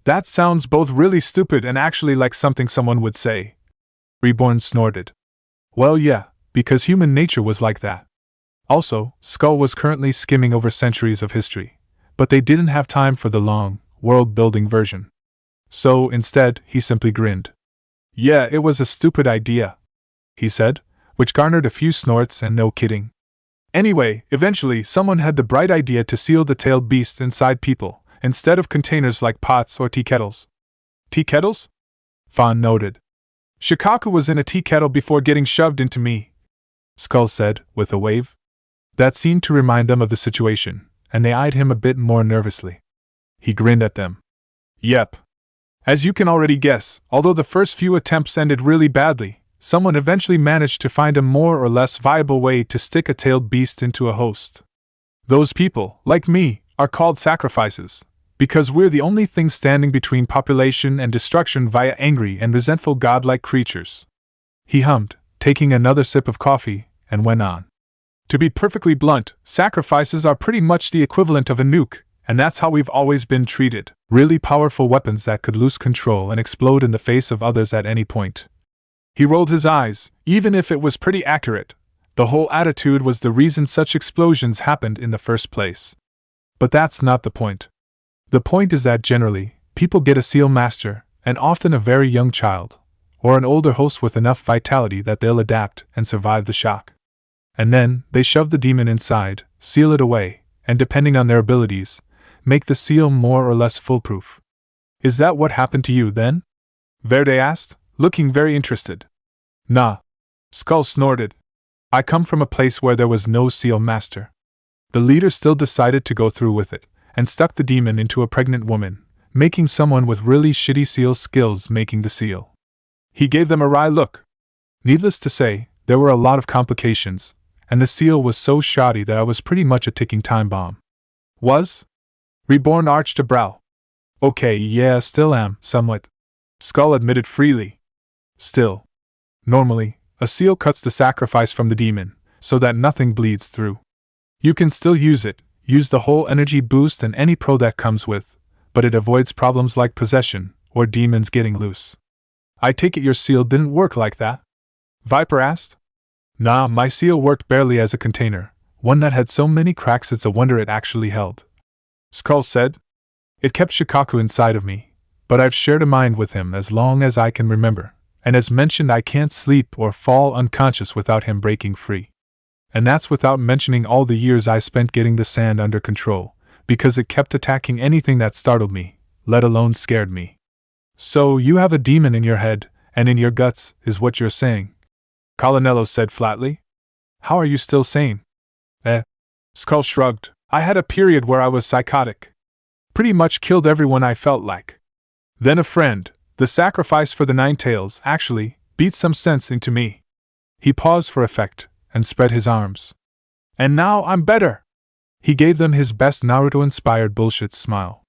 That sounds both really stupid and actually like something someone would say. Reborn snorted. Well, yeah, because human nature was like that. Also, Skull was currently skimming over centuries of history, but they didn't have time for the long, world-building version. So, instead, he simply grinned. Yeah, it was a stupid idea, he said, which garnered a few snorts and no kidding. Anyway, eventually someone had the bright idea to seal the tailed beast inside people, instead of containers like pots or tea kettles. Tea kettles? Fawn noted. Shukaku was in a tea kettle before getting shoved into me, Skull said, with a wave. That seemed to remind them of the situation, and they eyed him a bit more nervously. He grinned at them. Yep. As you can already guess, although the first few attempts ended really badly, someone eventually managed to find a more or less viable way to stick a tailed beast into a host. Those people, like me, are called sacrifices, because we're the only thing standing between population and destruction via angry and resentful godlike creatures. He hummed, taking another sip of coffee, and went on. To be perfectly blunt, sacrifices are pretty much the equivalent of a nuke, and that's how we've always been treated. Really powerful weapons that could lose control and explode in the face of others at any point. He rolled his eyes, even if it was pretty accurate. The whole attitude was the reason such explosions happened in the first place. But that's not the point. The point is that generally, people get a seal master, and often a very young child, or an older host with enough vitality that they'll adapt and survive the shock. And then, they shove the demon inside, seal it away, and depending on their abilities, make the seal more or less foolproof. Is that what happened to you then? Verde asked, looking very interested. Nah. Skull snorted. I come from a place where there was no seal master. The leader still decided to go through with it, and stuck the demon into a pregnant woman, making someone with really shitty seal skills making the seal. He gave them a wry look. Needless to say, there were a lot of complications, and the seal was so shoddy that I was pretty much a ticking time bomb. Was? Reborn arched a brow. Okay, yeah, still am, somewhat. Skull admitted freely. Still. Normally, a seal cuts the sacrifice from the demon, so that nothing bleeds through. You can still use it, use the whole energy boost and any pro that comes with, but it avoids problems like possession, or demons getting loose. I take it your seal didn't work like that? Viper asked. Nah, my seal worked barely as a container, one that had so many cracks it's a wonder it actually held. Skull said. It kept Shukaku inside of me, but I've shared a mind with him as long as I can remember, and as mentioned I can't sleep or fall unconscious without him breaking free. And that's without mentioning all the years I spent getting the sand under control, because it kept attacking anything that startled me, let alone scared me. So you have a demon in your head, and in your guts, is what you're saying? Colonello said flatly. How are you still sane? Skull shrugged. I had a period where I was psychotic. Pretty much killed everyone I felt like. Then a friend, the sacrifice for the Nine Tails, actually, beat some sense into me. He paused for effect, and spread his arms. And now I'm better! He gave them his best Naruto-inspired bullshit smile.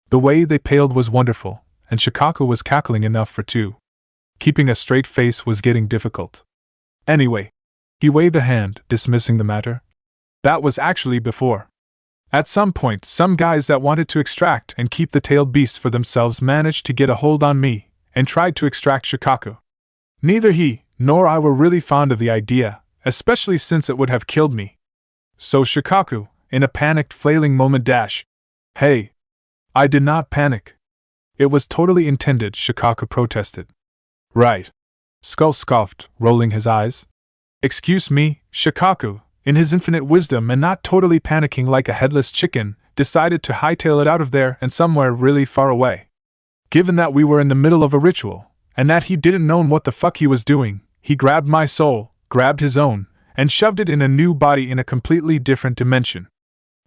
The way they paled was wonderful, and Shukaku was cackling enough for two. Keeping a straight face was getting difficult. Anyway, he waved a hand, dismissing the matter. That was actually before. At some point, some guys that wanted to extract and keep the tailed beasts for themselves managed to get a hold on me, and tried to extract Shukaku. Neither he nor I were really fond of the idea, especially since it would have killed me. So Shukaku, in a panicked, flailing moment, Hey! I did not panic. It was totally intended, Shukaku protested. Right. Skull scoffed, rolling his eyes. Excuse me, Shukaku, in his infinite wisdom and not totally panicking like a headless chicken, decided to hightail it out of there and somewhere really far away. Given that we were in the middle of a ritual, and that he didn't know what the fuck he was doing, He grabbed my soul, grabbed his own, and shoved it in a new body in a completely different dimension.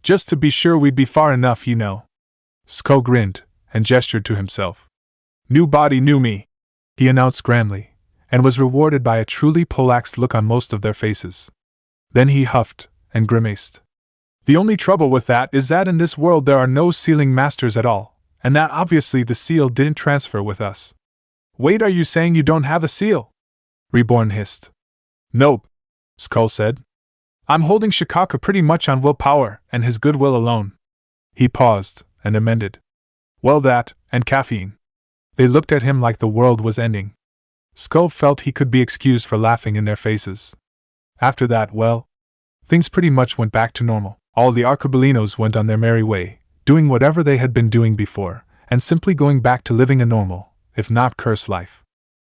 Just to be sure we'd be far enough, you know. Skull grinned, and gestured to himself. New body, new me, he announced grandly, and was rewarded by a truly poleaxed look on most of their faces. Then he huffed, and grimaced. The only trouble with that is that in this world there are no sealing masters at all, and that obviously the seal didn't transfer with us. Wait, are you saying you don't have a seal? Reborn hissed. Nope, Skull said. I'm holding Shukaku pretty much on willpower and his goodwill alone. He paused, and amended. Well, that, and caffeine. They looked at him like the world was ending. Skull felt he could be excused for laughing in their faces. After that, well, things pretty much went back to normal. All the Archibalinos went on their merry way, doing whatever they had been doing before, and simply going back to living a normal, if not cursed life.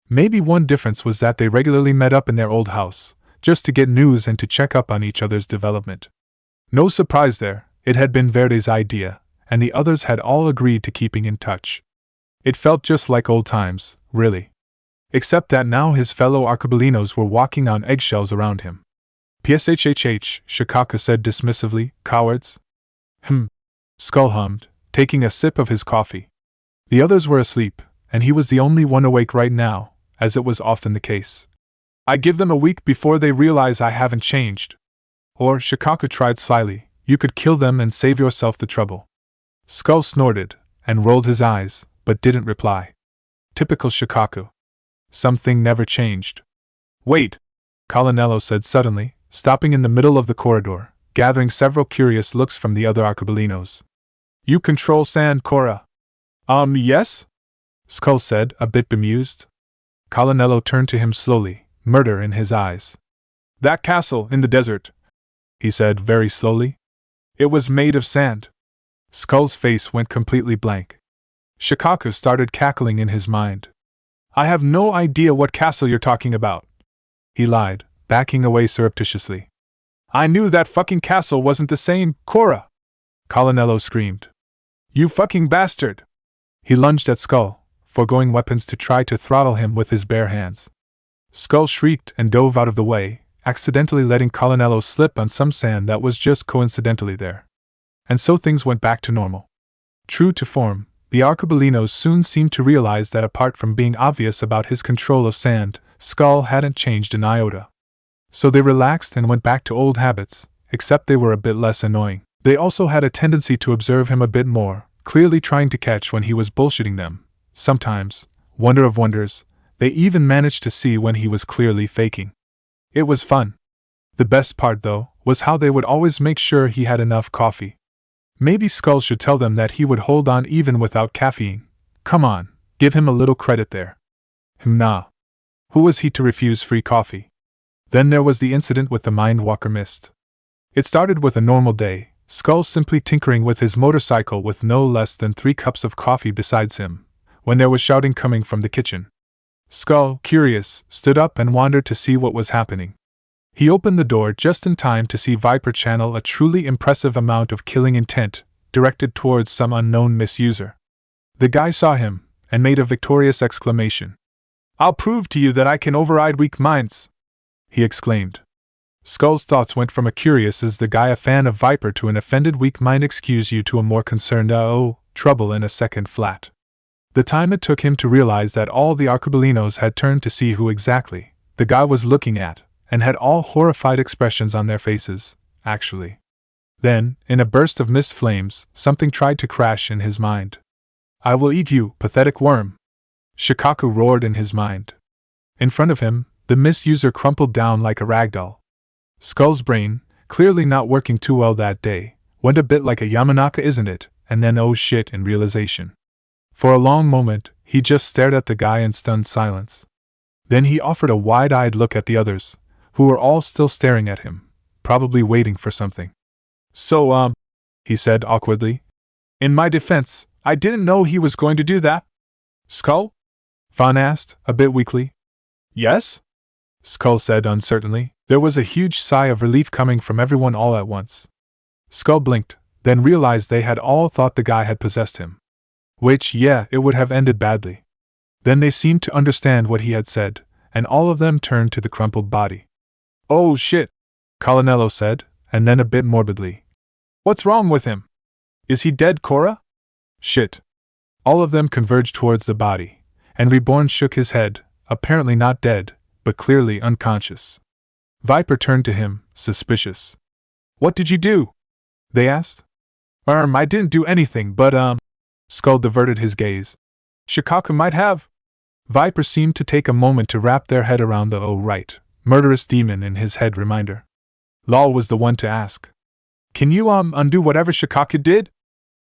Maybe one difference was that they regularly met up in their old house, just to get news and to check up on each other's development. No surprise there, it had been Verde's idea, and the others had all agreed to keeping in touch. It felt just like old times, really. Except that now his fellow Archibalinos were walking on eggshells around him. "Pshhh," Shukaku said dismissively, "cowards." Skull hummed, taking a sip of his coffee. The others were asleep, and he was the only one awake right now, as it was often the case. I give them a week before they realize I haven't changed. Or, Shukaku tried slyly, you could kill them and save yourself the trouble. Skull snorted, and rolled his eyes, but didn't reply. Typical Shukaku. Something never changed. Wait, Colonello said suddenly, stopping in the middle of the corridor, gathering several curious looks from the other Archibalinos. You control sand, Cora? Yes? Skull said, a bit bemused. Colonello turned to him slowly, murder in his eyes. That castle in the desert, he said very slowly. It was made of sand. Skull's face went completely blank. Shukaku started cackling in his mind. I have no idea what castle you're talking about. He lied, backing away surreptitiously. I knew that fucking castle wasn't the same, Cora! Colonello screamed. You fucking bastard! He lunged at Skull, foregoing weapons to try to throttle him with his bare hands. Skull shrieked and dove out of the way, accidentally letting Colonello slip on some sand that was just coincidentally there. And so things went back to normal. True to form, the Archibalinos soon seemed to realize that apart from being obvious about his control of sand, Skull hadn't changed an iota. So they relaxed and went back to old habits, except they were a bit less annoying. They also had a tendency to observe him a bit more, clearly trying to catch when he was bullshitting them. Sometimes, wonder of wonders, they even managed to see when he was clearly faking. It was fun. The best part, though, was how they would always make sure he had enough coffee. Maybe Skull should tell them that he would hold on even without caffeine. Come on, give him a little credit there. Nah. Who was he to refuse free coffee? Then there was the incident with the Mindwalker mist. It started with a normal day, Skull simply tinkering with his motorcycle with no less than 3 cups of coffee besides him, when there was shouting coming from the kitchen. Skull, curious, stood up and wandered to see what was happening. He opened the door just in time to see Viper channel a truly impressive amount of killing intent, directed towards some unknown misuser. The guy saw him, and made a victorious exclamation. I'll prove to you that I can override weak minds, he exclaimed. Skull's thoughts went from a curious is the guy a fan of Viper to an offended weak mind excuse you to a more concerned trouble in a second flat. The time it took him to realize that all the Archibalinos had turned to see who exactly the guy was looking at, and had all horrified expressions on their faces, actually. Then, in a burst of mist flames, something tried to crash in his mind. I will eat you, pathetic worm! Shukaku roared in his mind. In front of him, the misuser crumpled down like a ragdoll. Skull's brain, clearly not working too well that day, went a bit like a Yamanaka isn't it, and then oh shit in realization. For a long moment, he just stared at the guy in stunned silence. Then he offered a wide-eyed look at the others, who were all still staring at him, probably waiting for something. So, he said awkwardly. In my defense, I didn't know he was going to do that. Skull? Fawn asked, a bit weakly. Yes? Skull said uncertainly. There was a huge sigh of relief coming from everyone all at once. Skull blinked, then realized they had all thought the guy had possessed him. Which, yeah, it would have ended badly. Then they seemed to understand what he had said, and all of them turned to the crumpled body. "Oh shit," Colonello said, and then a bit morbidly, "What's wrong with him? Is he dead, Cora?" "Shit." All of them converged towards the body, and Reborn shook his head, apparently not dead, but clearly unconscious. Viper turned to him, suspicious. "What did you do?" they asked. I didn't do anything, but Skull diverted his gaze. "Shukaku might have." Viper seemed to take a moment to wrap their head around the murderous demon in his head reminder. Lal was the one to ask. "Can you undo whatever Shukaku did?"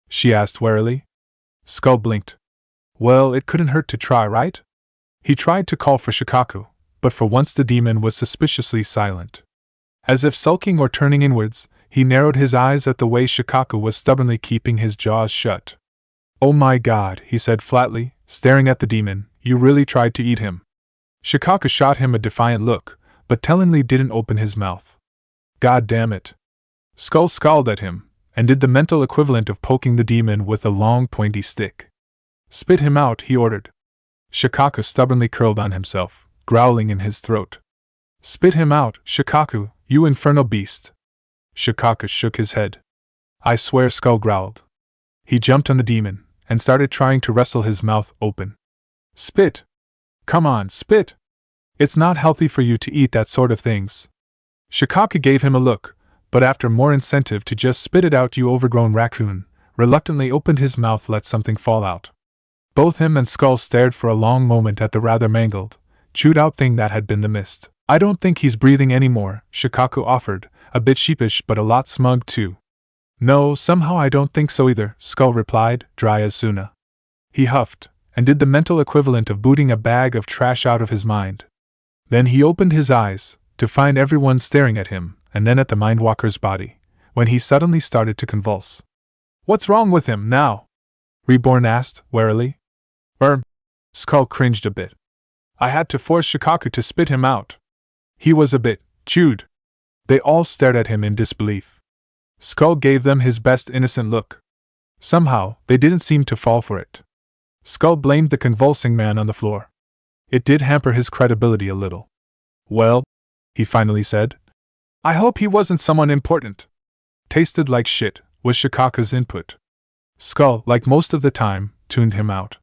she asked warily. Skull blinked. "Well, it couldn't hurt to try, right?" He tried to call for Shukaku, but for once the demon was suspiciously silent. As if sulking or turning inwards, he narrowed his eyes at the way Shukaku was stubbornly keeping his jaws shut. "Oh my god," he said flatly, staring at the demon, "you really tried to eat him." Shukaku shot him a defiant look, but tellingly didn't open his mouth. "God damn it." Skull scowled at him, and did the mental equivalent of poking the demon with a long pointy stick. "Spit him out," he ordered. Shukaku stubbornly curled on himself, growling in his throat. "Spit him out, Shukaku, you infernal beast." Shukaku shook his head. "I swear," Skull growled. He jumped on the demon, and started trying to wrestle his mouth open. "Spit! Come on, spit! It's not healthy for you to eat that sort of things." Shukaku gave him a look, but after more incentive to just spit it out, you overgrown raccoon, reluctantly opened his mouth, let something fall out. Both him and Skull stared for a long moment at the rather mangled, chewed-out thing that had been the mist. "I don't think he's breathing anymore," Shukaku offered, a bit sheepish but a lot smug too. "No, somehow I don't think so either," Skull replied, dry as Suna. He huffed, and did the mental equivalent of booting a bag of trash out of his mind. Then he opened his eyes, to find everyone staring at him, and then at the Mindwalker's body, when he suddenly started to convulse. "What's wrong with him, now?" Reborn asked, warily. Skull cringed a bit. "I had to force Shukaku to spit him out. He was a bit chewed." They all stared at him in disbelief. Skull gave them his best innocent look. Somehow, they didn't seem to fall for it. Skull blamed the convulsing man on the floor. It did hamper his credibility a little. "Well," he finally said, "I hope he wasn't someone important." "Tasted like shit," was Shukaku's input. Skull, like most of the time, tuned him out.